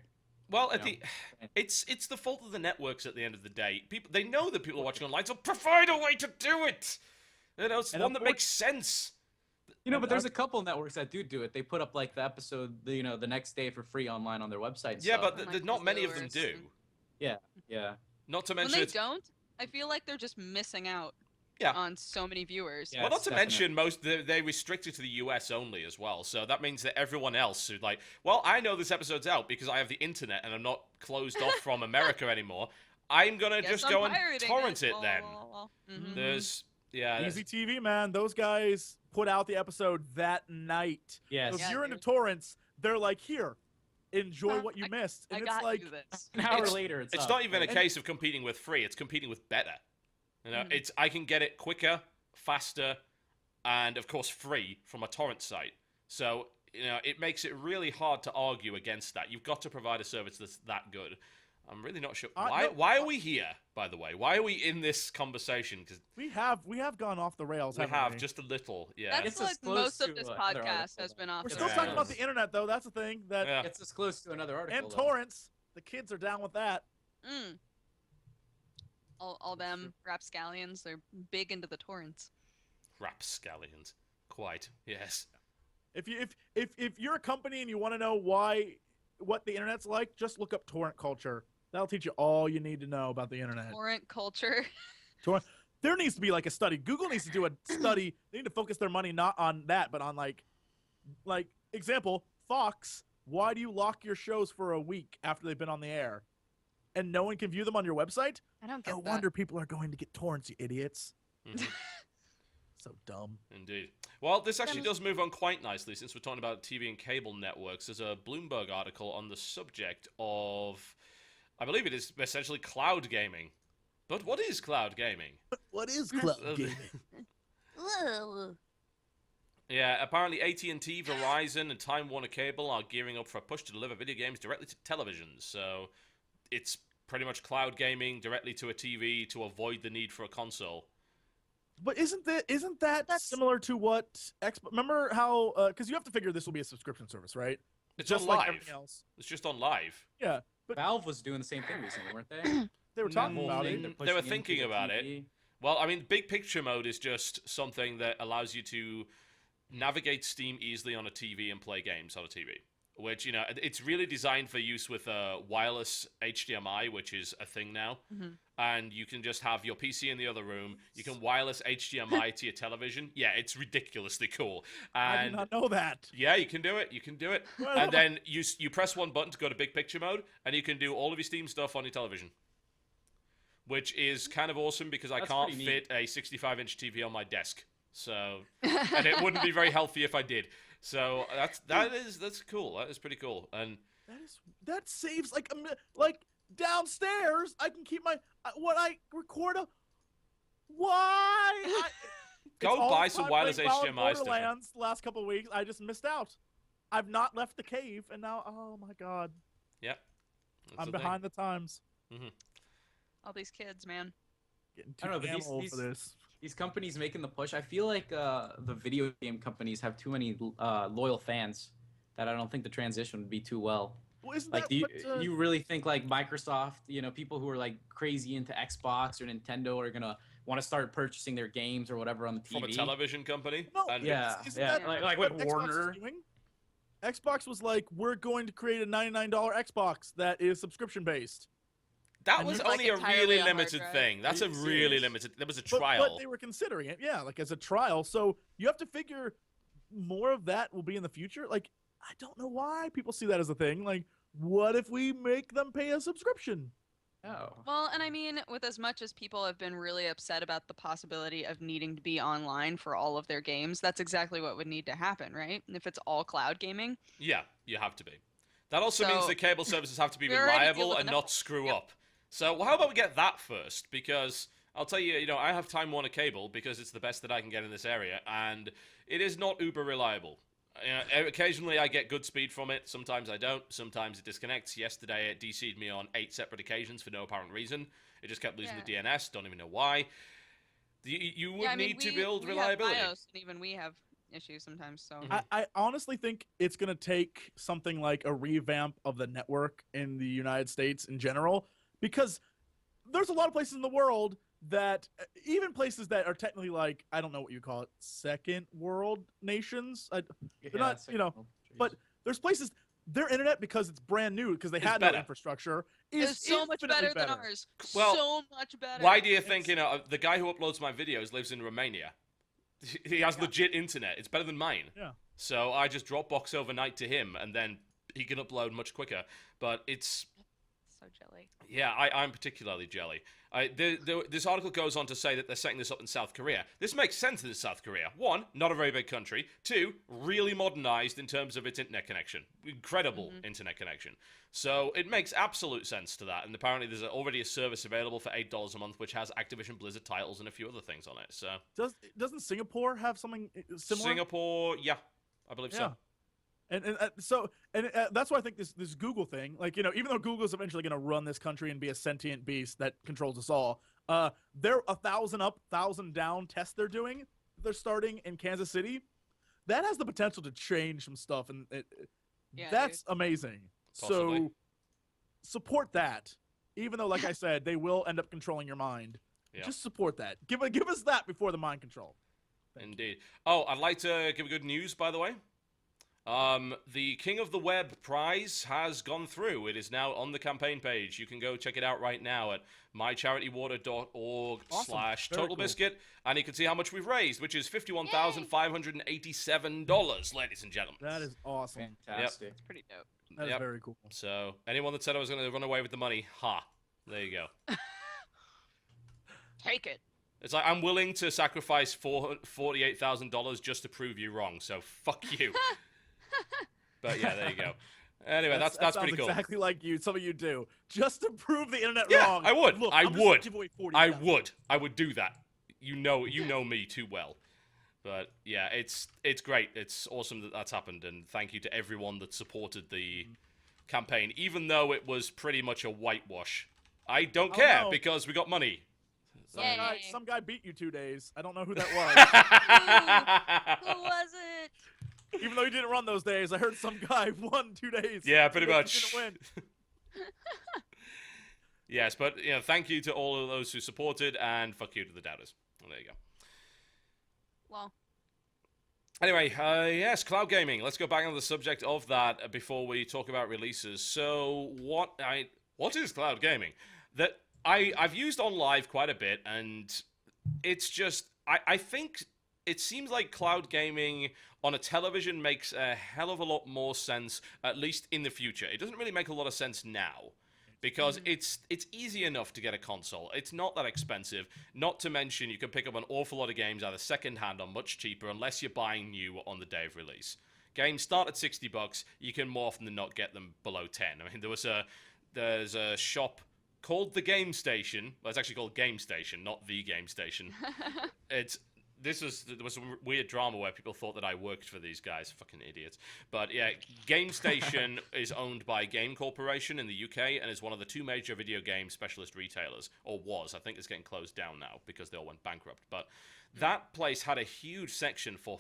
Well, You know. it's the fault of the networks at the end of the day. They know that people are watching online, so provide a way to do it. You know, it's And one that makes sense. You know, but there's a couple networks that do it. They put up like the episode, the next day for free online on their website. Yeah, so- but Like there's not many of them Hulu do. or yeah. Not to When mention they it's, don't, I feel like they're just missing out Yeah. on so many viewers. Yeah. well, not Yes, to mention they restrict it to the US only as well. So that means that everyone else who's like, well, I know this episode's out because I have the internet and I'm not closed off from America anymore. I'm gonna Guess just I'm go and pirating torrent it Lol, then. lol, lol. Mhm. There's Easy TV, man. Those guys put out the episode that night. Yes. So if Yeah, you're into dude. torrents, they're like, here, enjoy Huh, what you missed. I And got it's like, you this. An hour It's- later, it's It's up. not even a And- case of competing with free. It's competing with better. You know, Mhm. I can get it quicker, faster, and of course free from a torrent site. So it makes it really hard to argue against that. You've got to provide a service that's that good. I'm really not sure No, why are we here, by the way? Why are we in this conversation? Because we have gone off the rails. we haven't have we? just a little. Yeah. That's It's as what close most of to this another podcast article. has been off. We're the still Yeah. talking about rails. the internet, though. That's the thing. That Yeah. It's as close to another article. and though. torrents, the kids are down with that. Mm. All them rapscallions, they're big into the torrents. Rapscallions. Quite. Yes. If you're a company and you want to know what the internet's like, just look up torrent culture. That'll teach you all you need to know about the internet. Torrent culture. There needs to be like a study. Google needs to do a study. They need to focus their money not on that, but on like example, Fox. Why do you lock your shows for a week after they've been on the air, and no one can view them on your website? I don't get No that. wonder people are going to get torrents, you idiots. Mhm. So dumb. Indeed. Well, this actually does move on quite nicely since we're talking about TV and cable networks. There's a Bloomberg article on the subject of, I believe it is essentially cloud gaming. But what is cloud gaming? What is cloud Uh, gaming? Yeah, apparently AT&T, Verizon, and Time Warner Cable are gearing up for a push to deliver video games directly to televisions. So it's pretty much cloud gaming directly to a TV to avoid the need for a console. But isn't that That's- similar to what Xbox? Remember how? Because you have to figure this will be a subscription service, right? It's Just on like live. everything else. It's just on live. Yeah, but Valve was doing the same thing recently, weren't they? they were talking Mm, about they- it. They're they were pushing thinking into the about it. TV. Well, I mean, big picture mode is just something that allows you to navigate Steam easily on a TV and play games on a TV. Which, it's really designed for use with wireless HDMI, which is a thing now. Mhm. And you can just have your PC in the other room. You can wireless HDMI to your television. Yeah, it's ridiculously cool. I did And not know that. yeah, you can do it. You can do it. Well, And then you press one button to go to big picture mode, and you can do all of your Steam stuff on your television. which is kind of awesome because I That's can't pretty fit a 65-inch TV on my desk. So, and it wouldn't be very healthy if I did. So that's cool. That is pretty cool. And that saves like downstairs. I can keep my what I record a. Why? Go buy some wireless HDMI stuff. Borderlands last couple of weeks, I just missed out. I've not left the cave, and now, oh my god. Yep. I'm behind the times. Mm-hmm. All these kids, man. Getting I too don't know, damn but old for this. these companies making the push, I feel like the video game companies have too many loyal fans that I don't think the transition would be too well. Well, isn't Like, that do what, you really think like Microsoft, people who are like crazy into Xbox or Nintendo are gonna want to start purchasing their games or whatever on the TV? From a television company? No, And Yeah, Isn't yeah, that like what with Xbox is Warner. doing? Xbox was like, we're going to create a $99 Xbox that is subscription based. that And was it's like only a entirely really a hard limited drive. thing. That's Are a you really serious? limited. There was a But trial. they were considering it, yeah, like as a trial. So you have to figure more of that will be in the future. Like, I don't know why people see that as a thing. Like, what if we make them pay a subscription? Oh. Well, and I mean, with as much as people have been really upset about the possibility of needing to be online for all of their games, that's exactly what would need to happen, right? If it's all cloud gaming. Yeah, you have to be. That also means So- the cable services have to be We already deal reliable with and enough- not screw Yep. up. So how about we get that first? Because I'll tell you, I have Time Warner cable because it's the best that I can get in this area, and it is not uber reliable. Occasionally I get good speed from it, sometimes I don't, sometimes it disconnects. Yesterday it DC'd me on 8 separate occasions for no apparent reason. It just kept losing the DNS, don't even know why. You would Yeah, I mean, need to we- build we have reliability. BIOS, and even we have issues sometimes. So Mhm. I honestly think it's going to take something like a revamp of the network in the United States in general, because there's a lot of places in the world that, even places that are technically like, I don't know what you call it, second world nations. They're not, but there's places, their internet, because it's brand new, because they It's had better. no infrastructure, is it's so much infinitely better than ours. Well, so much better. Why do you think, the guy who uploads my videos lives in Romania? He has Yeah. legit internet. It's better than mine. Yeah. So I just Dropbox overnight to him, and then he can upload much quicker. But it's... So jelly. Yeah, I'm particularly jelly. This article goes on to say that they're setting this up in South Korea. This makes sense in South Korea. One, not a very big country. Two, really modernized in terms of its internet connection. Incredible internet connection. So it makes absolute sense to that. And apparently there's already a service available for $8 a month, which has Activision Blizzard titles and a few other things on it. So Doesn't Singapore have something similar? Singapore, yeah, I believe so. Yeah. And that's why I think this Google thing, like, even though Google's eventually going to run this country and be a sentient beast that controls us all, they're 1,000 up, 1,000 down test they're starting in Kansas City. That has the potential to change some stuff, and that's amazing. Possibly. So support that, even though, like I said, they will end up controlling your mind. Yeah. Just support that. Give us that before the mind control. Indeed. Oh, I'd like to give good news, by the way. The King of the Web prize has gone through. It is now on the campaign page. You can go check it out right now at mycharitywater.org/TotalBiscuit, and you can see how much we've raised, which is $51,587, ladies and gentlemen. That is awesome. Fantastic. It's pretty dope. That is Yep. very cool. So, anyone that said I was going to run away with the money, there you go. Take it. It's like, I'm willing to sacrifice $48,000 just to prove you wrong, so fuck you. But yeah, there you go. Anyway, that's pretty cool. Exactly like you. Some of you do just to prove the internet Yeah, wrong. I would. Look, I I'm just gonna would. give away I 40,000. would. I would do that. You know me too well. But yeah, it's great. It's awesome that that's happened, and thank you to everyone that supported the campaign, even though it was pretty much a whitewash. I don't care no. because we got money. Some guy beat you 2 days. I don't know who that was. Who was it? Even though you didn't run those days, I heard some guy won 2 days. Yeah, pretty 2 days much. he didn't win. Yes, but thank you to all of those who supported, and fuck you to the doubters. Well, there you go. Well, Anyway, yes, cloud gaming. Let's go back on the subject of that before we talk about releases. So, what is cloud gaming? That I've used on live quite a bit, and it's just I think it seems like cloud gaming on a television makes a hell of a lot more sense, at least in the future. It doesn't really make a lot of sense now. because it's easy enough to get a console. It's not that expensive. Not to mention, you can pick up an awful lot of games either secondhand or much cheaper, unless you're buying new on the day of release. Games start at $60. You can more often than not get them below 10. I mean, there's a shop called the Game Station. Well, it's actually called Game Station, not the Game Station. There was some weird drama where people thought that I worked for these guys, fucking idiots. But yeah, Game Station is owned by Game Corporation in the UK and is one of the 2 major video game specialist retailers, or was. I think it's getting closed down now because they all went bankrupt. But that place had a huge section for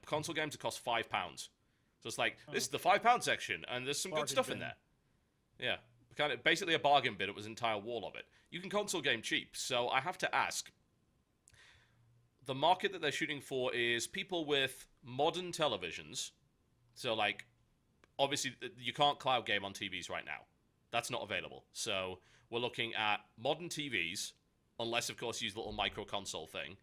console games that cost £5. So it's like, this is the £5 section, and there's some good stuff in there. Yeah, kind of basically a bargain bin. It was an entire wall of it. You can console game cheap, so I have to ask. The market that they're shooting for is people with modern televisions. So, like, obviously, you can't cloud game on TVs right now. That's not available. So, we're looking at modern TVs, unless, of course, you use the little micro console thing.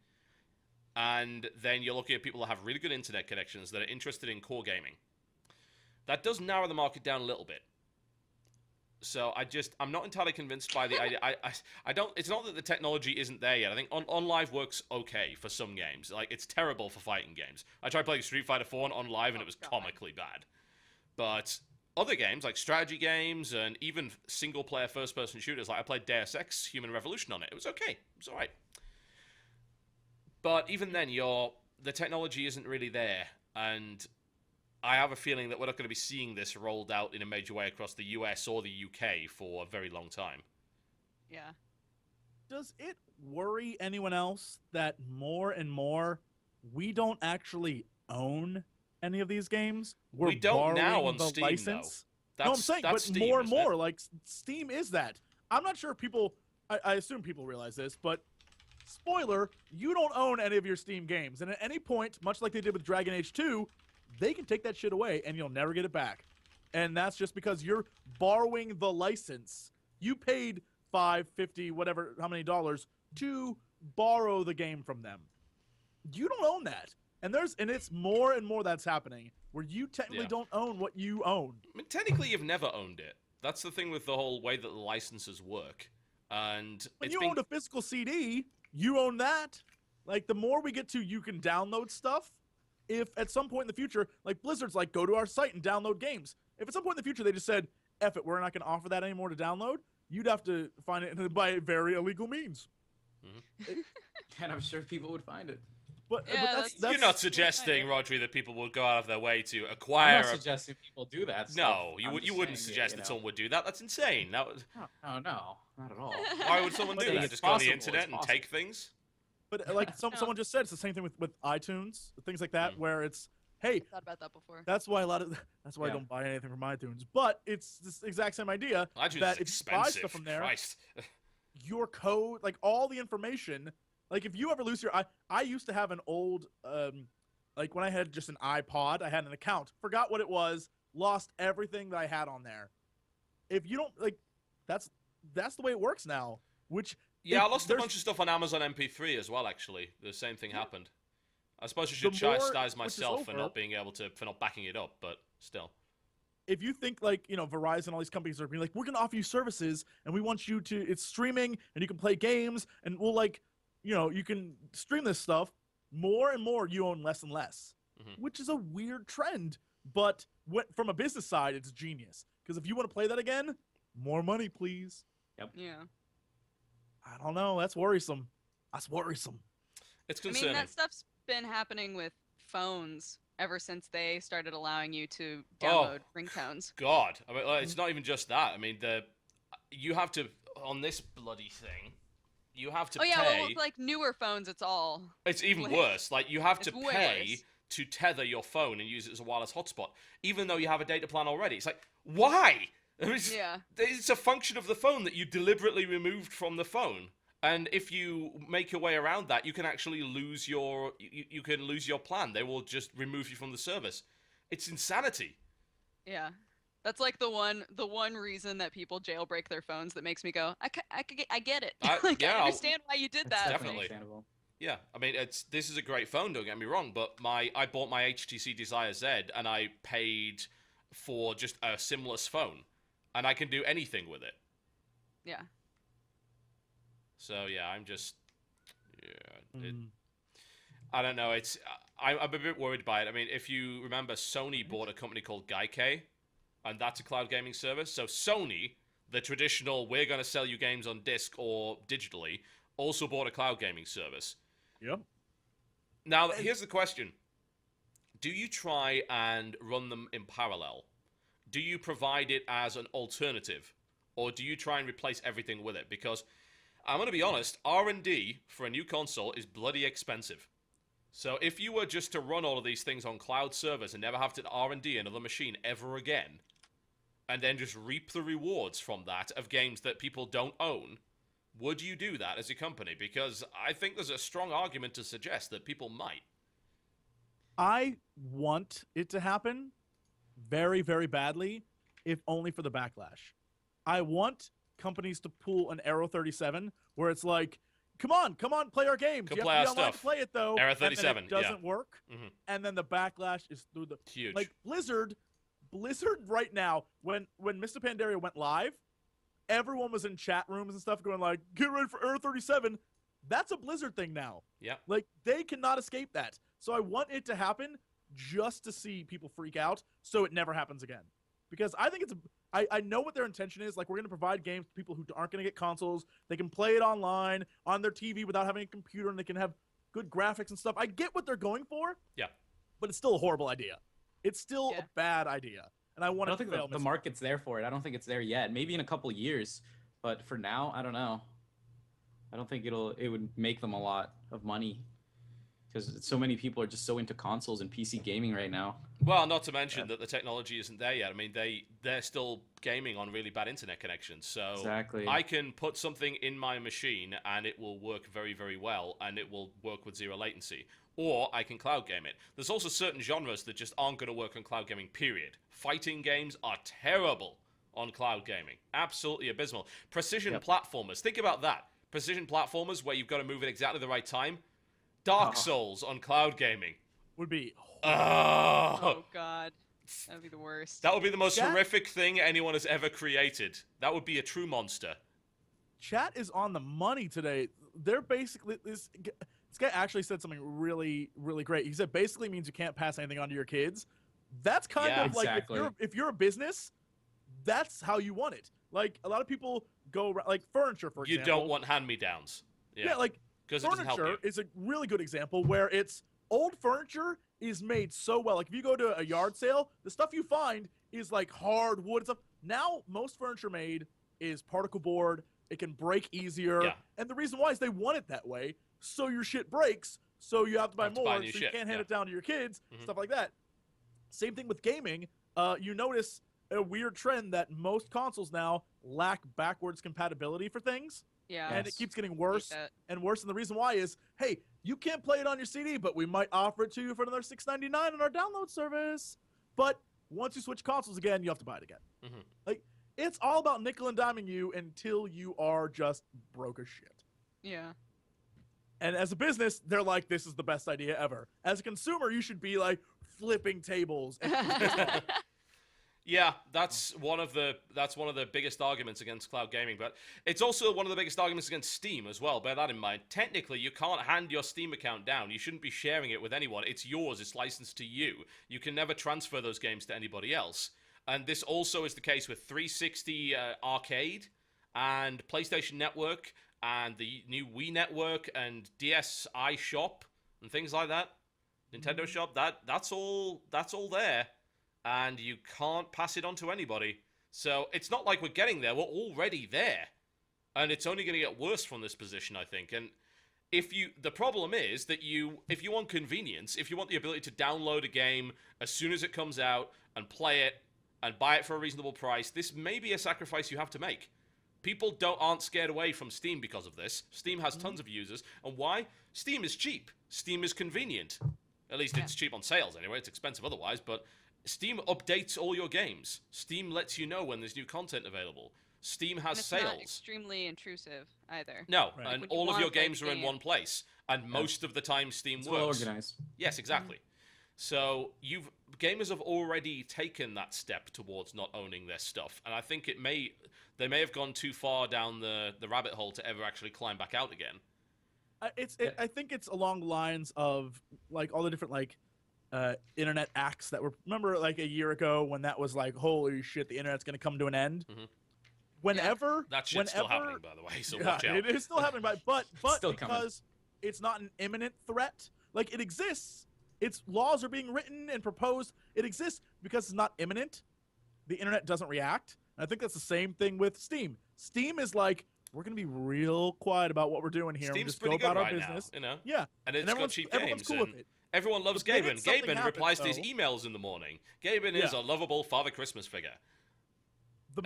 And then you're looking at people that have really good internet connections that are interested in core gaming. That does narrow the market down a little bit. So I'm not entirely convinced by the idea. I don't. It's not that the technology isn't there yet. I think on live works okay for some games. Like, it's terrible for fighting games. I tried playing Street Fighter 4 on live and it was comically bad. But other games like strategy games and even single player first person shooters, like I played Deus Ex Human Revolution on it. It was okay. It was all right. But even then, the technology isn't really there, and I have a feeling that we're not going to be seeing this rolled out in a major way across the US or the UK for a very long time. Yeah. Does it worry anyone else that more and more we don't actually own any of these games? We don't now on Steam, license? though. No, I'm saying, but Steam, more and more, it? like, Steam is that. I'm not sure people, I assume people realize this, but spoiler, you don't own any of your Steam games. And at any point, much like they did with Dragon Age 2, they can take that shit away and you'll never get it back. And that's just because you're borrowing the license. You paid $5, $50, whatever, how many dollars to borrow the game from them. You don't own that. And it's more and more that's happening where you technically don't own what you own. I mean, technically, you've never owned it. That's the thing with the whole way that the licenses work. And when you owned a physical CD, you own that. Like, the more we get to you can download stuff, if at some point in the future, like Blizzard's like, go to our site and download games. If at some point in the future they just said, F it, we're not going to offer that anymore to download, you'd have to find it by very illegal means. Mm-hmm. And I'm sure people would find it. But that's you're not suggesting, Rodri, that people would go out of their way to acquire. I'm not suggesting people do that. No, you wouldn't suggest that someone would do that. That's insane. No, not at all. Why would someone do that? Just go on the internet and take things? But like someone just said, it's the same thing with iTunes, things like that, where it's, hey, I thought about that before. that's why I don't buy anything from iTunes. But it's this exact same idea that if you buy stuff from there, your code, like all the information, like if you ever lose your, I used to have an old, like when I had just an iPod, I had an account, forgot what it was, lost everything that I had on there. If you don't, like, that's the way it works now, which. Yeah, I lost a bunch of stuff on Amazon MP3 as well, actually. The same thing happened. I suppose I should chastise myself for not backing it up, but still. If you think, like, Verizon, all these companies are being like, we're going to offer you services, and we want you to, it's streaming, and you can play games, and we'll, like, you can stream this stuff, more and more you own less and less, which is a weird trend. But from a business side, it's genius. Because if you want to play that again, more money, please. Yep. Yeah. I don't know. That's worrisome. It's concerning. I mean, that stuff's been happening with phones ever since they started allowing you to download ringtones. God. I mean, it's not even just that. I mean, you have to, on this bloody thing, you have to pay. Well, with, like, newer phones, it's even worse. Like, you have to pay to tether your phone and use it as a wireless hotspot, even though you have a data plan already. It's like, why? It's a function of the phone that you deliberately removed from the phone. And if you make your way around that, you can actually lose your plan. They will just remove you from the service. It's insanity. Yeah. That's like the one reason that people jailbreak their phones that makes me go, I get it. I understand why you did that. Definitely. Yeah, I mean, this is a great phone, don't get me wrong, but I bought my HTC Desire Z and I paid for just a SIM-less phone. and I can do anything with it. Yeah. So yeah, I'm just, I don't know. I'm a bit worried by it. I mean, if you remember, Sony bought a company called Gaikai, and that's a cloud gaming service. So Sony, the traditional, we're going to sell you games on disc or digitally, also bought a cloud gaming service. Yep. Now, here's the question. Do you try and run them in parallel? Do you provide it as an alternative? Or do you try and replace everything with it? Because I'm going to be honest, R&D for a new console is bloody expensive. So if you were just to run all of these things on cloud servers and never have to R&D another machine ever again, and then just reap the rewards from that of games that people don't own, would you do that as a company? Because I think there's a strong argument to suggest that people might. I want it to happen very, very badly, if only for the backlash. I want companies to pull an Arrow 37 where it's like, come on, play our games. Come you play have our to be online stuff. to play it, though. Arrow 37, and then it doesn't work. Mm-hmm. And then the backlash is through the... It's huge. Like, Blizzard right now, when Mr. Pandaria went live, everyone was in chat rooms and stuff going like, get ready for Arrow 37. That's a Blizzard thing now. Yeah. Like, they cannot escape that. So I want it to happen just to see people freak out so it never happens again. Because I think I know what their intention is. Like, we're going to provide games to people who aren't going to get consoles. They can play it online on their TV without having a computer, and they can have good graphics and stuff. I get what they're going for. Yeah. But it's still a horrible idea. It's still a bad idea. And I want I don't think the market's there for it. I don't think it's there yet. Maybe in a couple years. But for now, I don't know. I don't think it would make them a lot of money. Because so many people are just so into consoles and PC gaming right now. Well, not to mention that the technology isn't there yet. I mean, they're still gaming on really bad internet connections. So exactly. I can put something in my machine and it will work very, very well, and it will work with zero latency. Or I can cloud game it. There's also certain genres that just aren't going to work on cloud gaming, period. Fighting games are terrible on cloud gaming. Absolutely abysmal. Precision platformers. Think about that. Precision platformers where you've got to move at exactly the right time. Dark Souls on cloud gaming would be oh god, that would be the worst. That would be the most horrific thing anyone has ever created. That would be a true monster. Chat is on the money today. They're basically this guy actually said something really, really great. He said basically means you can't pass anything on to your kids. That's kind of like if you're a business, that's how you want it. Like a lot of people go like furniture, for example. You don't want hand-me-downs. Yeah, like furniture is a really good example where it's old furniture is made so well. Like if you go to a yard sale, the stuff you find is like hard wood and stuff. Now most furniture made is particle board. It can break easier. Yeah. And the reason why is they want it that way. So your shit breaks. So you have to buy more. So you can't hand it down to your kids. Stuff like that. Same thing with gaming. You notice a weird trend that most consoles now lack backwards compatibility for things. Yeah. And it keeps getting worse and worse. And the reason why is, hey, you can't play it on your CD, but we might offer it to you for another $6.99 on our download service. But once you switch consoles again, you have to buy it again. Like, it's all about nickel and diming you until you are just broke as shit. Yeah. And as a business, they're like, this is the best idea ever. As a consumer, you should be like flipping tables. Yeah, that's one of the biggest arguments against cloud gaming, but it's also one of the biggest arguments against Steam as well. Bear that in mind. Technically, you can't hand your Steam account down. You shouldn't be sharing it with anyone. It's yours. It's licensed to you. You can never transfer those games to anybody else. And this also is the case with 360 Arcade and PlayStation Network and the new Wii Network and DSi Shop and things like that. Nintendo Shop, that's all there. And you can't pass it on to anybody. So it's not like we're getting there. We're already there. And it's only going to get worse from this position, I think. And the problem is that if you want convenience, if you want the ability to download a game as soon as it comes out and play it and buy it for a reasonable price, this may be a sacrifice you have to make. People aren't scared away from Steam because of this. Steam has tons of users. And why? Steam is cheap. Steam is convenient. At least it's cheap on sales anyway. It's expensive otherwise, but Steam updates all your games. Steam lets you know when there's new content available. Steam has sales. It's not extremely intrusive either. No, and all of your games are in one place. And most of the time Steam works. Well organized. Yes, exactly. So gamers have already taken that step towards not owning their stuff, and I think they may have gone too far down the rabbit hole to ever actually climb back out again. I think it's along the lines of like all the different like internet acts that were, remember like a year ago when that was like, holy shit, the internet's gonna come to an end. Mhm. Whenever That shit's still happening, by the way, so yeah, watch out. it is still happening, but Still because coming. it's not an imminent threat, like it exists. Its laws are being written and proposed. It exists because it's not imminent. The internet doesn't react. And I think that's the same thing with Steam. Steam is like, we're gonna be real quiet about what we're doing here. Steam's and just pretty go about good our right business. now, you know? Yeah, And it's got cheap everyone's games, cool and with it. everyone loves The minute Gaben. something Gaben happens, replies to his though- emails in the morning. Gaben is Yeah. a lovable Father Christmas figure. The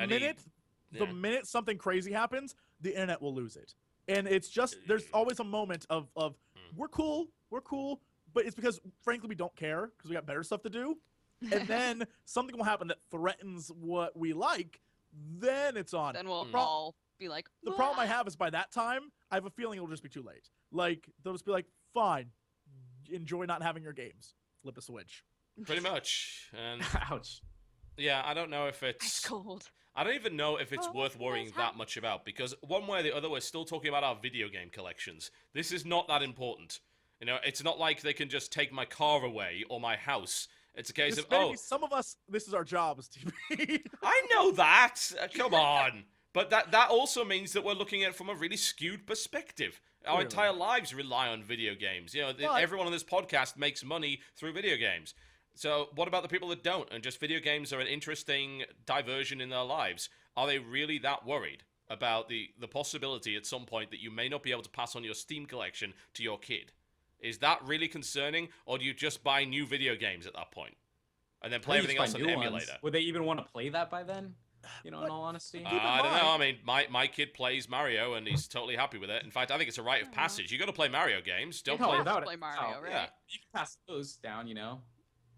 And minute something crazy happens, the internet will lose it. And it's just, there's always a moment of we're cool, but it's because frankly we don't care because we got better stuff to do. And then something will happen that threatens what we like, then it's on. Then we'll Mm. all be like, The problem I "Ah." have is by that time, I have a feeling it'll just be too late. Like they'll just be like, fine, enjoy not having your games. Flip a switch. Pretty much. And Ouch. yeah, I don't know if Ice it's... cold. I don't even know if it's Oh, worth worrying what's that much about, because one way or the other, we're still talking about our video game collections. This is not that important. You know, it's not like they can just take my car away or my house. It's a case of, Maybe some of us, this is our jobs, TB. I know that. Come on. But that also means that we're looking at it from a really skewed perspective. Our Clearly. entire lives rely on video games. You know, But- everyone on this podcast makes money through video games. So what about the people that don't? And just video games are an interesting diversion in their lives. Are they really that worried about the possibility at some point that you may not be able to pass on your Steam collection to your kid? Is that really concerning? Or do you just buy new video games at that point? And then play I think everything you else just on buy the new emulator? ones. Would they even want to play that by then? You know, in all honesty. Keep in I don't know. I mind- mean, my kid plays Mario and he's totally happy with it. In fact, I think it's a rite of passage. You got to play Mario games. Don't No, play. have to without play it. Mario, Oh, right? Yeah. You can pass those down, you know.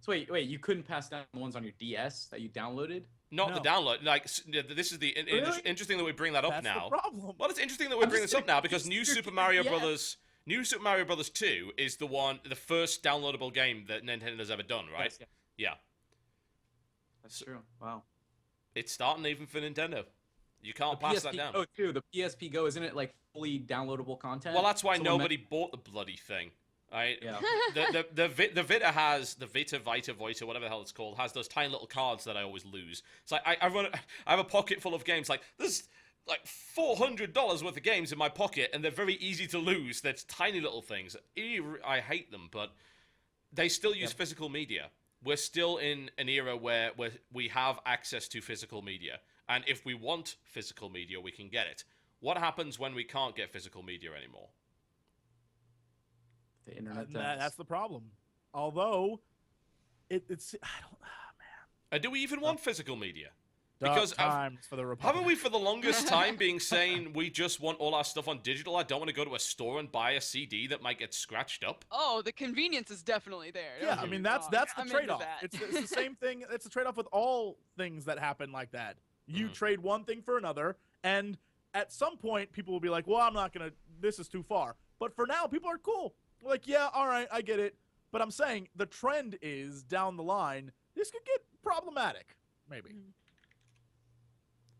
So wait, you couldn't pass down the ones on your DS that you downloaded? Not No. the download. Like this is the Really? interesting that we bring that up That's now. the problem. Well, it's interesting that we I'm bring just this up saying, now because it's New your Super kid, Mario yeah. Brothers. New Super Mario Brothers 2 is the first downloadable game that Nintendo's ever done, right? Yes, yeah. Yeah. That's true. Wow. It's starting even for Nintendo. You can't The pass that PSP down. Go too. The PSP Go, isn't it like fully downloadable content? Well, that's why Someone nobody bought the bloody thing. Right? Yeah. The Vita has the Vita, whatever the hell it's called, has those tiny little cards that I always lose. It's like I have a pocket full of games. Like there's like $400 worth of games in my pocket, and they're very easy to lose. They're tiny little things. I hate them, but they still use physical media. We're still in an era where we have access to physical media, and if we want physical media, we can get it. What happens when we can't get physical media anymore? The internet. That's the problem. Although, it's I don't. And do we even want physical media? Dark Because times for the Republic. haven't we for the longest time being saying we just want all our stuff on digital? I don't want to go to a store and buy a CD that might get scratched up. Oh, the convenience is definitely there. Yeah, Don't I get mean me that's wrong. the I'm into trade-off. that. It's the same thing. It's the trade-off with all things that happen like that. You Mhm. trade one thing for another, and at some point, people will be like, "Well, I'm not gonna. This is too far." But for now, people are cool. They're like, "Yeah, all right, I get it." But I'm saying the trend is down the line. This could get problematic. Maybe.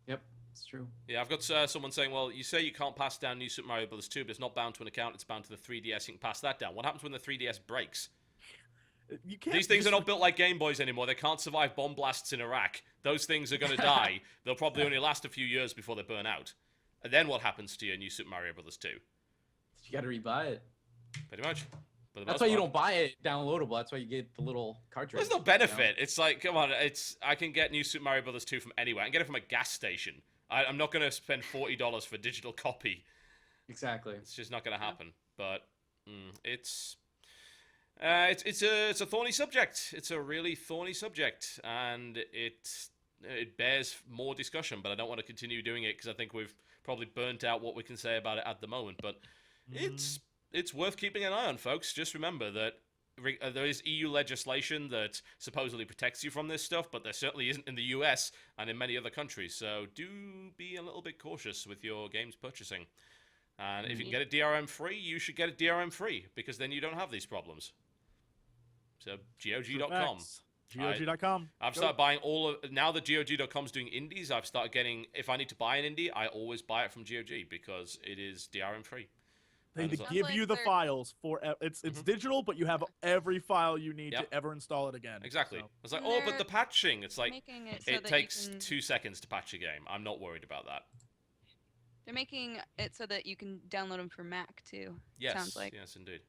Yep, it's true. Yeah, I've got someone saying, well, you say you can't pass down New Super Mario Bros. 2, but it's not bound to an account, it's bound to the 3DS, you can pass that down. What happens when the 3DS breaks? You can't. These things are just- not built like Game Boys anymore. They can't survive bomb blasts in Iraq. Those things are going to die. They'll probably only last a few years before they burn out. And then what happens to your New Super Mario Bros. 2? You got to rebuy it. Pretty much. For the That's most why you part. don't buy it downloadable. That's why you get the little cartridge. There's no you know? benefit. It's like, come on, I can get New Super Mario Bros. 2 from anywhere. I can get it from a gas station. I'm not going to spend $40 for a digital copy. Exactly. It's just not going to happen. But it's a thorny subject. It's a really thorny subject, and it bears more discussion. But I don't want to continue doing it because I think we've probably burnt out what we can say about it at the moment. But it's worth keeping an eye on, folks. Just remember that there is EU legislation that supposedly protects you from this stuff, but there certainly isn't in the US and in many other countries. So do be a little bit cautious with your games purchasing. And if you can get it DRM free, you should get it DRM free, because then you don't have these problems. So GOG.com. GOG.com. I've started buying now that GOG.com's doing indies, I've started getting, if I need to buy an indie, I always buy it from GOG because it is DRM free. They give you the files for it's digital, but you have every file you need to ever install it again. Exactly. So. It's like, but the patching, it's like, it takes 2 seconds to patch a game. I'm not worried about that. They're making it so that you can download them for Mac too. Yes, sounds like. Yes, indeed.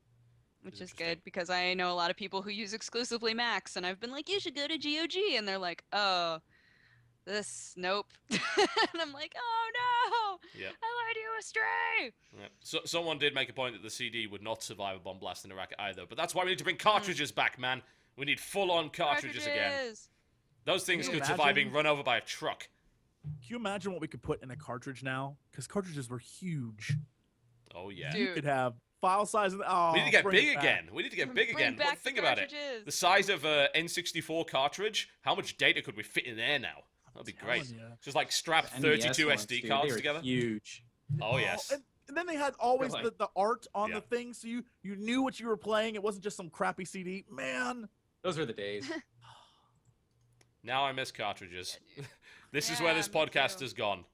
Which is good because I know a lot of people who use exclusively Macs, and I've been like, you should go to GOG, and they're like, oh, nope. And I'm like, oh no, I led you astray. Yeah. So someone did make a point that the CD would not survive a bomb blast in Iraq either, but that's why we need to bring cartridges back, man. We need full-on cartridges again. Those things could survive being run over by a truck. Can you imagine what we could put in a cartridge now? Because cartridges were huge. Oh yeah. You could have file size. We need to get big again. We need to get big again. Think about it. The size of an N64 cartridge. How much data could we fit in there now? That'd be great. Just like strap 32 SD cards together. Huge. Oh yes. And then they had always the art on the thing, so you knew what you were playing. It wasn't just some crappy CD. Man, those were the days. Now I miss cartridges. This is where this podcast has gone.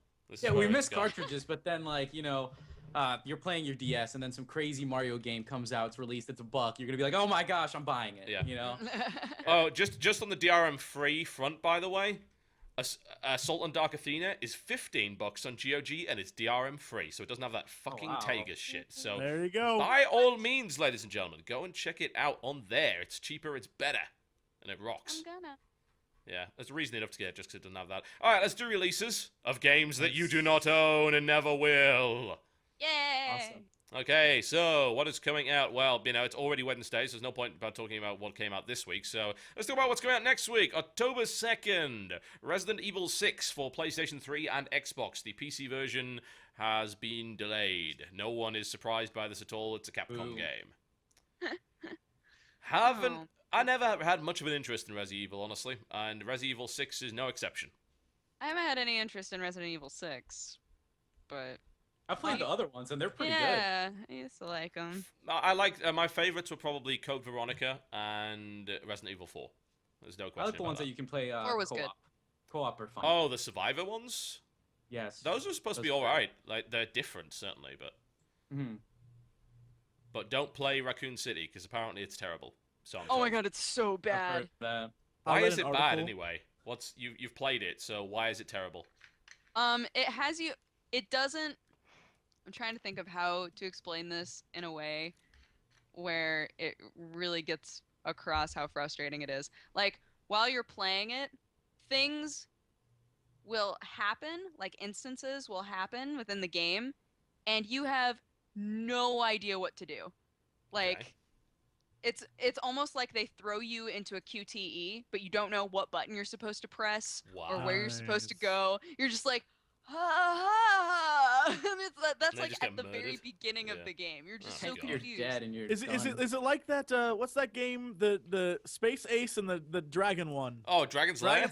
We miss cartridges, but then you're playing your DS, and then some crazy Mario game comes out. It's released. It's $1. You're gonna be like, "Oh my gosh, I'm buying it." Yeah. You know. Oh, just on the DRM free front, by the way, Assault on Dark Athena is $15 on GOG, and it's DRM free, so it doesn't have that fucking Tegas shit. So there you go. By all means, ladies and gentlemen, go and check it out on there. It's cheaper, it's better, and it rocks. I'm gonna. Yeah, that's reason enough to get it just because it doesn't have that. All right, let's do releases of games that you do not own and never will. Yay! Awesome. Okay, so what is coming out? Well, it's already Wednesday, so there's no point about talking about what came out this week. So let's talk about what's coming out next week. October 2nd, Resident Evil 6 for PlayStation 3 and Xbox. The PC version has been delayed. No one is surprised by this at all. It's a Capcom game. I never had much of an interest in Resident Evil, honestly, and Resident Evil 6 is no exception. I haven't had any interest in Resident Evil 6, but I've played the other ones, and they're pretty good. Yeah, I used to like them. I like my favorites were probably Code Veronica and Resident Evil 4. There's no question. I like the ones that you can play 4 was co-op. good. Co-op are fun. Oh, the Survivor ones? Yes. Those are supposed to be all right. Like they're different, certainly, but but don't play Raccoon City because apparently it's terrible. So oh my god, it's so bad. Why is it bad anyway? You've played it, so why is it terrible? It has you. It doesn't. I'm trying to think of how to explain this in a way where it really gets across how frustrating it is. Like, while you're playing it, things will happen, like instances will happen within the game, and you have no idea what to do. Like, it's almost like they throw you into a QTE, but you don't know what button you're supposed to press or where you're supposed to go. You're just like, that's like at the very beginning of the game. You're just so confused. You're dead and you're Is it like that? What's that game? The Space Ace and the Dragon one. Oh, Dragon Slayer.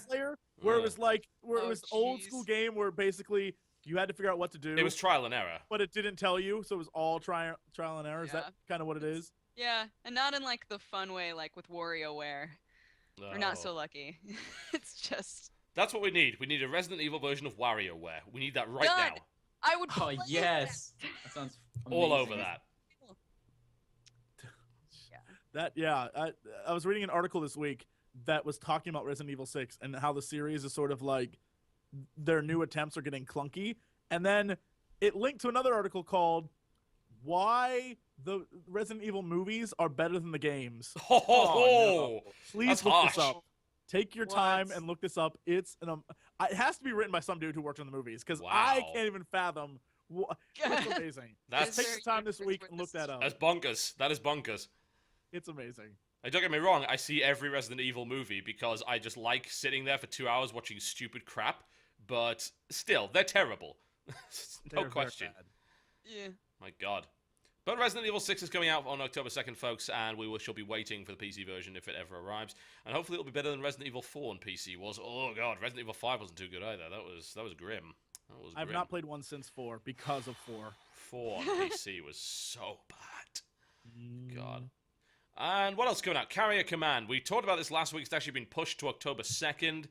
Where it was old school game where basically you had to figure out what to do. It was trial and error. But it didn't tell you, so it was all trial and error. Is that kind of what it is? Yeah, and not in like the fun way, like with WarioWare. We're not so lucky. It's just. That's what we need. We need a Resident Evil version of WarioWare. We need that right now. I would. Oh yes, that sounds amazing. All over that. I was reading an article this week that was talking about Resident Evil 6 and how the series is sort of like their new attempts are getting clunky, and then it linked to another article called "Why the Resident Evil movies are better than the games." No. Please look this up. Take your time and look this up. It has to be written by some dude who worked on the movies because I can't even fathom. It's amazing. Take the time this week and look that up. That's bonkers. That is bonkers. It's amazing. Don't get me wrong. I see every Resident Evil movie because I just like sitting there for 2 hours watching stupid crap. But still, they're terrible. No question. Yeah. My God. But Resident Evil 6 is coming out on October 2nd, folks, and we shall be waiting for the PC version if it ever arrives. And hopefully it'll be better than Resident Evil 4 on PC was. Oh, God, Resident Evil 5 wasn't too good either. That was grim. I've not played one since 4 because of 4. 4 on PC was so bad. God. And what else coming out? Carrier Command. We talked about this last week. It's actually been pushed to October 2nd.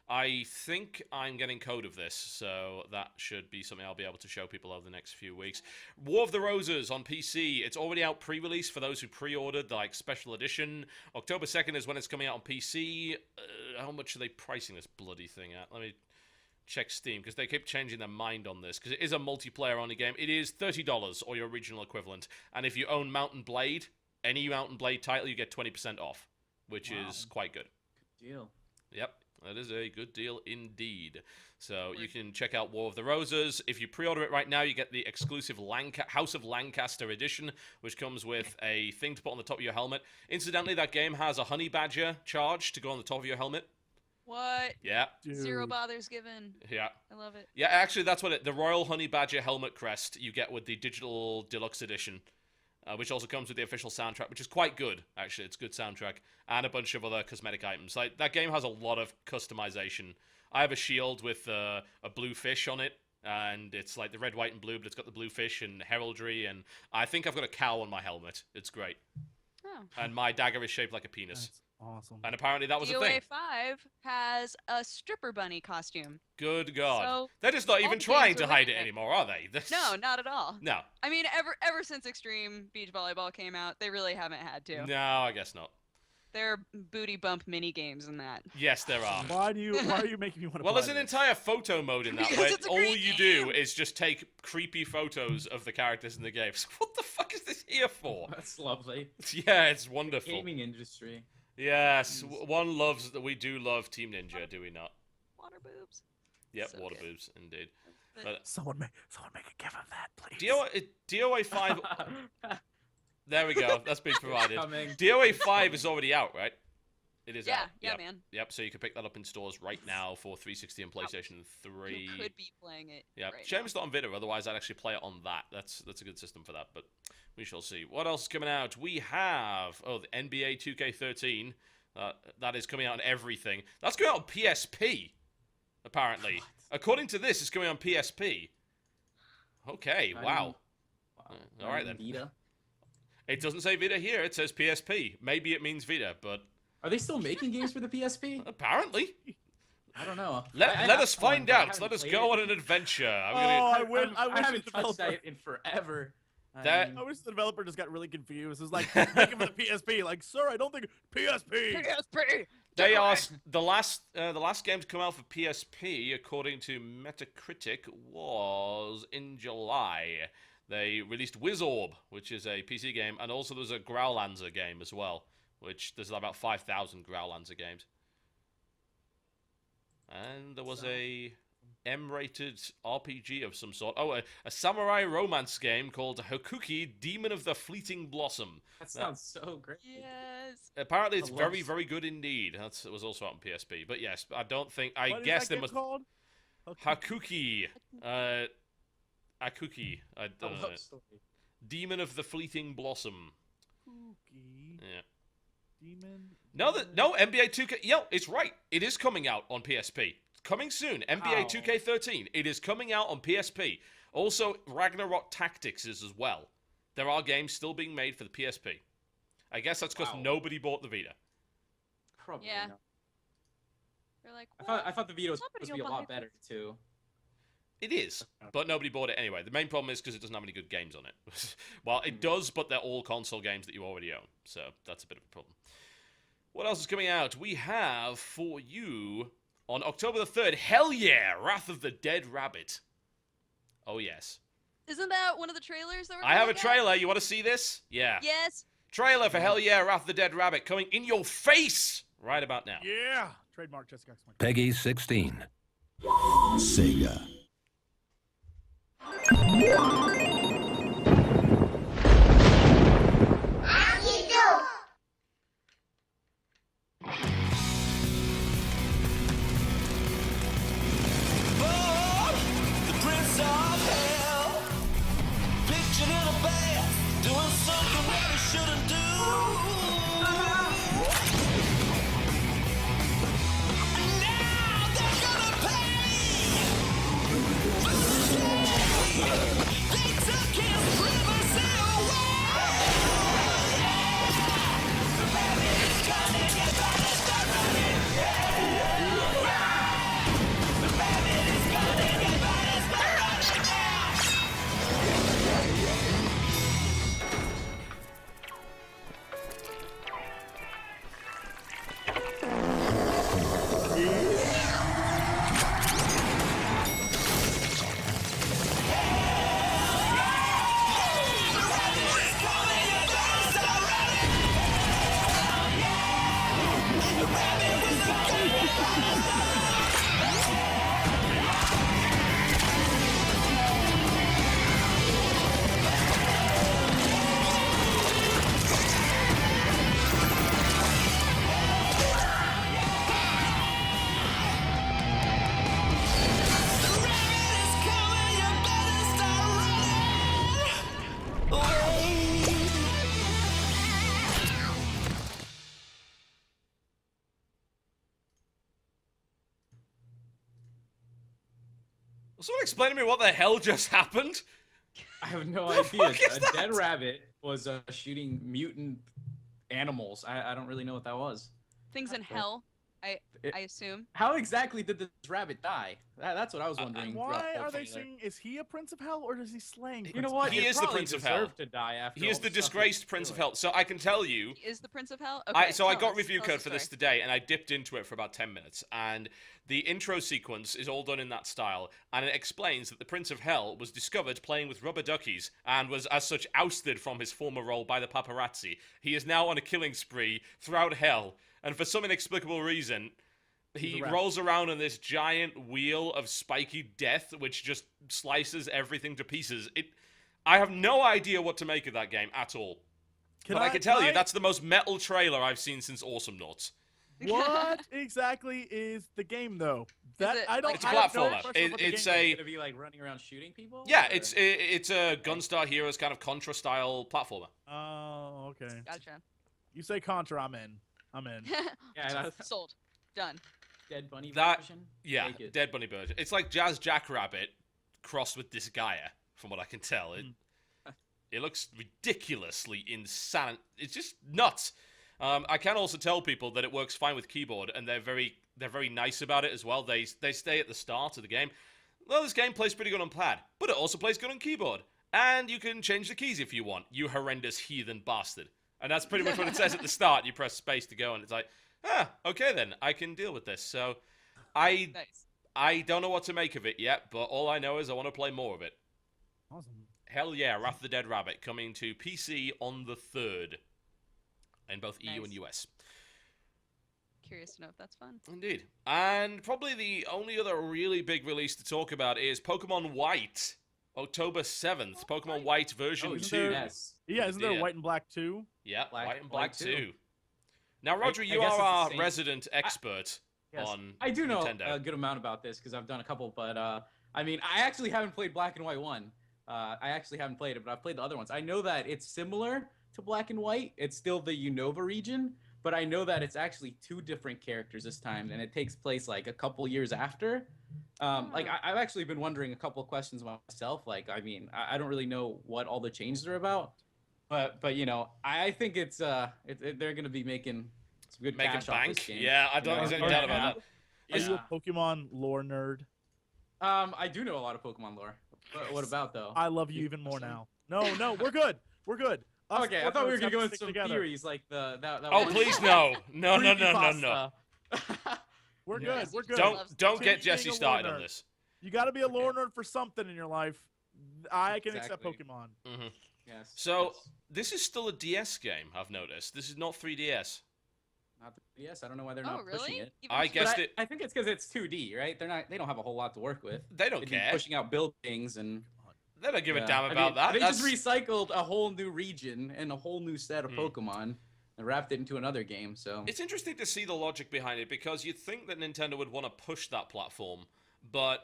I think I'm getting code of this, so that should be something I'll be able to show people over the next few weeks. War of the Roses on PC. It's already out pre-release for those who pre-ordered the special edition. October 2nd is when it's coming out on PC. How much are they pricing this bloody thing at? Let me check Steam, because they keep changing their mind on this, because it is a multiplayer-only game. It is $30, or your regional equivalent. And if you own Mount & Blade, any Mount & Blade title, you get 20% off, which is quite good. Good deal. Yep. That is a good deal indeed. So you can check out War of the Roses. If you pre-order it right now, you get the exclusive House of Lancaster edition, which comes with a thing to put on the top of your helmet. Incidentally, that game has a honey badger charge to go on the top of your helmet. What? Yeah. Dude. Zero bothers given. Yeah. I love it. Yeah, actually, that's what the Royal Honey Badger helmet crest you get with the digital deluxe edition. Which also comes with the official soundtrack, which is quite good, actually. It's a good soundtrack. And a bunch of other cosmetic items. Like, that game has a lot of customization. I have a shield with a blue fish on it, and it's like the red, white, and blue, but it's got the blue fish and heraldry, and I think I've got a cow on my helmet. It's great. Oh. And my dagger is shaped like a penis. That's awesome. And apparently that was a thing. DOA 5 has a stripper bunny costume. Good God. So, They're just not all even the trying games to are hide like it that. anymore, are they? No, not at all. No. I mean, ever since Extreme Beach Volleyball came out, they really haven't had to. No, I guess not. There are booty bump mini games in that. Yes, there are. Why are you making me want to Well, play there's an this? entire photo mode in that Because where it's a all great you do game. is just take creepy photos of the characters in the game. What the fuck is this here for? That's lovely. Yeah, it's wonderful. Gaming industry. Yes, one loves that. We do love Team Ninja, do we not? Water boobs. Yep, So water good. boobs, indeed. But- But Someone make a gif of that, please. DOA 5. There we go. That's been provided. Coming. DOA 5 is already out, right? It is Yeah, out. yeah, Yep. man. Yep, so you can pick that up in stores right now for 360 and PlayStation 3. You could be playing it. Yeah, right shame now. it's not on Vita. Otherwise, I'd actually play it on that. That's a good system for that. But we shall see. What else is coming out? We have the NBA 2K13. That is coming out on everything. That's coming out on PSP. Apparently, What? according to this, it's coming on PSP. Okay, wow. All right then. Vita. It doesn't say Vita here. It says PSP. Maybe it means Vita, but Are they still making games for the PSP? apparently. I don't know. Let I us have one, find but I out. haven't Let us played go it. on an adventure. I wish I haven't the touched developer, that in forever. That- I wish the developer just got really confused. It's like making for the PSP. Like, sir, I don't think PSP. PSP. They are the last game to come out for PSP, according to Metacritic, was in July. They released Wizorb, which is a PC game, and also there's a Growlancer game as well, which there's about 5,000 Growlancer games. And there was a M-rated RPG of some sort. Oh, a samurai romance game called Hakuki, Demon of the Fleeting Blossom. That sounds so great. Yes. Apparently, it's I love very, very good indeed. It was also out on PSP. But yes, I don't think. I What is guess that there game must. called? Hakuki. Akuki. I don't know. love story. Demon of the Fleeting Blossom. Cookie. Yeah. Demon. No, NBA 2K. Yo, it's right. It is coming out on PSP. Coming soon. NBA Wow. 2K13. It is coming out on PSP. Also, Ragnarok Tactics is as well. There are games still being made for the PSP. I guess that's because Wow. nobody bought the Vita. Probably Yeah. not. They're like, I thought the Vita was Somebody supposed to be a will lot buy better too. It is, but nobody bought it anyway. The main problem is because it doesn't have any good games on it. Well, it does, but they're all console games that you already own, so that's a bit of a problem. What else is coming out? We have for you on October the 3rd, hell yeah, Wrath of the Dead Rabbit. Oh, yes. Isn't that one of the trailers that we're I have a coming out? trailer. You want to see this? Yeah. Yes. Trailer for hell yeah, Wrath of the Dead Rabbit coming in your face right about now. Yeah. Trademark Jessica. Peggy 16. Sega. The Prince of Hell, pictured in a bath, doing something that he shouldn't do. And now they're gonna pay for the day they Someone explain to me what the hell just happened? I have no The idea. fuck is A that? dead rabbit was shooting mutant animals. I don't really know what that was. Things in hell, I assume. How exactly did this rabbit die? That's what I was wondering. throughout Why the whole are they trailer. saying, is he a Prince of Hell or does he slaying? You know what? He It is the probably Prince of Hell. deserved to die after He is all the stuff he's disgraced Prince of doing. Hell. So I can tell you, He is the Prince of Hell? Okay, so I tell got us. review Tell us code the for this story. today, and I dipped into it for about 10 minutes. And the intro sequence is all done in that style, and it explains that the Prince of Hell was discovered playing with rubber duckies and was, as such, ousted from his former role by the paparazzi. He is now on a killing spree throughout hell, and for some inexplicable reason, he rolls around on this giant wheel of spiky death, which just slices everything to pieces. I have no idea what to make of that game at all. But I can tell you, that's the most metal trailer I've seen since Awesome Nuts. What exactly is the game, though? That it I don't. like- It's a I have no platformer. impression of what the It's game is. a Gonna be like running around shooting people? yeah, or- it's a Gunstar Heroes kind of Contra style platformer. Oh, okay. Gotcha. You say Contra, I'm in. I'm in. Yeah, that's Sold. Done. Dead bunny That- version. Yeah, Take it. Dead Bunny Bird. It's like Jazz Jackrabbit crossed with Disgaea, from what I can tell. It looks ridiculously insane. It's just nuts. I can also tell people that it works fine with keyboard, and they're very nice about it as well. They stay at the start of the game. Well, this game plays pretty good on pad, but it also plays good on keyboard. And you can change the keys if you want, you horrendous heathen bastard. And that's pretty much what it says at the start. You press space to go, and it's like, okay then, I can deal with this. So, Nice. I don't know what to make of it yet, but all I know is I want to play more of it. Awesome. Hell yeah, Wrath of the Dead Rabbit coming to PC on the 3rd in both EU and Nice. US. Curious to know if that's fun. Indeed. And probably the only other really big release to talk about is Pokemon White, October 7th. Pokemon White version Oh, 2. there- yes. Yeah, isn't there Yeah. White and Black too? Yeah, Black- White and Black Black 2. Now, Rodri, I you guess are it's the our same- resident expert Yes. on I do know Nintendo. a good amount about this because I've done a couple, but I mean, I actually haven't played Black and White 1. I actually haven't played it, but I've played the other ones. I know that it's similar to Black and White. It's still the Unova region, but I know that it's actually 2 different characters this time, and it takes place like a couple years after. Like I've actually been wondering a couple of questions myself. Like, I mean, I don't really know what all the changes are about, but you know, I think it's they're gonna be making some good Making cash off bank? this game. Yeah, I don't think there's any doubt about that. Are you Yeah. a Pokemon lore nerd? I do know a lot of Pokemon lore. What about though? I love you even more now. No, we're good. We're good. Us Okay, I lore thought we nerds were gonna have go to into stick some together. theories like that Oh, one please no. No. creepypasta. We're Yeah. good. We're good. Don't get Continue Jesse being a started lore on nerd. this. You got to be a lore nerd for something in your life. I can accept Exactly. Pokemon. Yes. So, yes. this is still a DS game, I've noticed. This is not 3DS. Not the DS. I don't know why they're Oh, not pushing really? it. Even I so- guess- guessed But it- I think it's because it's 2D, right? They don't have a whole lot to work with. They don't They'd be care. pushing out buildings and They don't give a yeah. damn I about mean, that. They That's- just recycled a whole new region and a whole new set of Hmm. Pokemon and wrapped it into another game. So It's interesting to see the logic behind it because you'd think that Nintendo would want to push that platform,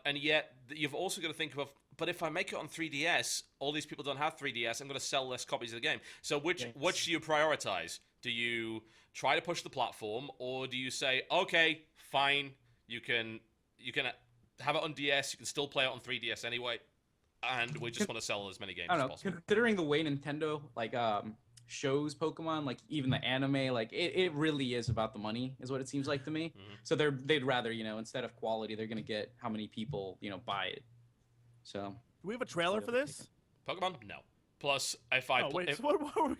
and yet you've also got to think of, but if I make it on 3DS, all these people don't have 3DS, I'm going to sell less copies of the game. So which do you prioritize? Do you try to push the platform, or do you say, okay, fine, you can have it on DS, you can still play it on 3DS anyway, and we just want to sell as many games I as don't know. possible? Considering the way Nintendo like shows Pokemon, like even the anime, like it really is about the money, is what it seems like to me. Mhm. So they'd rather, you know, instead of quality, they're gonna get how many people, you know, buy it. So Do we have a trailer for this? Pokemon? No. Plus, if I Oh, play... wait. So what are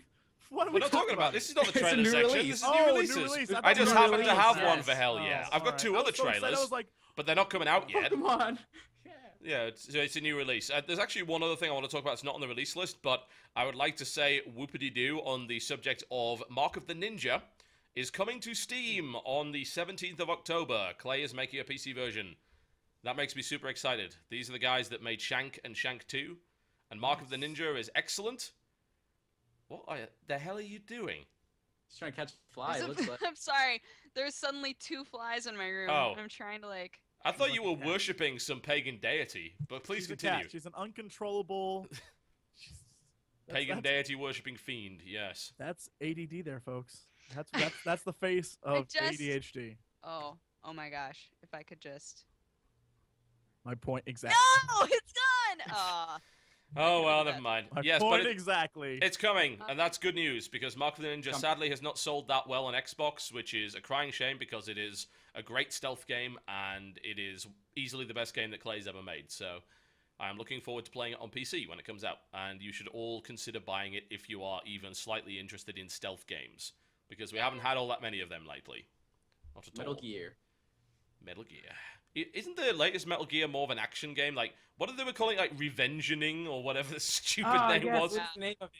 We're we not talking about. This is not the It's a trailer new section. release. This is Oh, new new releases. release. I I thought just it was happen new to have release. one for hell Oh, yeah. I've got alright. 2 I other was so excited, trailers, I was like, but they're not coming out yet. Pokemon. Yeah. Yeah, it's a new release. There's actually one other thing I want to talk about. It's not on the release list, but I would like to say whoopity-doo on the subject of Mark of the Ninja is coming to Steam on the 17th of October. Clay is making a PC version. That makes me super excited. These are the guys that made Shank and Shank 2, and Mark of the Ninja is excellent. What the hell are you doing? Just trying to catch a fly. There's It a- looks like. I'm sorry. There's suddenly 2 flies in my room. Oh. And I'm trying to like. I thought you were like a cat. worshipping some pagan deity, but please she's a continue. cat. She's an uncontrollable. Pagan deity worshipping fiend, yes. That's ADD there, folks. That's the face of just- ADHD. Oh my gosh. If I could just. My point exactly. No, it's gone. Oh well, never mind. My Yes, point but exactly. it's coming, and that's good news because Mark of the Ninja sadly has not sold that well on Xbox, which is a crying shame because it is a great stealth game and it is easily the best game that Clay's ever made. So I am looking forward to playing it on PC when it comes out, and you should all consider buying it if you are even slightly interested in stealth games because we haven't had all that many of them lately. Not at Metal all. Gear. Metal Gear. Isn't the latest Metal Gear more of an action game? Like, what did they were calling, like, Revengeing or whatever the stupid name yes, was? what's the name of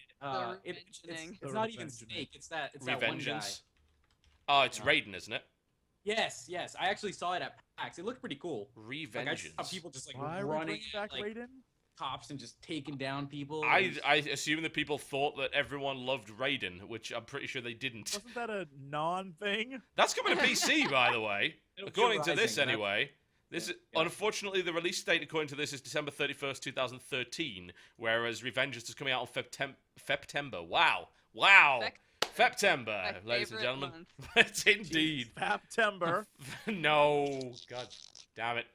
it? Revengeing. It's not even Revengeing. Snake. It's that one guy. Revengeance. Oh, it's Raiden, isn't it? Yes. I actually saw it at PAX. It looked pretty cool. Like, I saw Revengeance. people just like Why are we running bringing back like Raiden? cops and just taking down people. I assume that people thought that everyone loved Raiden, which I'm pretty sure they didn't. Wasn't that a non-thing? That's coming to PC, by the way. Metal Gear According to this, Rising, anyway. This is, Yeah. Unfortunately, the release date, according to this, is December 31st, 2013, whereas Revengeance is coming out on September. Wow. September, My ladies and favorite gentlemen. month. It's indeed. September. No. God damn it.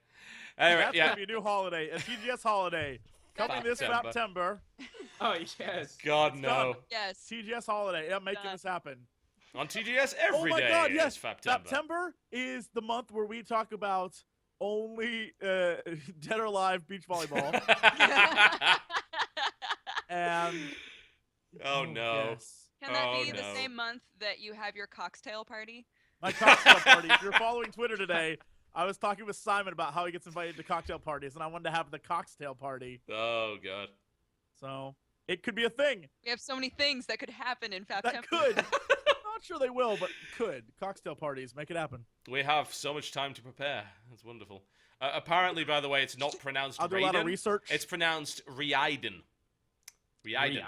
Anyway, That's yeah. gonna be a new holiday, a TGS holiday. Coming this September. September. Oh yes. God, It's no. done. Yes. TGS holiday. Yeah, making Done. this happen. On TGS Oh every my day God! is Yes, September. September is the month where we talk about only dead or alive beach volleyball. And Oh, no. yes. Can that Oh, be the no. same month that you have your cocktail party? My cocktail party. If you're following Twitter today, I was talking with Simon about how he gets invited to cocktail parties, and I wanted to have the cocktail party. Oh, God. So it could be a thing. We have so many things that could happen in September. That could. Not sure they will, but could. Cocktail parties. Make it happen. We have so much time to prepare. That's wonderful. Apparently, by the way, it's not pronounced I'll do a lot of Raiden. research. It's pronounced Reiden. Reiden.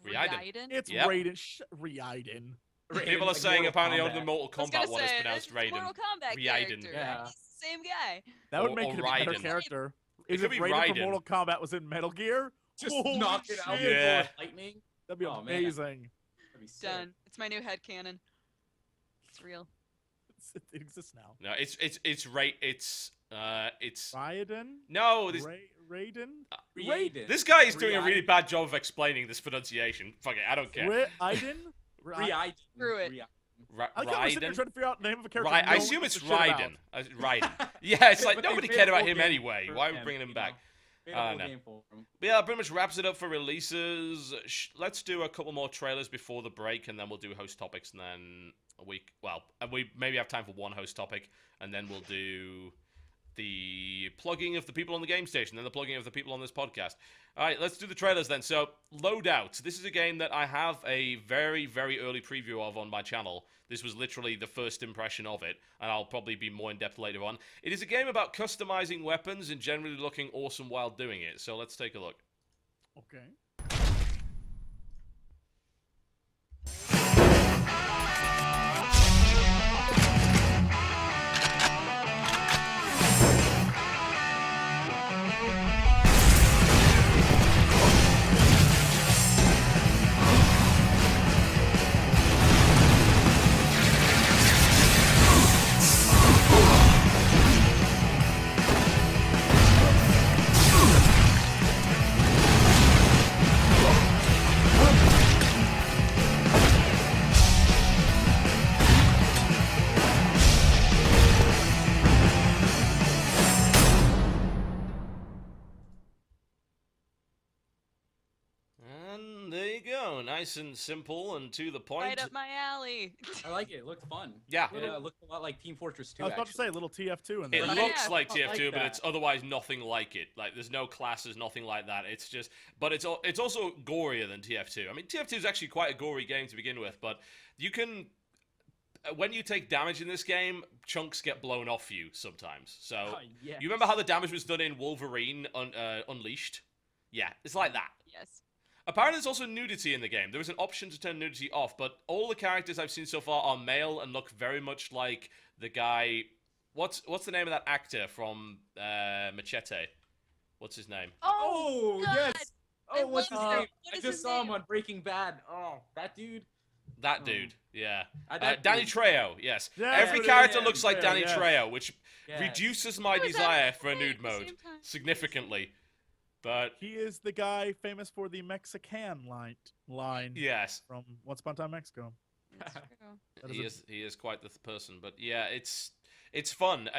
Reiden? It's Yep. Raiden. Raiden. People are saying apparently only the Mortal I was Kombat gonna one is say, pronounced that's the Raiden. Mortal Kombat Raiden. character. Yeah. He's the same guy. That would Or- make or it a better Raiden. character. It Is could if be Raiden Raiden. from Mortal Kombat was in Metal Gear? Just Holy knock it out shit. Yeah. with lightning. That'd be Oh, man. amazing. That'd be sick. Done. It's my new headcanon. It's real. It exists now. No, it's Raiden? no. This Raiden? Raiden. this guy is doing a Raiden. really bad job of explaining this pronunciation. Fuck it, I don't care. Raiden? Raiden. Screw it. I like how we're sitting here Raiden. trying to figure out the name of a character. Right, I no one assume gives it's a shit about. Raiden. Raiden. Yeah, it's like But they nobody made cared a about full him game anyway. for Why are we bringing him you back? know. Made I a don't full know. game for him. But yeah, that pretty much wraps it up for releases. Let's do a couple more trailers before the break, and then we'll do host topics, and then we maybe have time for one host topic, and then we'll do the plugging of the people on the game station, and the plugging of the people on this podcast. All right, let's do the trailers then. So, Loadout. This is a game that I have a very, very early preview of on my channel. This was literally the first impression of it, and I'll probably be more in-depth later on. It is a game about customizing weapons and generally looking awesome while doing it. So, let's take a look. Okay. And there you go. Nice and simple and to the point. Right up my alley. I like it. It looked fun. Yeah. It looked a lot like Team Fortress 2. I was about to actually. say a little TF2 in It there. looks Yeah, like I TF2, like but that. it's otherwise nothing like it. Like, there's no classes, nothing like that. It's just, but it's also gorier than TF2. I mean, TF2 is actually quite a gory game to begin with, but you can, when you take damage in this game, chunks get blown off you sometimes. So, Oh, yes. you remember how the damage was done in Wolverine Unleashed? Yeah, it's like that. Yes. Apparently, there's also nudity in the game. There is an option to turn nudity off, but all the characters I've seen so far are male and look very much like the guy. What's the name of that actor from Machete? What's his name? Oh, God. yes. I Oh, what's his love him. name? What I is just his saw him name? on Breaking Bad. Oh, that dude. That dude, yeah. That Danny dude. Trejo, yes. Yeah, Every yeah, character yeah, looks like Trejo, Danny yes. Trejo, which Yes. reduces my Who is that desire for a playing nude at the mode same time? significantly. But He is the guy famous for the Mexican line yes, from Once Upon a Time in Mexico. That's true. That is he is quite the person. But yeah, it's fun.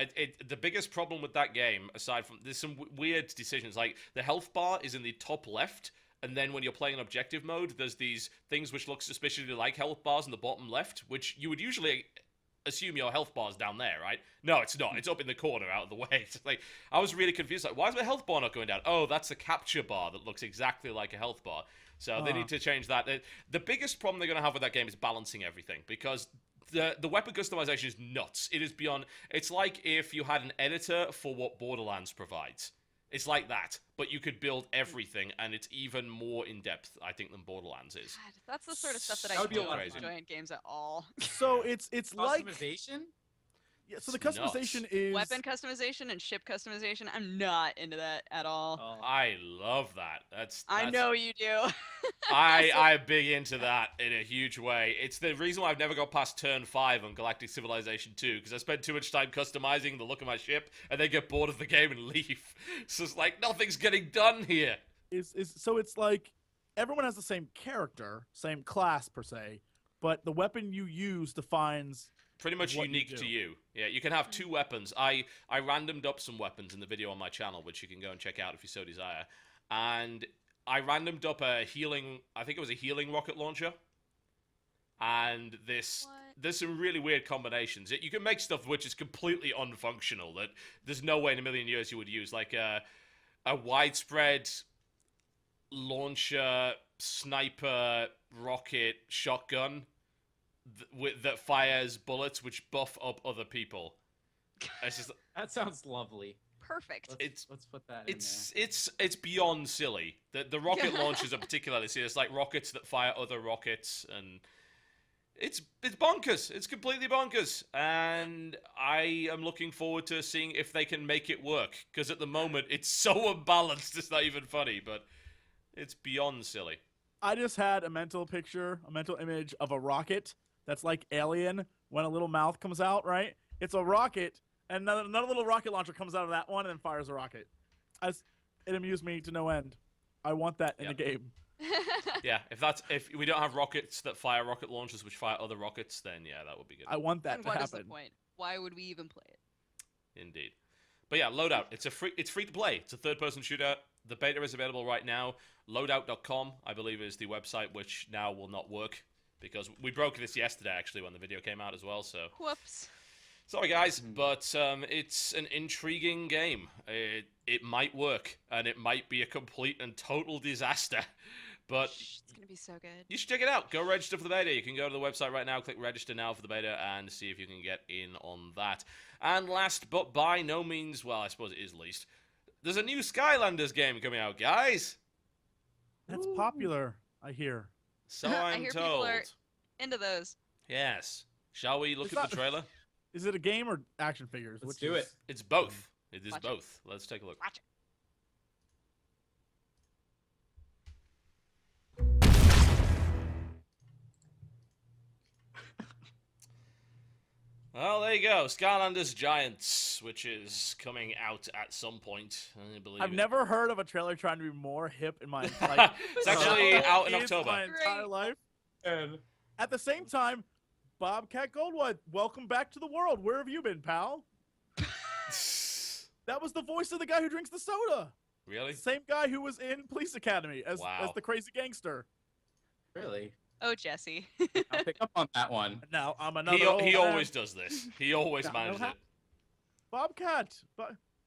The biggest problem with that game, aside from there's some weird decisions, like the health bar is in the top left, and then when you're playing in objective mode, there's these things which look suspiciously like health bars in the bottom left, which you would usually assume your health bar's down there, right? No, it's not. It's up in the corner out of the way. It's like, I was really confused. Like, why is my health bar not going down? Oh, that's a capture bar that looks exactly like a health bar. So they need to change that. The biggest problem they're going to have with that game is balancing everything, because the weapon customization is nuts. It is beyond... It's like if you had an editor for what Borderlands provides. It's like that, but you could build everything, and it's even more in-depth, I think, than Borderlands is. God, that's the sort of stuff that That I would be a don't lot of enjoy fun. in games at all. So it's like Customization? yeah, so the It's nuts. customization is Weapon customization and ship customization, I'm not into that at all. Oh. I love that. That's I know you do. I'm big into that in a huge way. It's the reason why I've never got past turn 5 on Galactic Civilization 2, because I spend too much time customizing the look of my ship, and then get bored of the game and leave. So it's like, nothing's getting done here. is so it's like everyone has the same character, same class per se, but the weapon you use defines Pretty much what you unique to do. you. Yeah, you can have 2 weapons. I randomed up some weapons in the video on my channel, which you can go and check out if you so desire. And I randomed up a healing... I think it was a healing rocket launcher. And there's some really weird combinations. You can make stuff which is completely unfunctional, that there's no way in a million years you would use. Like a widespread launcher, sniper, rocket, shotgun that fires bullets which buff up other people. It's just... That sounds lovely. Perfect. Let's put that in It's beyond silly. The rocket launchers are particularly serious, like rockets that fire other rockets, and it's bonkers. It's completely bonkers, and I am looking forward to seeing if they can make it work, because at the moment it's so unbalanced it's not even funny, but it's beyond silly. I just had a mental image of a rocket that's like Alien when a little mouth comes out, right? It's a rocket, and another little rocket launcher comes out of that one and then fires a rocket. It amused me to no end. I want that in the game. Yeah, if we don't have rockets that fire rocket launchers which fire other rockets, then yeah, that would be good. I want that And to what happen. is the point? Why would we even play it? Indeed. But yeah, Loadout. It's free to play. It's a third-person shooter. The beta is available right now. Loadout.com, I believe, is the website, which now will not work because we broke this yesterday, actually, when the video came out as well. So Whoops. sorry, guys, but it's an intriguing game. It might work, and it might be a complete and total disaster. But It's gonna be so good. you should check it out. Go register for the beta. You can go to the website right now, click register now for the beta, and see if you can get in on that. And last but by no means, well, I suppose it is least, there's a new Skylanders game coming out, guys. That's popular, I hear. So I I'm hear people told. are into those. Yes. Shall we look It's at not- the trailer? Is it a game or action figures? Let's Which do is- it. It's both. It is Watch it. both. Let's take a look. Watch it. Well, there you go. Skylanders Giants, which is coming out at some point. I believe I've it. never heard of a trailer trying to be more hip in my life. It's actually out in My October. entire Great. life. And At the same time, Bobcat Goldwood, welcome back to the world. Where have you been, pal? That was the voice of the guy who drinks the soda. Really? Same guy who was in Police Academy as Wow. the crazy gangster. really, Oh, Jesse. I'll pick up on that one. Now I'm another. He old man. always does this. He always Got no manages hat. it. Bobcat.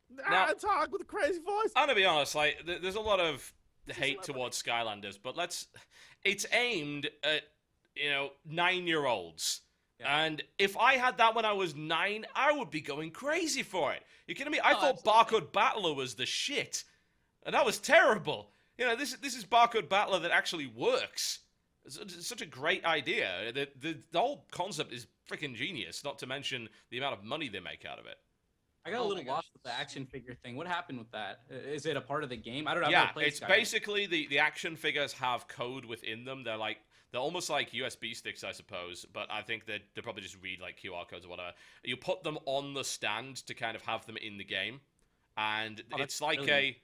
Now- Talk with a crazy voice. I'm gonna be honest. Like, there's a lot of hate celebrity. towards Skylanders, but it's aimed at 9-year-olds. Yeah. And if I had that when I was 9, I would be going crazy for it. You kidding me? I Oh, thought Barcode Battler was the shit, and that was terrible. This is Barcode Battler that actually works. It's such a great idea. The whole concept is freaking genius. Not to mention the amount of money they make out of it. I got a Oh my little gosh. lost with the action figure thing. What happened with that? Is it a part of the game? I don't know. I've Yeah, never played it's Skyrim. basically the action figures have code within them. They're almost like USB sticks, I suppose, but I think they probably just read like QR codes or whatever. You put them on the stand to kind of have them in the game, and it's kind of like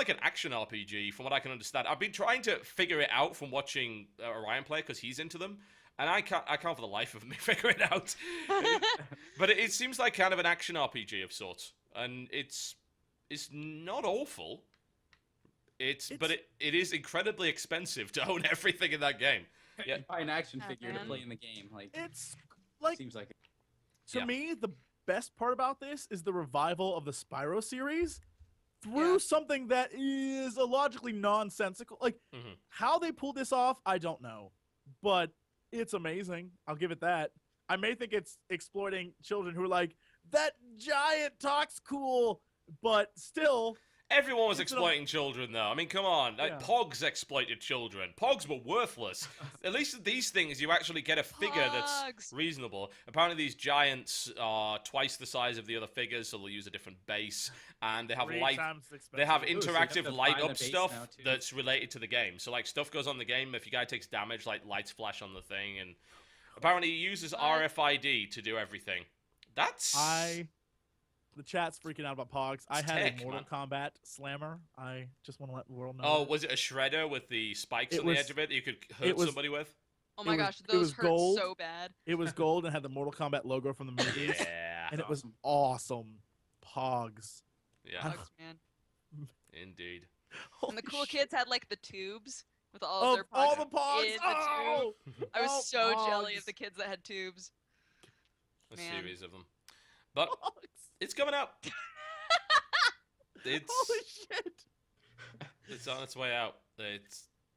an action RPG from what I can understand. I've been trying to figure it out from watching Orion play because he's into them, and I can't for the life of me figure it out. But it seems like kind of an action RPG of sorts, and it's not awful. But it is incredibly expensive to own everything in that game. Yeah, buy an action figure to play in the game. Like It's like seems like to me the best part about this is the revival of the Spyro series through something that is illogically nonsensical. Like how they pulled this off, I don't know, but it's amazing. I'll give it that. I may think it's exploiting children who are like, that giant talks cool, but still. Everyone was exploiting children, though. I mean, come on. Like, Pogs exploited children. Pogs were worthless. At least these things, you actually get a figure that's reasonable. Apparently, these giants are twice the size of the other figures, so they'll use a different base. And they have interactive light-up stuff that's related to the game. So, like, stuff goes on the game. If your guy takes damage, like, lights flash on the thing. And apparently, he uses RFID to do everything. The chat's freaking out about Pogs. I had a Mortal Kombat slammer. I just want to let the world know. Oh, was it a shredder with the spikes on the edge of it that you could hurt somebody with? Oh my gosh, those hurt so bad. It was gold and had the Mortal Kombat logo from the movies. And it was awesome. Pogs. Yeah. Pogs, man. Indeed. And the cool kids had like the tubes with all of their Pogs. All the Pogs! In the tube. I was so jelly of the kids that had tubes. A series of them. But it's coming out. Holy shit! It's on its way out.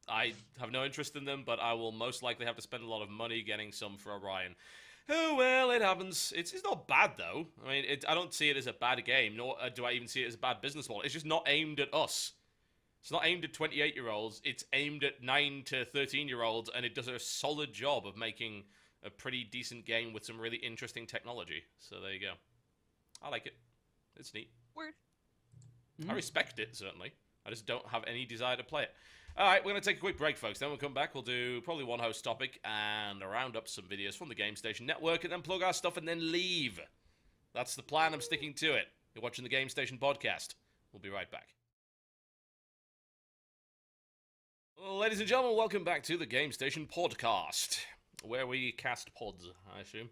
I have no interest in them, but I will most likely have to spend a lot of money getting some for Orion. Oh well, it happens. It's not bad though. I mean, I don't see it as a bad game, nor do I even see it as a bad business model. It's just not aimed at us. It's not aimed at 28-year-olds. It's aimed at 9 to 13-year-olds, and it does a solid job of making a pretty decent game with some really interesting technology. So there you go. I like it. It's neat. Word. I respect it, certainly. I just don't have any desire to play it. All right, we're going to take a quick break, folks. Then we'll come back. We'll do probably one host topic and round up some videos from the Game Station Network and then plug our stuff and then leave. That's the plan. I'm sticking to it. You're watching the Game Station Podcast. We'll be right back. Well, ladies and gentlemen, welcome back to the Game Station Podcast, where we cast pods, I assume.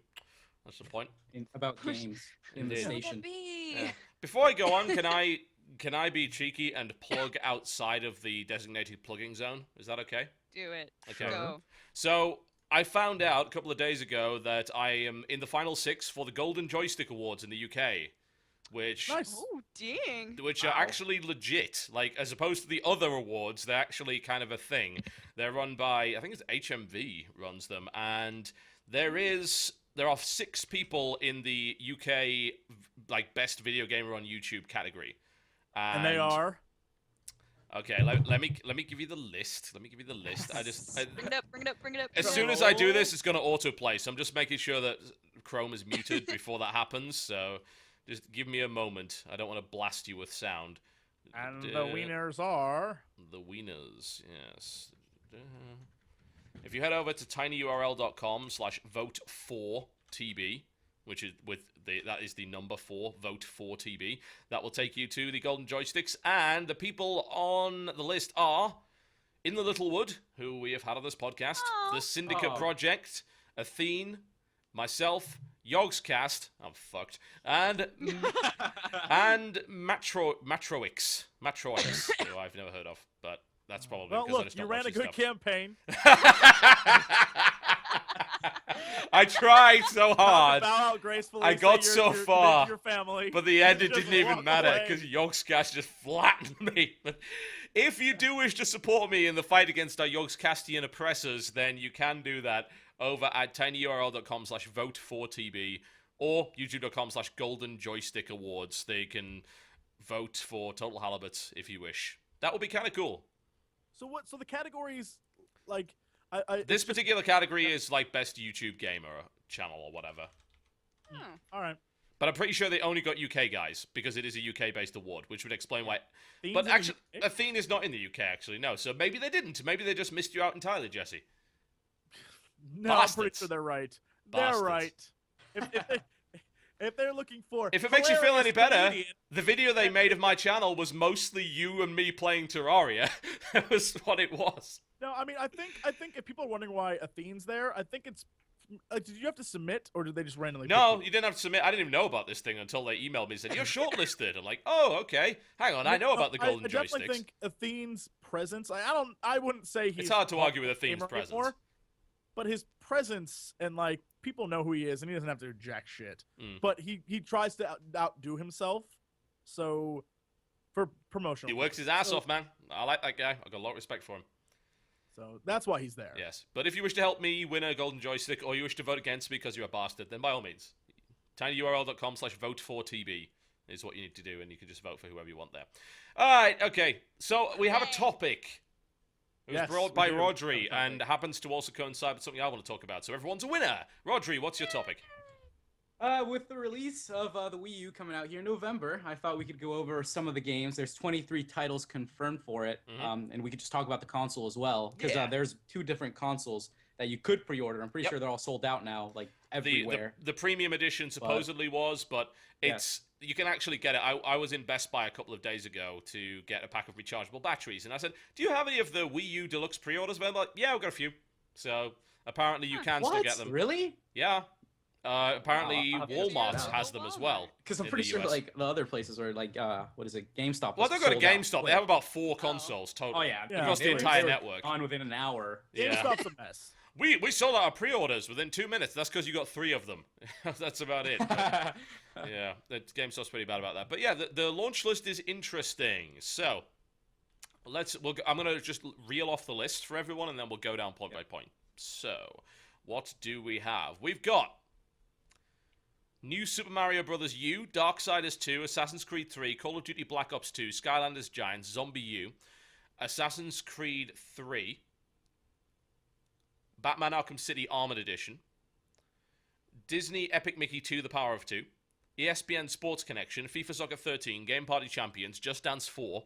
That's the point. About games in the station. Yeah. Before I go on, can I be cheeky and plug outside of the designated plugging zone? Is that okay? Do it. Okay. Go. So I found out a couple of days ago that I am in the final 6 for the Golden Joystick Awards in the UK, which Oh, dang. Which are actually legit. Like, as opposed to the other awards, they're actually kind of a thing. They're run by, I think it's HMV runs them, and there are 6 people in the UK, like, best video gamer on YouTube category. And they are? Okay, let me give you the list. Let me give you the list. Bring it up. As soon as I do this, it's going to autoplay, so I'm just making sure that Chrome is muted before that happens, so just give me a moment. I don't want to blast you with sound. And the wieners are? The wieners, yes. If you head over to tinyurl.com/vote4tb, which is that is the number 4, vote 4tb, that will take you to the Golden Joysticks, and the people on the list are In the Littlewood, who we have had on this podcast, the Syndicate Project, Athene, myself, Yogscast, I'm fucked, and Matroix, who I've never heard of, but that's probably because I just don't you ran a good campaign. I tried so hard. Bow out gracefully, I got so far, your family, but the end it just didn't even walk matter away. because Yogscast just flattened me. But if you do wish to support me in the fight against our Yogscastian oppressors, then you can do that over at tinyurl.com/vote4tb or youtube.com/Golden Joystick Awards. They can vote for Total Halibut if you wish. That would be kind of cool. So the categories, like, this particular category is like best YouTube gamer channel or whatever. All right. But I'm pretty sure they only got UK guys because it is a UK-based award, which would explain why. Themes But in actually, the- Athene is not in the UK, actually, no. So maybe they didn't. Maybe they just missed you out entirely, Jesse. No, I'm pretty Bastards. sure they're right. Bastards. They're right. If they're looking for, If it makes you feel any hilarious better, comedian- the video they made of my channel was mostly you and me playing Terraria. That was what it was. No, I mean, I think if people are wondering why Athene's there, I think it's. Did you have to submit, or did they just randomly? No, pick you didn't have to submit. I didn't even know about this thing until they emailed me and said, you're shortlisted. I'm like, oh, okay. Hang on, I know about the golden I definitely joysticks. think Athene's presence. I wouldn't say he's. It's hard to not argue with a Athene's gamer presence. anymore, but his presence and like people know who he is, and he doesn't have to do jack shit. Mm. But he tries to outdo himself, so for promotional. He works his ass So- off, man. I like that guy. I've got a lot of respect for him. So that's why he's there. Yes. But if you wish to help me win a golden joystick, or you wish to vote against me because you're a bastard, then by all means, tinyurl.com/vote4tb is what you need to do, and you can just vote for whoever you want there. All right, okay. So we have a topic. It was Yes, brought we by do. Rodri, Have a and happens to also coincide with something I want to talk about. So everyone's a winner. Rodri, what's your topic? With the release of the Wii U coming out here in November, I thought we could go over some of the games. There's 23 titles confirmed for it, and we could just talk about the console as well, because Yeah. there's 2 different consoles that you could pre-order. I'm pretty Yep. sure they're all sold out now, like everywhere. The premium edition supposedly was, but it's you can actually get it. I was in Best Buy a couple of days ago to get a pack of rechargeable batteries, and I said, "Do you have any of the Wii U Deluxe pre-orders?" Well, like, yeah, we've got a few. So apparently you can still What? get them. Really? Yeah. Apparently I'll have to Walmart check it out. has them as well. Because I'm in pretty the sure US. like the other places are like what is it, GameStop? Well, is they've got a sold out GameStop. They quick. have about 4 consoles total. Oh yeah, Yeah, across the they- entire they were network. on within an hour. Yeah. GameStop's a mess. We sold out our pre-orders within 2 minutes. That's because you got 3 of them. That's about it. But, yeah, GameStop's pretty bad about that. But yeah, the launch list is interesting. So I'm gonna just reel off the list for everyone, and then we'll go down point by point. So what do we have? We've got New Super Mario Bros. U, Darksiders 2, Assassin's Creed 3, Call of Duty Black Ops 2, Skylanders Giants, Zombie U, Assassin's Creed 3, Batman Arkham City Armored Edition, Disney Epic Mickey 2, The Power of 2, ESPN Sports Connection, FIFA Soccer 13, Game Party Champions, Just Dance 4,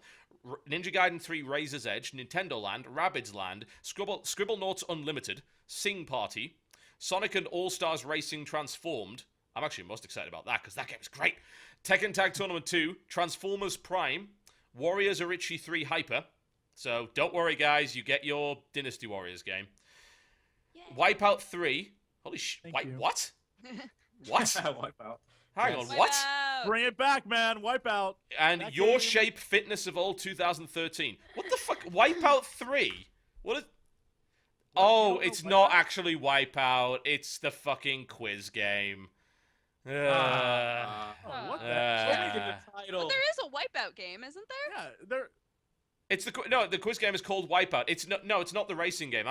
Ninja Gaiden 3 Razor's Edge, Nintendo Land, Rabbids Land, Scribblenauts Unlimited, Sing Party, Sonic and All-Stars Racing Transformed. I'm actually most excited about that because that game's great. Tekken Tag Tournament 2, Transformers Prime, Warriors Orochi 3 Hyper. So don't worry, guys, you get your Dynasty Warriors game. Yay. Wipeout 3. Holy sh! Thank you. What? What? Wipeout. Hang Yes. on, what? Wipeout. Bring it back, man. Wipeout. And That Your game- Shape Fitness of Old 2013. What the fuck? Wipeout 3? What is... Oh, don't know it's not Wipeout? actually Wipeout. It's the fucking quiz game. Oh, what the? Title. But there is a Wipeout game, isn't there? Yeah, they're. It's the the quiz game is called Wipeout. It's it's not the racing game.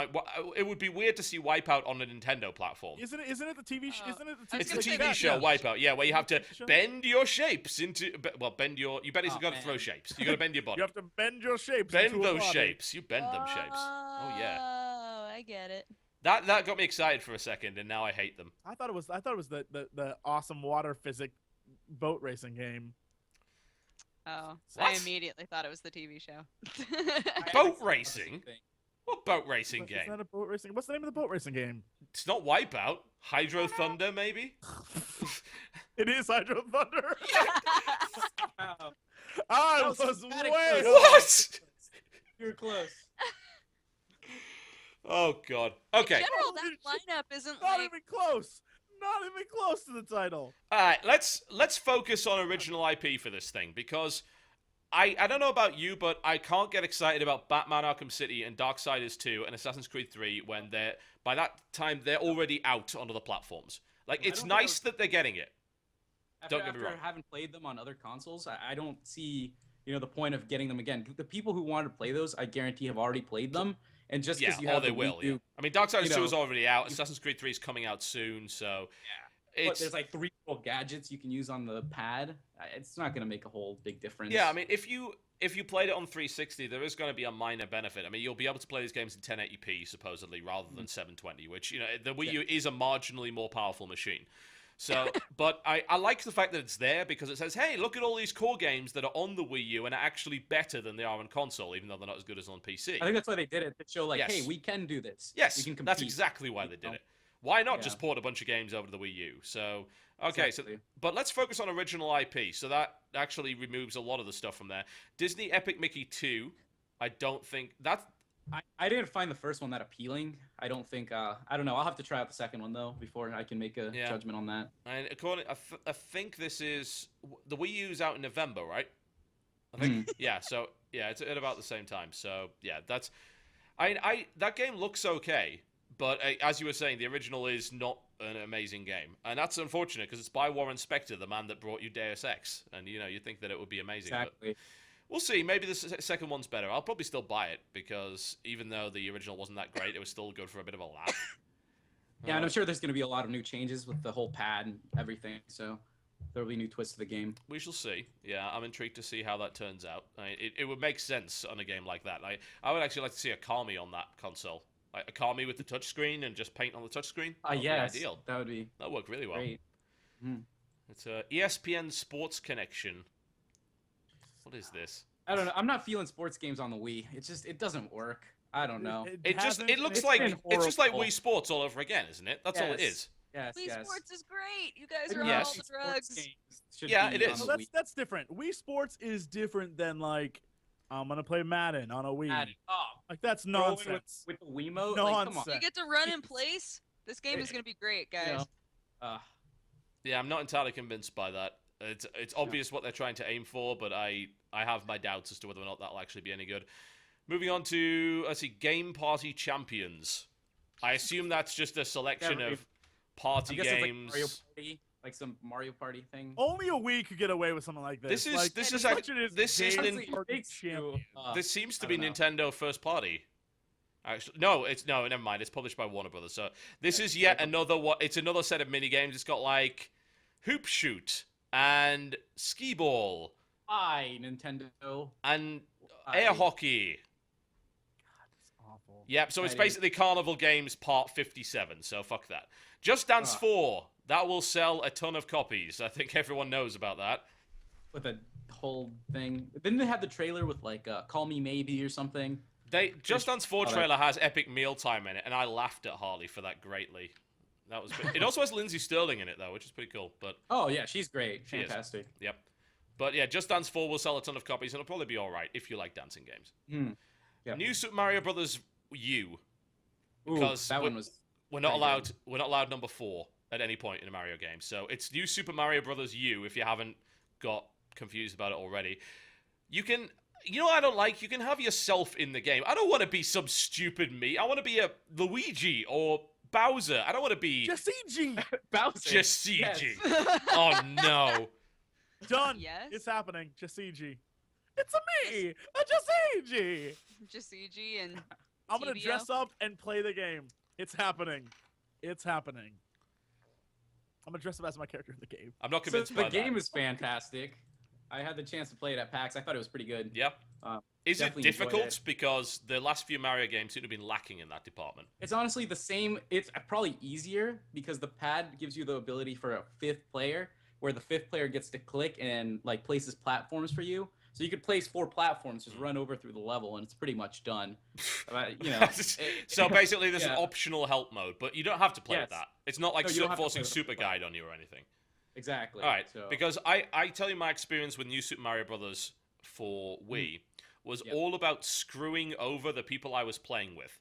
It would be weird to see Wipeout on a Nintendo platform. Isn't it the TV? Isn't it the TV? It's the gonna say TV that, show Wipeout, yeah, where you have to Show. bend your shapes into bend your. You basically Oh, got to throw man. shapes. You got to bend your body. You have to bend your shapes. Bend into a those body. shapes. You bend them shapes. Oh yeah. Oh, I get it. That got me excited for a second, and now I hate them. I thought it was the awesome water physics boat racing game. Oh, What? I immediately thought it was the TV show. Boat racing? What boat racing Is game? that a boat racing? What's the name of the boat racing game? It's not Wipeout. Hydro Thunder, maybe? It is Hydro Thunder. Wow. I That was was way pathetic. off. What? You're close. Oh god. In Okay. general, that Holy shit. lineup isn't Not like. even close. Not even close to the title. All right, let's focus on original IP for this thing because I don't know about you, but I can't get excited about Batman Arkham City and Darksiders 2 and Assassin's Creed 3 when by that time they're already out on other platforms. Like I it's don't think nice that they're getting it. After, Don't get me after wrong. having played them on other consoles, I don't see the point of getting them again. The people who wanted to play those, I guarantee, have already played them, and just Yeah, because you or have they the will. Wii Yeah. U, I mean, Darksiders 2 know, is already out. Assassin's Creed 3 is coming out soon, so but it's there's like 3 little gadgets you can use on the pad. It's not gonna make a whole big difference. yeah. I mean, if you played it on 360, there is going to be a minor benefit. I mean, you'll be able to play these games in 1080p supposedly rather than 720, which the Wii U is a marginally more powerful machine. So, but I like the fact that it's there because it says, hey, look at all these core games that are on the Wii U and are actually better than they are on console, even though they're not as good as on PC. I think that's why they did it, to show like, Yes. hey, we can do this. Yes, we can compete. that's exactly why they did it. Why not Yeah. just port a bunch of games over to the Wii U? So, okay, Exactly. but let's focus on original IP. So that actually removes a lot of the stuff from there. Disney Epic Mickey 2, I don't think that. I didn't find the first one that appealing. I don't think. I don't know. I'll have to try out the second one though before I can make a judgment on that. And I think this is the Wii U's out in November, right? I think. Yeah. So yeah, it's at about the same time. So yeah, that's. That game looks okay, but as you were saying, the original is not an amazing game, and that's unfortunate because it's by Warren Spector, the man that brought you Deus Ex, and you think that it would be amazing. Exactly. But we'll see. Maybe the second one's better. I'll probably still buy it because even though the original wasn't that great, it was still good for a bit of a laugh. Yeah, and I'm sure there's going to be a lot of new changes with the whole pad and everything. So there'll be new twists to the game. We shall see. Yeah, I'm intrigued to see how that turns out. It would make sense on a game like that. I would actually like to see a Kami on that console. Like a Kami with the touchscreen and just paint on the touchscreen. That would be ideal. That would be. That would work really well. Great. It's a ESPN Sports Connection. What is this? I don't know. I'm not feeling sports games on the Wii. It doesn't work. I don't know. It looks it's like been it's just like horrible. Wii Sports all over again, isn't it? That's all it is. Yes, Wii yes. Sports is great. You guys are Yes. on all the drugs. Yeah, it is. No, that's different. Wii Sports is different than like I'm gonna play Madden on a Wii. Like that's Throw in nonsense. with the Wiimote. Nonsense. Like, come You get to run in place. This game is going to be great, guys. on. Yeah, I'm not entirely convinced by that. It's obvious what they're trying to aim for, but I have my doubts as to whether or not that'll actually be any good. Moving on to, let's see, Game Party Champions. I assume that's just a selection of party I guess games. it's like Mario Party, like some Mario Party thing. Only a Wii could get away with something like this. This is actually this is Honestly, Party it takes Champion. this seems to I be don't Nintendo first party. Actually, no, never mind. It's published by Warner Brothers. So this is yet another it's another set of mini games. It's got like Hoop Shoot and Skee Ball Hi, Nintendo. and Air Hockey. Awful. Yep, so it's I- basically Carnival Games Part 57, so fuck that. Just Dance 4, that will sell a ton of copies. I think everyone knows about that. With a whole thing. Didn't they have the trailer with like Call Me Maybe or something? Just Dance 4 trailer has Epic Mealtime in it, and I laughed at Harley for that greatly. That was it also has Lindsay Sterling in it, though, which is pretty cool. But Oh yeah, she's great. She is. Fantastic. Yep. But yeah, Just Dance 4 will sell a ton of copies, and it'll probably be alright if you like dancing games. Yeah. New Super Mario Brothers U. Ooh, Because that one was We're not pretty allowed number 4 at any point in a Mario game. So it's New Super Mario Brothers U if you haven't got confused about it already. You know what I don't like? You can have yourself in the game. I don't want to be some stupid me. I want to be a Luigi or Bowser. I don't want to be Just CG. Bowser. just CG. Yes. Oh no. Done. Yes. It's happening. Just CG. It's a me. A just CG. Just CG and I'm gonna TBO. dress up and play the game. It's happening. It's happening. I'm gonna dress up as my character in the game. I'm not So convinced the by game that. is fantastic. I had the chance to play it at PAX. I thought it was pretty good. Yeah. Is it definitely enjoyed difficult? it. Because the last few Mario games seem to have been lacking in that department. It's honestly the same. It's probably easier because the pad gives you the ability for a 5th player, where the 5th player gets to click and like places platforms for you. So you could place 4 platforms, just run over through the level, and it's pretty much done. You know. So basically, there's an Yeah. optional help mode, but you don't have to play with Yes. that. It's not like No, you don't have to forcing play with Super it. Guide on you or anything. Exactly. All right, So, because I tell you my experience with New Super Mario Brothers for Wii was all about screwing over the people I was playing with.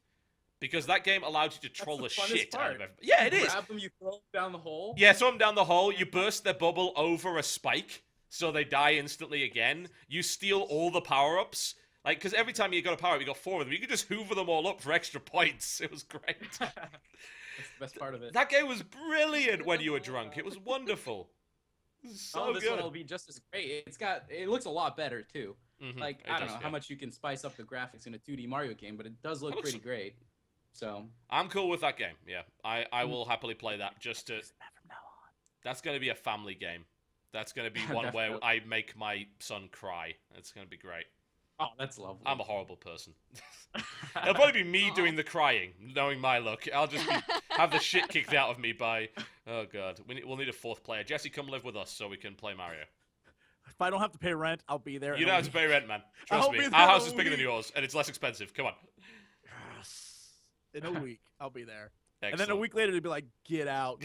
Because that game allowed you to troll the the funnest shit out part. of everybody. Yeah, it you is. grab them, you throw them down the hole. Yeah, throw them down the hole, you burst their bubble over a spike, so they die instantly again. You steal all the power-ups. Like, because every time you got a power-up, you got 4 of them. You could just hoover them all up for extra points. It was great. That's the best part of it. That game was brilliant when you were drunk. It was wonderful. It was so this good. one will be just as great. It looks a lot better too. Mhm, Like it I don't does, know yeah. how much you can spice up the graphics in a 2D Mario game, but it does look looks- pretty great. So I'm cool with that game. Yeah, I will happily play that. Just to. From now on. That's going to be a family game. That's going to be one where Definitely. I make my son cry. It's going to be great. oh, that's lovely. I'm a horrible person. It'll probably be me doing the crying, knowing my luck. I'll just be have the shit kicked out of me by... Oh, God. We'll need a fourth player. Jesse, come live with us so we can play Mario. If I don't have to pay rent, I'll be there. You don't have to pay rent, man. I'll Trust me. be Our there house in is a bigger than week. yours, and it's less expensive. Come on. In a week, I'll be there. Excellent. And then a week later, they'd be like, get out.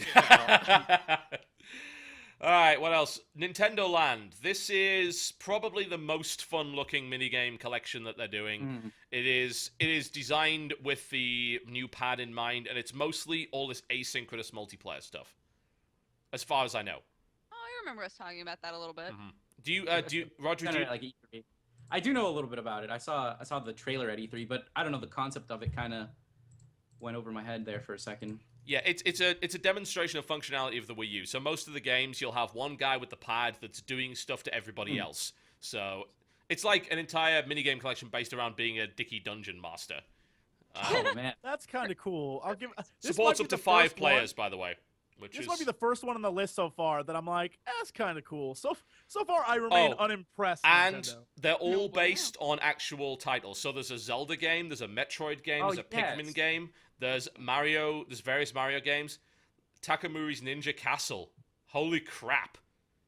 All right, what else? Nintendo Land. This is probably the most fun-looking minigame collection that they're doing. It is designed with the new pad in mind, and it's mostly all this asynchronous multiplayer stuff, as far as I know. Oh, I remember us talking about that a little bit. Do you, Roger? Kinda like E3. I do know a little bit about it. I saw the trailer at E3, but I don't know, the concept of it kind of went over my head there for a second. Yeah, it's a demonstration of functionality of the Wii U. So most of the games, you'll have one guy with the pad that's doing stuff to everybody else. So it's like an entire minigame collection based around being a Dicky Dungeon Master. Oh man, That's kind of cool. I'll give. This Supports might up be to the 5 first players, one- by the way. This might be the first one on the list so far that I'm like, that's kind of cool. So far, I remain unimpressed. with And Nintendo. they're all wow. based on actual titles. So there's a Zelda game, there's a Metroid game, Oh, there's a Pikmin yes. game, there's Mario, there's various Mario games. Takamuri's Ninja Castle. Holy crap.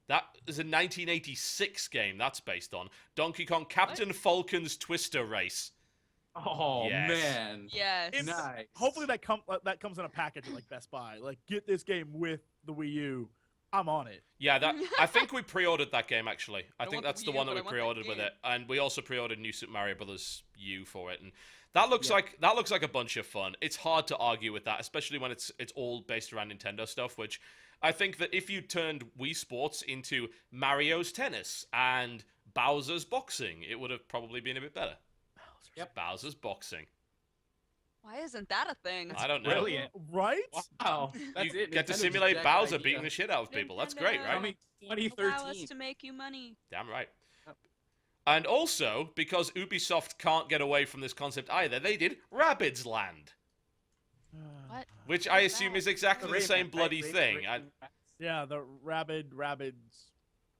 That is a 1986 game that's based on. Donkey Kong Captain Falcon's Twister Race. oh Yes. man, Yes. It's- nice. Hopefully that comes in a package at like Best Buy. Like, get this game with the Wii U. I'm on it. Yeah, I think we pre-ordered that game actually. I think want the that's the Wii U, one that but we I want that pre-ordered with game. it, and we also pre-ordered New Super Mario Bros. U for it, and that looks like a bunch of fun. It's hard to argue with that, especially when it's all based around Nintendo stuff. Which I think that if you turned Wii Sports into Mario's tennis and Bowser's boxing, it would have probably been a bit better. Yep. Bowser's boxing. Why isn't that a thing? I don't know. Brilliant. Right? Wow, that's You it. get to Nintendo just simulate jacked Bowser the idea. beating the shit out of people. That's great, Nintendo. right? Coming Allow us 2013. to make you money. Damn right. Yep. And also, because Ubisoft can't get away from this concept either, they did Rabbids Land, What? which I What's assume that? is exactly the Rayman, same right? bloody Rayman, thing. Rayman Yeah, the Rabbids.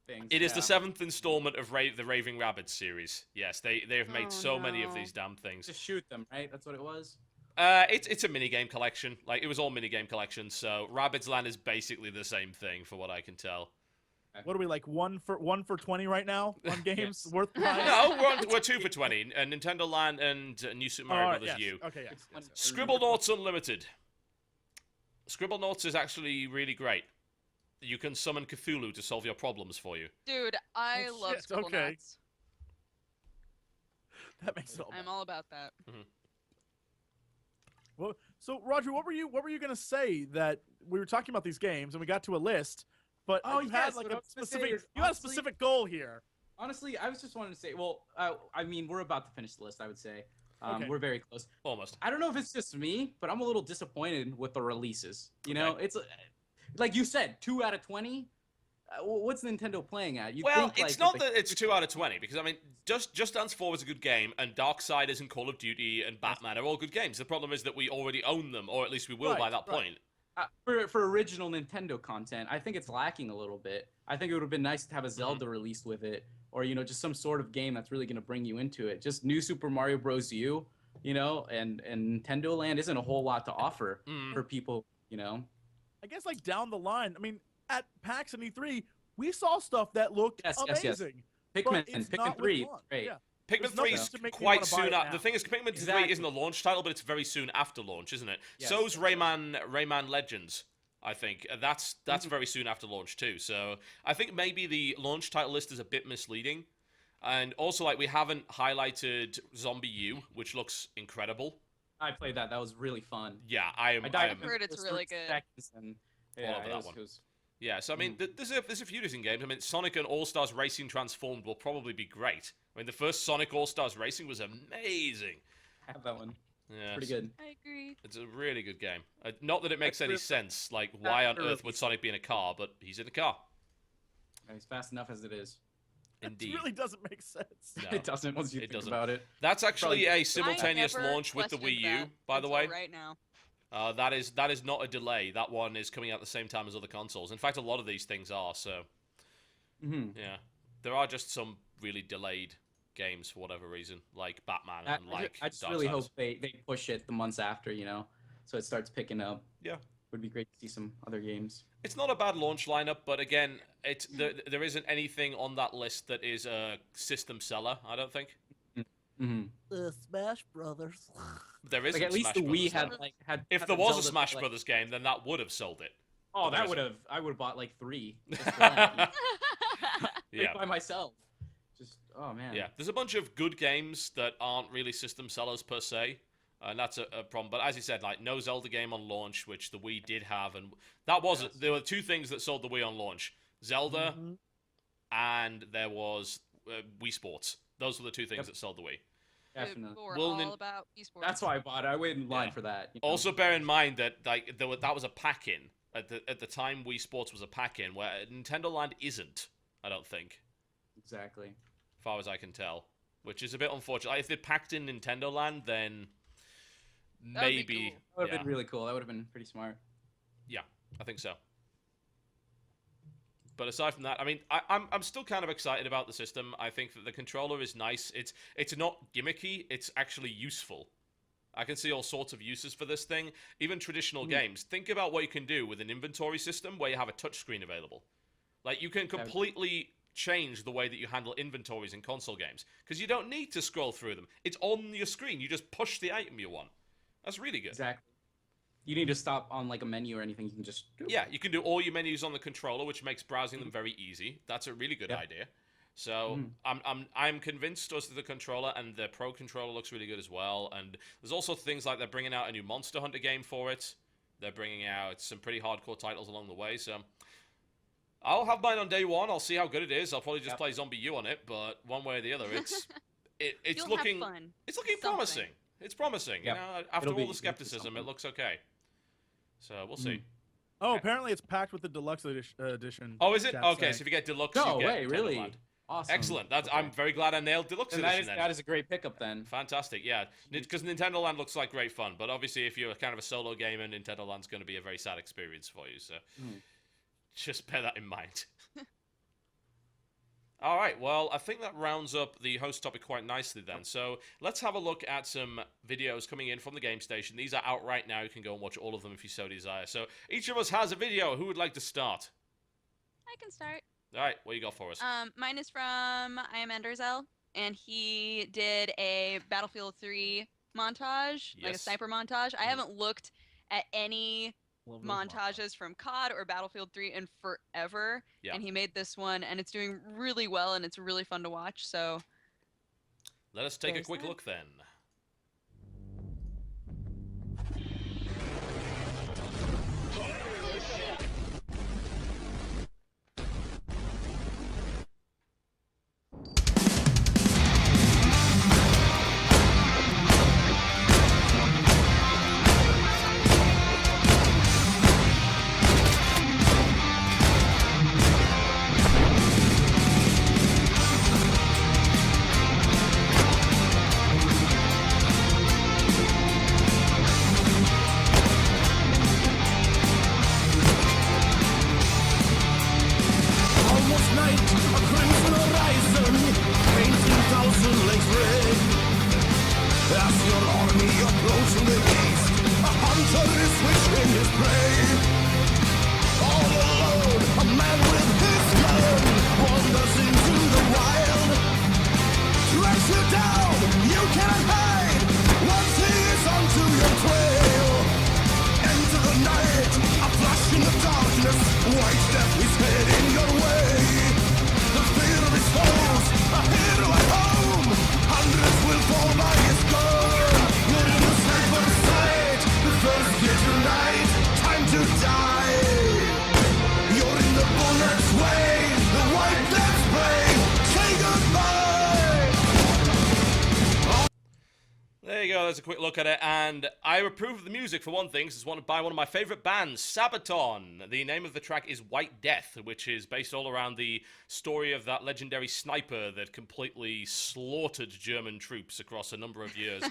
things, It is the yeah. 7th installment of the Raving Rabbids series. Yes, they have made Oh, so many of no. these damn things. Just shoot them, right? That's what it was. It's a minigame collection. Like, it was all minigame collections, so Rabbids Land is basically the same thing, for what I can tell. What are we like 1 for 20 right now on games Yes. worth buying? No, we're 2 for 20. Nintendo Land and New Super Mario Alright, Bros. yes. U. Okay, yes. Scribblenauts Unlimited. Scribblenauts is actually really great. You can summon Cthulhu to solve your problems for you. Dude, I Oh, love shit, Scribble okay. Knots. That makes it all I'm better. all about that. Well, so Roger, what were you gonna say that we were talking about these games and we got to a list, but Oh, you yes, had like what I a was gonna say specific is, you had a honestly- specific goal here. Honestly, I was just wanting to say, well, I mean, we're about to finish the list, I would say. Okay. We're very close. Almost. I don't know if it's just me, but I'm a little disappointed with the releases. You know, it's like you said, 2 out of 20. What's Nintendo playing at? You'd Well, think, it's like, not that it's 2 out of 20, because, I mean, Just Dance 4 was a good game, and Darksiders and Call of Duty and Batman are all good games. The problem is that we already own them, or at least we will by that point. for original Nintendo content, I think it's lacking a little bit. I think it would have been nice to have a Zelda released with it, or just some sort of game that's really going to bring you into it. Just New Super Mario Bros. U, and Nintendo Land isn't a whole lot to offer for people. I guess like down the line. I mean, at PAX and E3, we saw stuff that looked Yes. amazing. Pikmin but it's and not Pikmin 3, with launch. great. Yeah. Pikmin There's 3 nothing is to make me quite wanna buy soon it after. now. The thing is, Pikmin 3 Exactly. isn't a launch title, but it's very soon after launch, isn't it? Yes. So's Rayman Legends, I think. That's very soon after launch too. So I think maybe the launch title list is a bit misleading. And also, like, we haven't highlighted Zombie U, which looks incredible. I played that. That was really fun. Yeah, I am. died I've heard it's for really 3 good. seconds and, yeah, over it that was- one. it was- Yeah, so I mean, there's a few different games. I mean, Sonic and All Stars Racing Transformed will probably be great. I mean, the first Sonic All Stars Racing was amazing. I have that one. Yeah, Pretty good. I agree. It's a really good game. Not that it makes That's any really- sense. Like, why on really earth would Sonic be in a car? But he's in a car. It's fast enough as it is. Indeed. It really doesn't make sense. No. It doesn't once you It think doesn't. about it. That's actually Probably- a simultaneous I never launch with the Wii questioned U, that by the until way. right now. That is not a delay. That one is coming out at the same time as other consoles. In fact, a lot of these things are. So, yeah, there are just some really delayed games for whatever reason, like Batman and like I just really Darksiders. hope they push it the months after, so it starts picking up. Yeah. Would be great to see some other games. It's not a bad launch lineup, but again, there isn't anything on that list that is a system seller, I don't think. Mm-hmm. Smash Brothers. There isn't Like at least Smash the Brothers, Wii though. had If had there was a Zelda, Smash like, Brothers game, then that would have sold it. Oh, But there I would have bought like 3. Just Yeah. by myself. Just oh man. Yeah, there's a bunch of good games that aren't really system sellers per se, and that's a problem. But as you said, like no Zelda game on launch, which the Wii did have, and that was there were 2 things that sold the Wii on launch: Zelda, and there was Wii Sports. Those were the 2 things that sold the Wii. Definitely. We're Well, all about esports. That's why I bought it. I waited in line for that. You know? Also, bear in mind that like that was a pack-in at the time. Wii Sports was a pack-in, where Nintendo Land isn't. I don't think, Exactly. as far as I can tell, which is a bit unfortunate. Like, if they packed in Nintendo Land, then That would be maybe cool. That would have been really cool. That would have been pretty smart. Yeah, I think so. But aside from that, I mean, I'm still kind of excited about the system. I think that the controller is nice. It's not gimmicky. It's actually useful. I can see all sorts of uses for this thing. Even traditional games. Think about what you can do with an inventory system where you have a touchscreen available. Like, you can completely change the way that you handle inventories in console games. Because you don't need to scroll through them. It's on your screen. You just push the item you want. That's really good. Exactly. You need to stop on like a menu or anything. You can just Yeah, you can do all your menus on the controller, which makes browsing them very easy. That's a really good idea. So I'm convinced as to the controller, and the Pro controller looks really good as well. And there's also things like they're bringing out a new Monster Hunter game for it. They're bringing out some pretty hardcore titles along the way. So I'll have mine on day 1. I'll see how good it is. I'll probably just play Zombie U on it, but one way or the other, it's You'll looking have fun. it's looking Something. promising. It's promising. Yep. You know, after It'll all be the skepticism, it looks okay. So we'll see. Oh, apparently it's packed with the deluxe edition. Oh, is it? chat's Okay, saying. so if you get deluxe, No you get way, Nintendo really? Land. Awesome. Excellent. That's Okay. I'm very glad I nailed deluxe And edition. that is a great pickup then. Fantastic, yeah. Because Nintendo Land looks like great fun, but obviously if you're kind of a solo gamer, Nintendo Land's going to be a very sad experience for you, so just bear that in mind. All right, well, I think that rounds up the host topic quite nicely then. So let's have a look at some videos coming in from the Game Station. These are out right now. You can go and watch all of them if you so desire. So each of us has a video. Who would like to start? I can start. All right, what you got for us? Mine is from I Am Enderzel, and he did a Battlefield 3 montage, like a Yes. sniper montage. I haven't looked at any Love those montages from COD or Battlefield 3 in forever, Yeah. and he made this one, and it's doing really well, and it's really fun to watch. So Let us take a there's quick that. look then. Almost night, a crimson horizon, painting thousand lakes red. As your army approaching the east, a hunter is switching his prey. All alone, a man with his gun wanders into the wild. Tracks you down, you can't hide, once he is onto your trail. Into the night, a flash in the darkness, white death is heading your way. The fear of his foes, a hero at home, hundreds will fall by his gun. You're in the sniper's sight, the first hit tonight, time to die. You're in the bullet's way, the white death's spray, say goodbye. There you go, there's a quick look at it, and I approve of the music for one thing, 'cause it's by one of my favourite bands, Sabaton. The name of the track is White Death, which is based all around the story of that legendary sniper that completely slaughtered German troops across a number of years.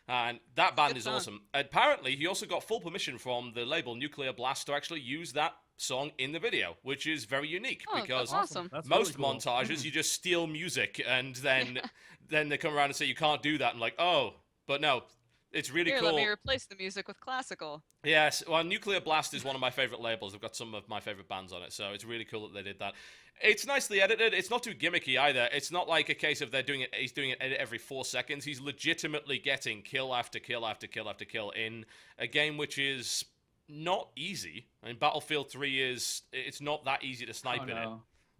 And that band is song. awesome. Apparently, he also got full permission from the label Nuclear Blast to actually use that song in the video, which is very unique, oh, because that's awesome. That's most really cool. montages, you just steal music, and then they come around and say you can't do that. I'm like, oh, but no, It's really Here, cool. let me replace the music with classical. Yes, well, Nuclear Blast is one of my favorite labels. I've got some of my favorite bands on it, so it's really cool that they did that. It's nicely edited. It's not too gimmicky either. It's not like a case of he's doing an edit every 4 seconds. He's legitimately getting kill after kill after kill after kill in a game which is not easy. I mean, Battlefield 3 it's not that easy to snipe in it.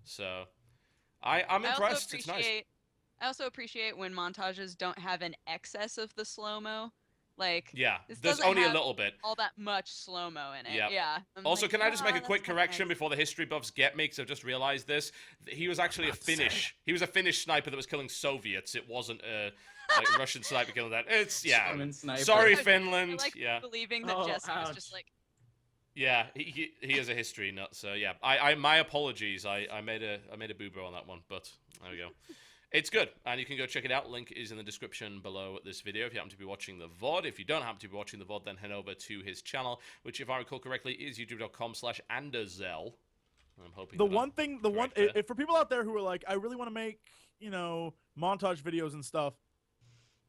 So, I'm impressed. It's nice. I also appreciate when montages don't have an excess of the slow-mo. Like, yeah, this there's doesn't only a have little bit. all that much slow-mo in it. Yep. Yeah. Also, can I just make a quick that's not correction nice. before the history buffs get me? Because I've just realized this. He was actually a Finnish. He was a Finnish sniper that was killing Soviets. It wasn't a Russian sniper killing that. It's German sniper. Sorry, I Finland. like Yeah. believing that Jesse was just like, Yeah, he is a history nut. So yeah, I my apologies. I made a boo-boo on that one, but there we go. It's good, and you can go check it out. Link is in the description below this video if you happen to be watching the VOD. If you don't happen to be watching the VOD, then head over to his channel, which, if I recall correctly, is youtube.com/Anderzel. I'm hoping for people out there who are like, I really want to make, montage videos and stuff,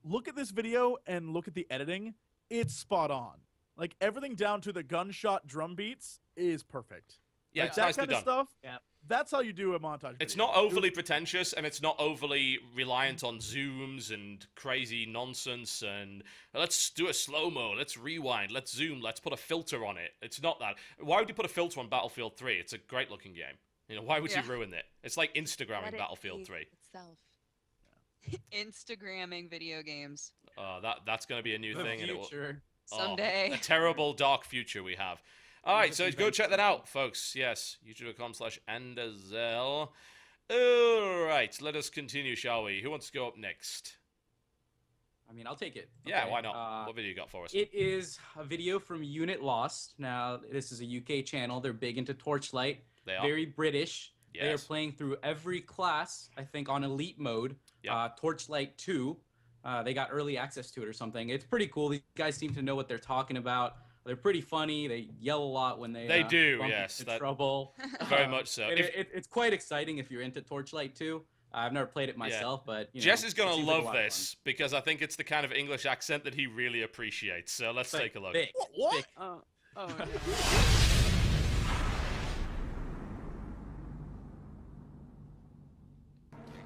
look at this video and look at the editing. It's spot on. Like, everything down to the gunshot drum beats is perfect. Yeah, like, it's that nicely kind of done. stuff. Yeah. That's how you do a montage video. It's not overly pretentious, and it's not overly reliant on zooms and crazy nonsense, and let's do a slow-mo, let's rewind, let's zoom, let's put a filter on it. It's not that. Why would you put a filter on Battlefield 3? It's a great-looking game. Why would you ruin it? It's like Instagramming Battlefield 3. Itself. Instagramming video games. That's going to be a new thing. Future. Someday. A terrible, dark future we have. All right, so go check that out, folks. Yes, youtube.com/Anderzel. All right, let us continue, shall we? Who wants to go up next? I mean, I'll take it. Yeah, Okay, why not? What video you got for us? It is a video from Unit Lost. Now, this is a UK channel. They're big into Torchlight. They are. Very British. Yes. They are playing through every class, I think, on Elite mode. Yep. Torchlight 2. They got early access to it or something. It's pretty cool. These guys seem to know what they're talking about. They're pretty funny. They yell a lot when they do, bump yes. into trouble. Very much so. It's quite exciting if you're into Torchlight 2. I've never played it myself, but Jess is going it to seems like a love lot of this because I think it's the kind of English accent that he really appreciates. So let's take a look. Thick, What? thick. Oh, no.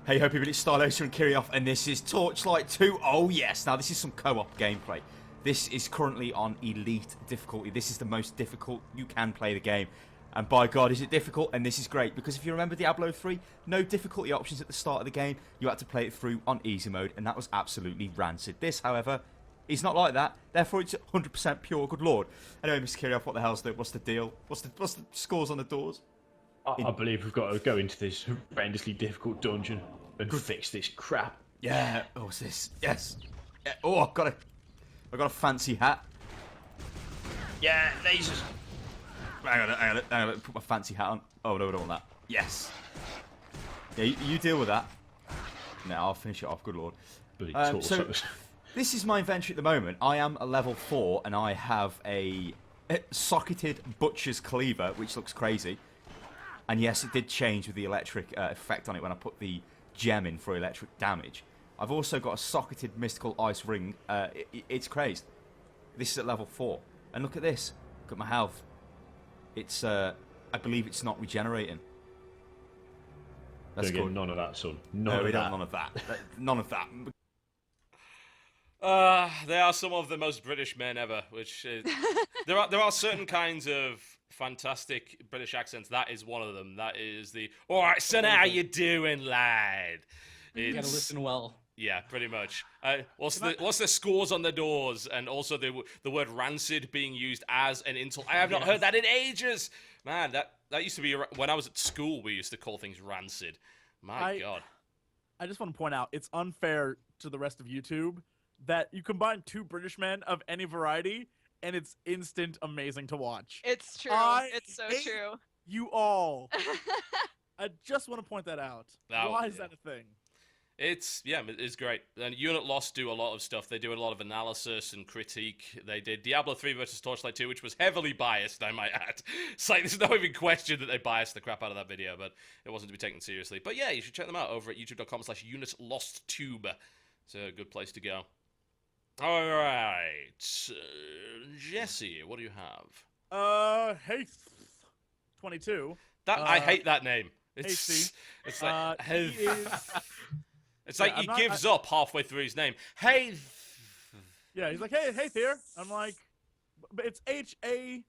Hey ho people, it's Stylosa and Kirioff, and this is Torchlight 2. Oh yes, now this is some co-op gameplay. This is currently on Elite difficulty. This is the most difficult you can play the game. And by God, is it difficult? And this is great, because if you remember Diablo 3, no difficulty options at the start of the game. You had to play it through on easy mode, and that was absolutely rancid. This, however, is not like that. Therefore, it's 100% pure. Good Lord. Anyway, Mr. Kirioff, what the hell's the, what's the deal? What's the scores on the doors? I believe we've got to go into this horrendously difficult dungeon and fix this crap. Yeah. Oh, what's this? Yes. Yeah. Oh, I've got a fancy hat. Yeah, lasers. Hang on. Put my fancy hat on. Oh, no, I don't want that. Yes. Yeah, you deal with that. No, I'll finish it off. Good Lord. So, this is my inventory at the moment. I am a level 4, and I have a socketed butcher's cleaver, which looks crazy. And yes, it did change with the electric effect on it when I put the gem in for electric damage. I've also got a socketed mystical ice ring. It's crazed. This is at level 4. And look at this. Look at my health. It's, I believe it's not regenerating. That's good. None of that, son. None of that. None of that. They are some of the most British men ever, which is... there are certain kinds of fantastic British accents. That is one of them. That is the, all right, son, how you doing, lad? You gotta listen well. Yeah, pretty much. What's the scores on the doors, and also the word rancid being used as an insult. I have not heard that in ages. Man, that used to be when I was at school. We used to call things rancid. My God. I just want to point out it's unfair to the rest of YouTube that you combine two British men of any variety, and it's instant amazing to watch. It's true. It's so true. You all. I just want to point that out. Why is that a thing? It's great. And Unit Lost do a lot of stuff. They do a lot of analysis and critique. They did Diablo 3 versus Torchlight 2, which was heavily biased, I might add. It's like, there's no even question that they biased the crap out of that video, but it wasn't to be taken seriously. But yeah, you should check them out over at youtube.com/UnitLostTube. It's a good place to go. All right. Jesse, what do you have? Haith 22. I hate that name. Hasty. It's like He is. it's like Yeah, he gives up halfway through his name. Hey. Yeah, he's like, hey, here. I'm like, but it's HAASTH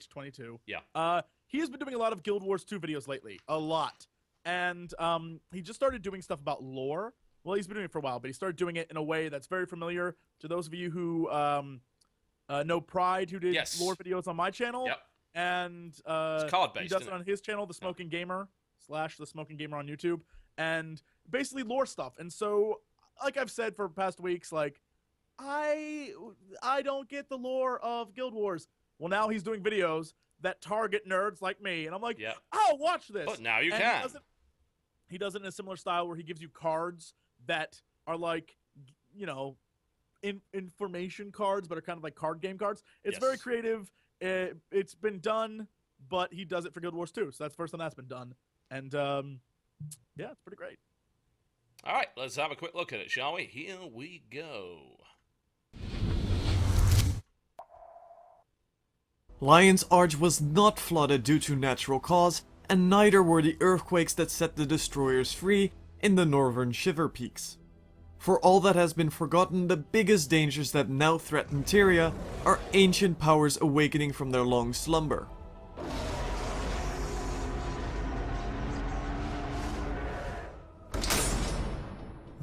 22. Yeah. He has been doing a lot of Guild Wars 2 videos lately, a lot, and he just started doing stuff about lore. Well, he's been doing it for a while, but he started doing it in a way that's very familiar to those of you who know Pride, who did lore videos on my channel. Yep. And it's card-based, he does isn't it on his channel, The Smoking Gamer / The Smoking Gamer on YouTube, and basically lore stuff. And so, like I've said for past weeks, like I don't get the lore of Guild Wars. Well, now he's doing videos that target nerds like me, and I'm like, I'll watch this. But now you and can. He does it in a similar style where he gives you cards that are like, you know, information cards, but are kind of like card game cards. It's very creative. It's been done, but he does it for Guild Wars 2, so that's the first time that's been done. And yeah, it's pretty great. All right, let's have a quick look at it, shall we? Here we go. Lion's Arch was not flooded due to natural cause, and neither were the earthquakes that set the destroyers free in the northern Shiver Peaks. For all that has been forgotten, the biggest dangers that now threaten Tyria are ancient powers awakening from their long slumber.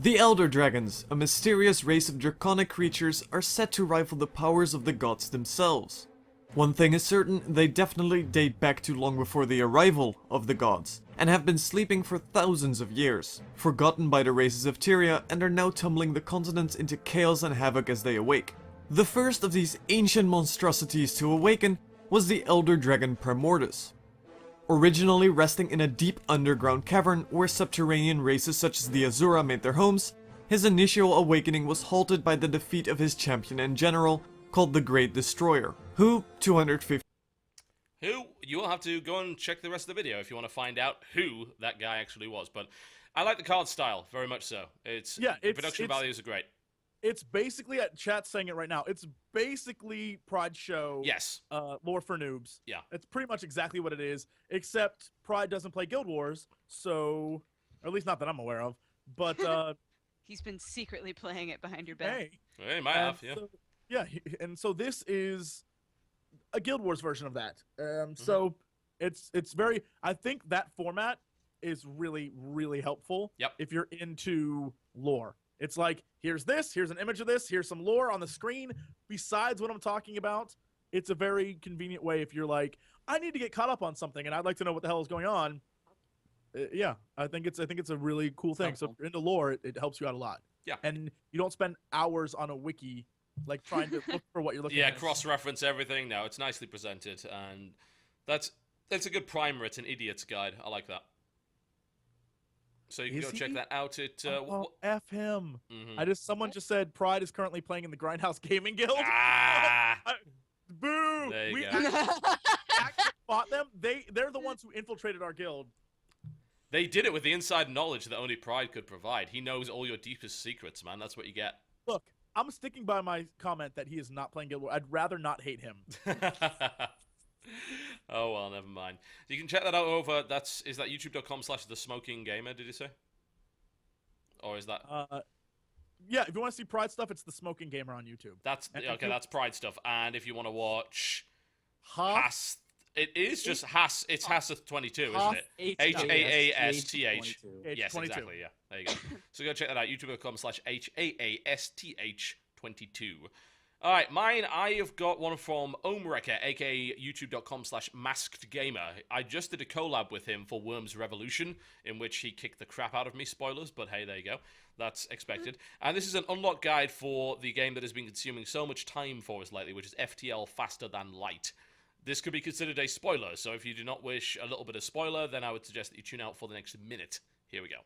The Elder Dragons, a mysterious race of draconic creatures, are set to rival the powers of the gods themselves. One thing is certain, they definitely date back to long before the arrival of the gods, and have been sleeping for thousands of years, forgotten by the races of Tyria, and are now tumbling the continents into chaos and havoc as they awake. The first of these ancient monstrosities to awaken was the Elder Dragon Primordus. Originally resting in a deep underground cavern where subterranean races such as the Azura made their homes, his initial awakening was halted by the defeat of his champion and general, called the Great Destroyer, who, 250... You will have to go and check the rest of the video if you want to find out who that guy actually was. But I like the card style, very much so. The production values are great. It's basically, chat's saying it right now, it's basically Pride Show lore for noobs. Yeah. It's pretty much exactly what it is, except Pride doesn't play Guild Wars, so, or at least not that I'm aware of, but... He's been secretly playing it behind your back. Hey, might have, yeah. So, yeah, and so this is a Guild Wars version of that. So it's very, I think that format is really, really helpful if you're into lore. It's like, here's this, here's an image of this, here's some lore on the screen besides what I'm talking about. It's a very convenient way if you're like, I need to get caught up on something and I'd like to know what the hell is going on. Yeah, I think it's a really cool thing. So if you're into lore, it helps you out a lot. Yeah. And you don't spend hours on a wiki like trying to look for what you're looking at. Yeah, cross-reference everything. No, it's nicely presented, and that's a good primer. It's an idiot's guide. I like that. So you can go check that out. F him. Someone just said Pride is currently playing in the Grindhouse Gaming Guild. Boo! There you We go. actually fought them. They're the ones who infiltrated our guild. They did it with the inside knowledge that only Pride could provide. He knows all your deepest secrets, man. That's what you get. Look, I'm sticking by my comment that he is not playing Guild Wars. I'd rather not hate him. Oh, well, never mind. You can check that out over, is that youtube.com/thesmokinggamer, did you say? Or is that... yeah, if you want to see Pride stuff, it's The Smoking Gamer on YouTube. That's Pride stuff. And if you want to watch Haas... It is just Haas. It's Haas22, isn't it? HAASTH. Yes, exactly. Yeah, there you go. So go check that out. YouTube.com/HAASTH22. All right, mine. I have got one from Omrecker, aka YouTube.com/MaskedGamer. I just did a collab with him for Worms Revolution, in which he kicked the crap out of me. Spoilers, but hey, there you go. That's expected. And this is an unlock guide for the game that has been consuming so much time for us lately, which is FTL Faster Than Light. This could be considered a spoiler, so if you do not wish a little bit of spoiler, then I would suggest that you tune out for the next minute. Here we go.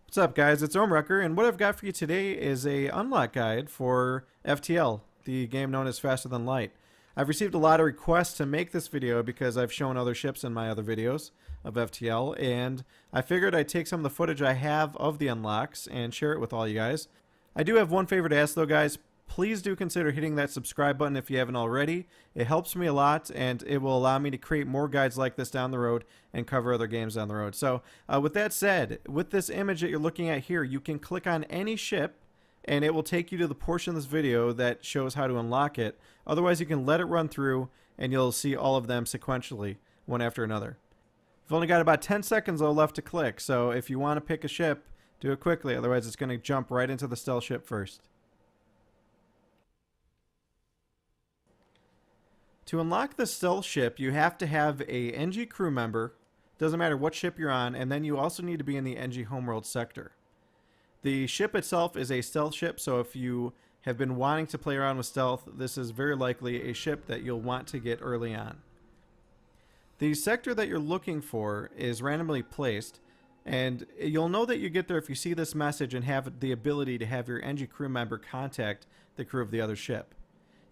What's up, guys? It's Omrecker, and what I've got for you today is a unlock guide for FTL, the game known as Faster Than Light. I've received a lot of requests to make this video because I've shown other ships in my other videos of FTL, and I figured I'd take some of the footage I have of the unlocks and share it with all you guys. I do have one favor to ask, though, guys. Please do consider hitting that subscribe button if you haven't already. It helps me a lot, and it will allow me to create more guides like this down the road and cover other games down the road. So with that said, with this image that you're looking at here, you can click on any ship, and it will take you to the portion of this video that shows how to unlock it. Otherwise, you can let it run through, and you'll see all of them sequentially, one after another. You've only got about 10 seconds though left to click, so if you want to pick a ship, do it quickly. Otherwise, it's going to jump right into the stealth ship first. To unlock the stealth ship, you have to have a NG crew member, doesn't matter what ship you're on, and then you also need to be in the NG homeworld sector. The ship itself is a stealth ship, so if you have been wanting to play around with stealth, this is very likely a ship that you'll want to get early on. The sector that you're looking for is randomly placed, and you'll know that you get there if you see this message and have the ability to have your NG crew member contact the crew of the other ship.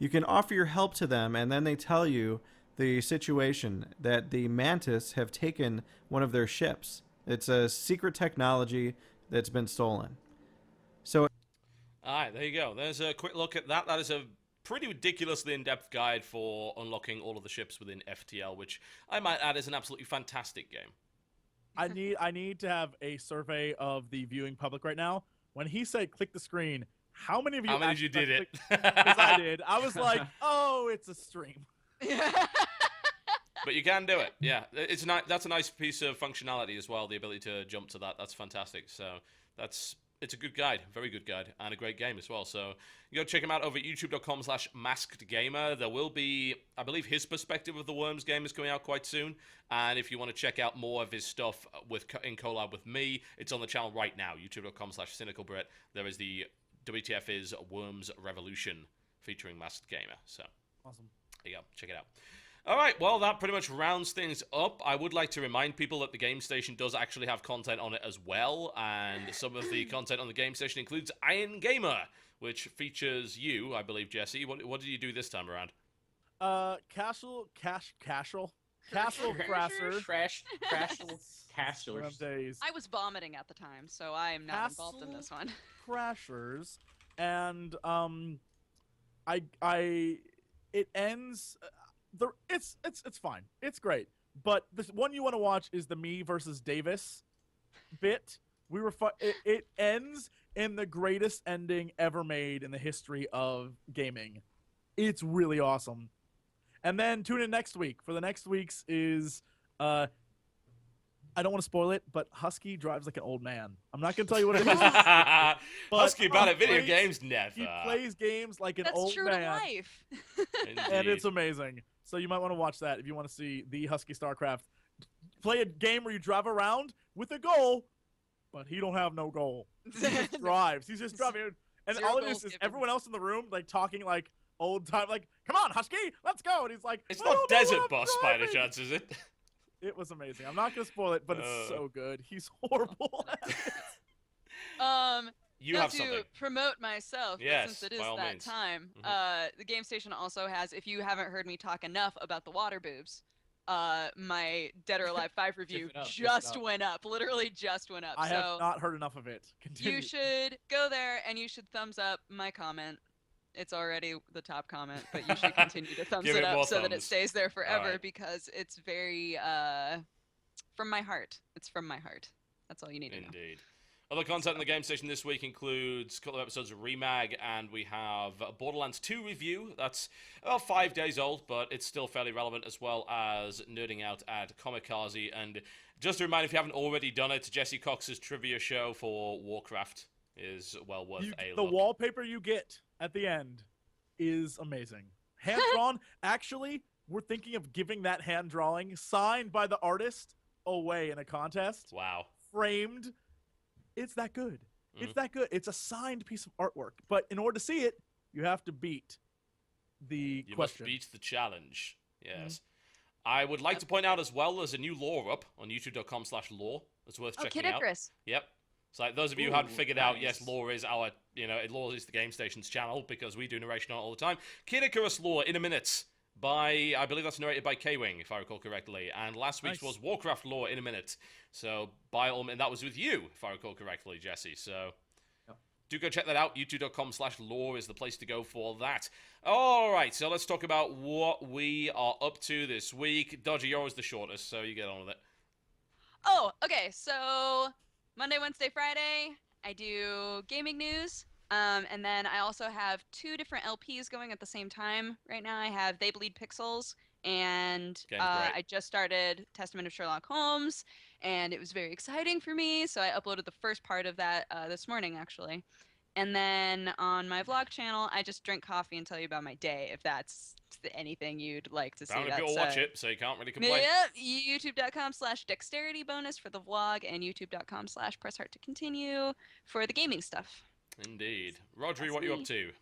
You can offer your help to them, and then they tell you the situation that the Mantis have taken one of their ships. It's a secret technology that's been stolen. So, alright, there you go. There's a quick look at that. That is a pretty ridiculously in-depth guide for unlocking all of the ships within FTL, which I might add is an absolutely fantastic game. I need to have a survey of the viewing public right now. When he said click the screen, how many of you did it? Because I did. I was like, oh, it's a stream. But you can do it. Yeah, it's that's a nice piece of functionality as well, the ability to jump to that. That's fantastic. So it's a good guide, very good guide, and a great game as well. So you go check him out over at youtube.com/maskedgamer. There will be, I believe, his perspective of the Worms game is coming out quite soon. And if you want to check out more of his stuff in collab with me, it's on the channel right now, youtube.com/cynicalbrit. There is the WTF is Worms Revolution featuring Masked Gamer. So awesome. There you go. Check it out. All right, well, that pretty much rounds things up. I would like to remind people that the Game Station does actually have content on it as well, and some of the content on the Game Station includes Iron Gamer, which features you, I believe, Jesse. What did you do this time around? Castle Crasher. Castles. I was vomiting at the time, so I am not involved in this one. Crashers, and it ends. It's fine. It's great. But the one you want to watch is the me versus Davis bit. It ends in the greatest ending ever made in the history of gaming. It's really awesome. And then tune in next week. For the next week's is I don't want to spoil it, but Husky drives like an old man. I'm not going to tell you what it is. Husky bad at video games? Never. He plays games like an old man. That's true to life. And it's amazing. So you might want to watch that if you want to see the Husky StarCraft. Play a game where you drive around with a goal, but he don't have no goal. He just drives. He's just driving. And all it is everyone else in the room like talking like old time, like, come on, Husky, let's go. And he's like, it's not Desert Bus by any chance, is it? It was amazing. I'm not going to spoil it, but it's so good. He's horrible at it. You not have to something. Promote myself, yes, since it is by all that means. time. Mm-hmm. The Game Station also has, if you haven't heard me talk enough about the water boobs, my Dead or Alive 5 review just went up. Literally just went up. I have not heard enough of it. Continue. You should go there and you should thumbs up my comment. It's already the top comment, but you should continue to thumbs it up so that it stays there forever because it's very from my heart. It's from my heart. That's all you need to know. Indeed. Other content in the Game Station this week includes a couple of episodes of Remag, and we have a Borderlands 2 review. That's about 5 days old, but it's still fairly relevant, as well as Nerding Out at Comikaze. And just a reminder, if you haven't already done it, Jesse Cox's trivia show for Warcraft is well worth a look. The wallpaper you get at the end is amazing. Hand drawn. Actually, we're thinking of giving that hand drawing signed by the artist away in a contest. Wow. Framed. It's that good. Mm-hmm. It's that good. It's a signed piece of artwork. But in order to see it, you have to beat the question. You must beat the challenge. Yes. Mm-hmm. I would like to point out as well, there's a new lore up on youtube.com/lore. It's worth checking out. Yep. So like, those of you who haven't figured out, yes, lore is our, lore is the Game Station's channel because we do narration on it all the time. Kid Icarus lore in a minute by, I believe that's narrated by K-Wing, if I recall correctly. And last week's was Warcraft lore in a minute. So by all means, that was with you, if I recall correctly, Jesse. So do go check that out. youtube.com/lore is the place to go for that. All right, so let's talk about what we are up to this week. Dodger, you're always the shortest, so you get on with it. Oh, okay. So Monday, Wednesday, Friday, I do gaming news. And then I also have 2 different LPs going at the same time. Right now I have They Bleed Pixels, and I just started Testament of Sherlock Holmes, and it was very exciting for me, so I uploaded the first part of that this morning, actually. And then on my vlog channel, I just drink coffee and tell you about my day, if that's anything you'd like to see. Bound people watch it, so you can't really complain. Yep, youtube.com/dexterity bonus for the vlog, and youtube.com/press heart to continue for the gaming stuff. Indeed. Rodri, what are you up to?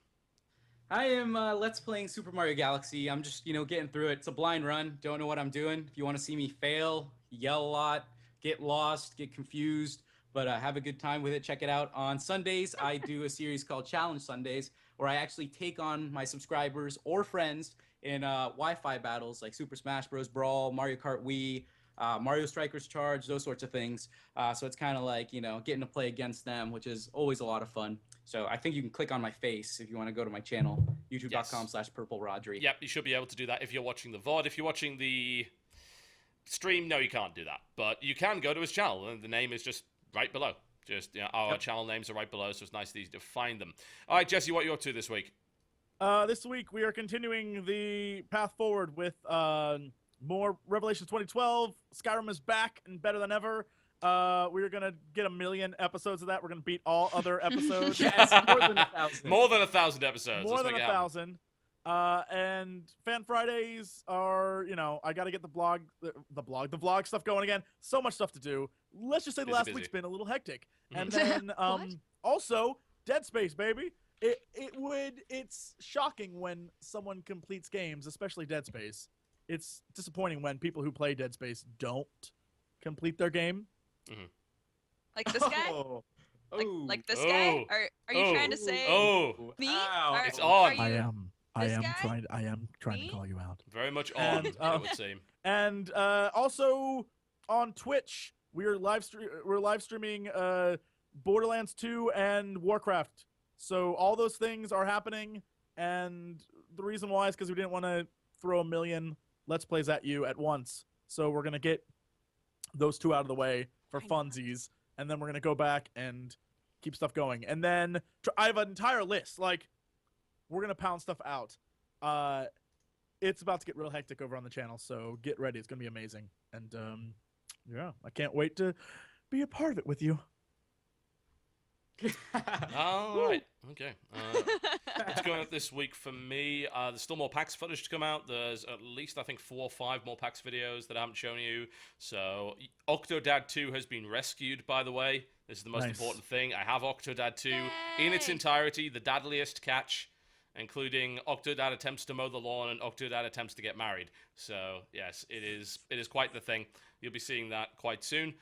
I am Let's Playing Super Mario Galaxy. I'm just, getting through it. It's a blind run. Don't know what I'm doing. If you want to see me fail, yell a lot, get lost, get confused, but have a good time with it, check it out. On Sundays, I do a series called Challenge Sundays, where I actually take on my subscribers or friends in Wi-Fi battles like Super Smash Bros. Brawl, Mario Kart Wii, Mario Strikers Charge, those sorts of things. So it's kind of like, getting to play against them, which is always a lot of fun. So I think you can click on my face if you want to go to my channel, youtube.com/PurpleRodri. Yep, you should be able to do that if you're watching the VOD. If you're watching the stream, no, you can't do that. But you can go to his channel, and the name is just right below. Just our channel names are right below, so it's nice and easy to find them. All right, Jesse, what are you up to this week? This week we are continuing the path forward with more Revelations 2012. Skyrim is back and better than ever. We're gonna get 1 million episodes of that. We're gonna beat all other episodes. Yes, more than 1,000. More than 1,000 episodes. More than 1,000. And Fan Fridays are, I gotta get the vlog stuff going again. So much stuff to do. Let's just say the last week's been a little hectic. And then also Dead Space, baby. It's shocking when someone completes games, especially Dead Space. It's disappointing when people who play Dead Space don't complete their game. Mm-hmm. Like this guy? Like this guy? Are you trying to say me? It's on. I am trying to call you out. Very much on, it would seem. And also on Twitch, we're live streaming Borderlands 2 and Warcraft. So all those things are happening, and the reason why is because we didn't want to throw 1 million Let's Plays at you at once. So we're gonna get those 2 out of the way for funsies, and then we're gonna go back and keep stuff going. And then I have an entire list. Like, we're gonna pound stuff out. It's about to get real hectic over on the channel, so get ready. It's gonna be amazing. And yeah, I can't wait to be a part of it with you. All right. Okay. What's going up this week for me? There's still more PAX footage to come out. There's at least, I think, 4 or 5 more PAX videos that I haven't shown you. So, Octodad 2 has been rescued, by the way. This is the most important thing. I have Octodad 2 in its entirety, the dadliest catch, including Octodad attempts to mow the lawn and Octodad attempts to get married. So, yes, it is quite the thing. You'll be seeing that quite soon.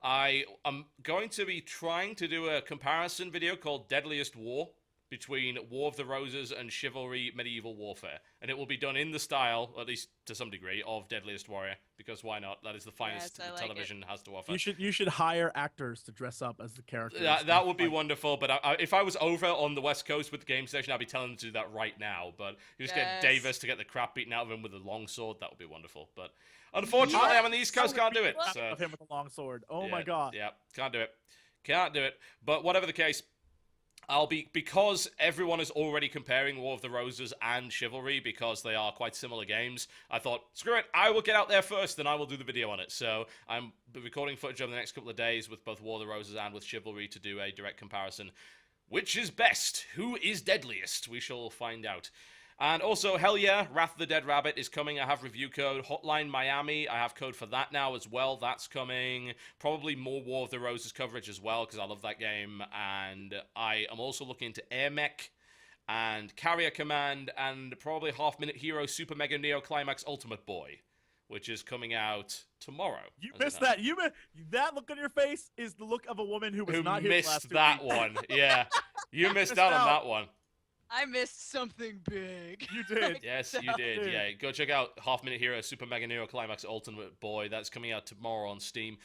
I am going to be trying to do a comparison video called Deadliest War between War of the Roses and Chivalry Medieval Warfare. And it will be done in the style, at least to some degree, of Deadliest Warrior, because why not? That is the finest that television has to offer. You should hire actors to dress up as the characters. That would be wonderful, but if I was over on the West Coast with the game station, I'd be telling them to do that right now. But you just get Davis to get the crap beaten out of him with a longsword, that would be wonderful. But unfortunately, I'm on the East Coast, can't do it. So. Of him with a longsword. Oh my god. Yeah, can't do it. But whatever the case, because everyone is already comparing War of the Roses and Chivalry because they are quite similar games, I thought, screw it, I will get out there first and I will do the video on it. So I'm recording footage over the next couple of days with both War of the Roses and with Chivalry to do a direct comparison. Which is best? Who is deadliest? We shall find out. And also, hell yeah, Wrath of the Dead Rabbit is coming. I have review code. Hotline Miami, I have code for that now as well. That's coming. Probably more War of the Roses coverage as well, because I love that game. And I am also looking into Air Mech and Carrier Command and probably Half Minute Hero Super Mega Neo Climax Ultimate Boy, which is coming out tomorrow. You missed that. That look on your face is the look of a woman who was not here missed last 2 that weeks. one. Yeah, you missed out on that one. I missed something big. You did. Yes, you did. Yeah, go check out Half Minute Hero Super Mega Neo Climax Ultimate Boy. That's coming out tomorrow on Steam.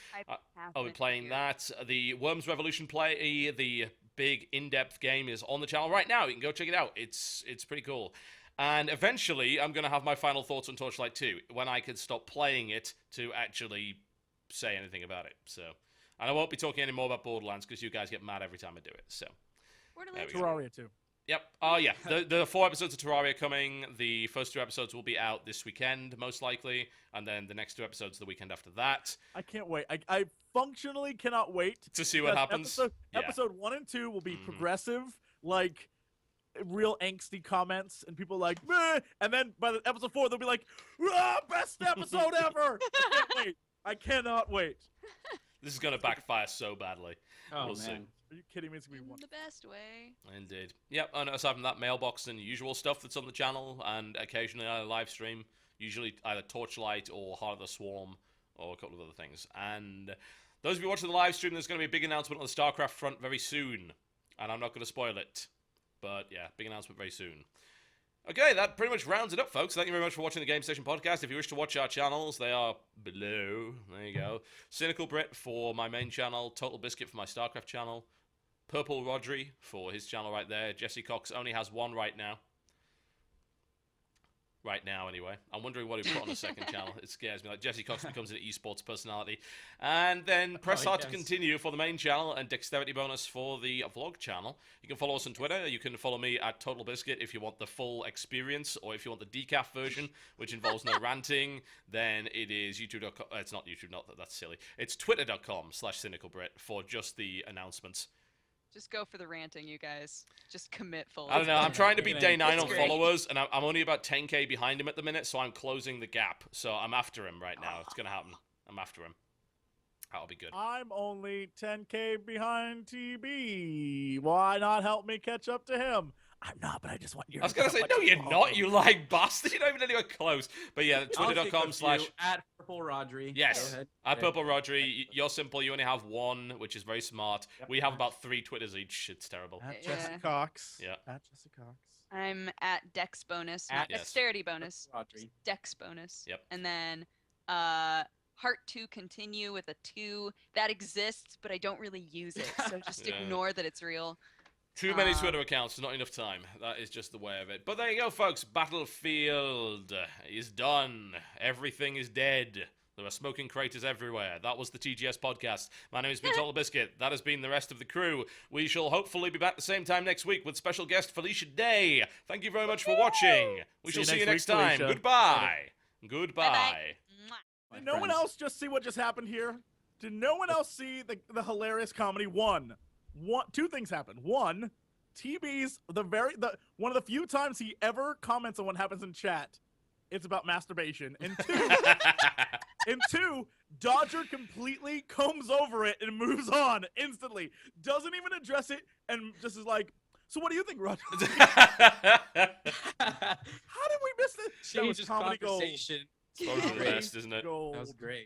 I'll be playing that. The Worms Revolution play, the big in-depth game is on the channel right now. You can go check it out. It's pretty cool. And eventually, I'm going to have my final thoughts on Torchlight 2 when I can stop playing it to actually say anything about it. So, and I won't be talking any more about Borderlands because you guys get mad every time I do it. So, Terraria 2. Yep. Oh, yeah. The 4 episodes of Terraria coming. The first 2 episodes will be out this weekend, most likely. And then the next 2 episodes the weekend after that. I can't wait. I functionally cannot wait. To see what happens. Episode 1 and 2 will be progressive, like real angsty comments, and people like, meh! And then by the episode 4, they'll be like, best episode ever! I can't wait. I cannot wait. This is going to backfire so badly. Oh, we'll man. see. Are you kidding me? It's going to be In the best way. Indeed. Yep, and aside from that, mailbox and usual stuff that's on the channel, and occasionally I live stream, usually either Torchlight or Heart of the Swarm, or a couple of other things. And those of you watching the live stream, there's going to be a big announcement on the StarCraft front very soon, and I'm not going to spoil it. But yeah, big announcement very soon. Okay, that pretty much rounds it up, folks. Thank you very much for watching the Game Station Podcast. If you wish to watch our channels, they are below. There you go. Cynical Brit for my main channel, TotalBiscuit for my StarCraft channel, PurpleRodri for his channel right there. Jesse Cox only has one right now. Right now, anyway. I'm wondering what he put on the second channel. It scares me. Like, Jesse Cox becomes an esports personality. And then press hard to continue for the main channel and dexterity bonus for the vlog channel. You can follow us on Twitter. You can follow me at TotalBiscuit if you want the full experience, or if you want the decaf version, which involves no ranting, then it is youtube.com. It's not YouTube, that's silly. It's twitter.com/cynicalbrit for just the announcements. Just go for the ranting, you guys. Just commit fully. I don't know. I'm trying to beat Day 9 It's on great. followers, and I'm only about 10k behind him at the minute, so I'm closing the gap. So I'm after him right now. It's going to happen. I'm after him. That'll be good. I'm only 10k behind TB. Why not help me catch up to him? I'm not, but I just want you. I was going to say, no, you're not, you lying bastard. You're not even anywhere close. But yeah, twitter.com/ at PurpleRodri. Yes, Go ahead. at PurpleRodri. You're simple. You only have one, which is very smart. Yep. We have about 3 Twitters each. It's terrible. At Yeah. Jesse Cox. Yeah. At Jesse Cox. I'm at Dex bonus, At- not Yes. dexterity bonus. Rodri. Dex bonus. Yep. And then Heart to continue with a 2 that exists, but I don't really use it, so just Yeah. ignore that it's real. Too many Twitter accounts, not enough time. That is just the way of it. But there you go, folks. Battlefield is done. Everything is dead. There are smoking craters everywhere. That was the TGS Podcast. My name has been TotalBiscuit. That has been the rest of the crew. We shall hopefully be back the same time next week with special guest Felicia Day. Thank you very much for watching. We shall see you next time. Felicia. Goodbye. Goodbye. Bye-bye. Mwah. Did no one else just see what just happened here? Did no one else see the hilarious comedy? Two things happened. One, TB's one of the few times he ever comments on what happens in chat, it's about masturbation. And two, Dodger completely combs over it and moves on instantly. Doesn't even address it and just is like, so what do you think, Roger? How did we miss this? That was Changes comedy gold. conversation. It's the best, isn't it? Gold. That was great.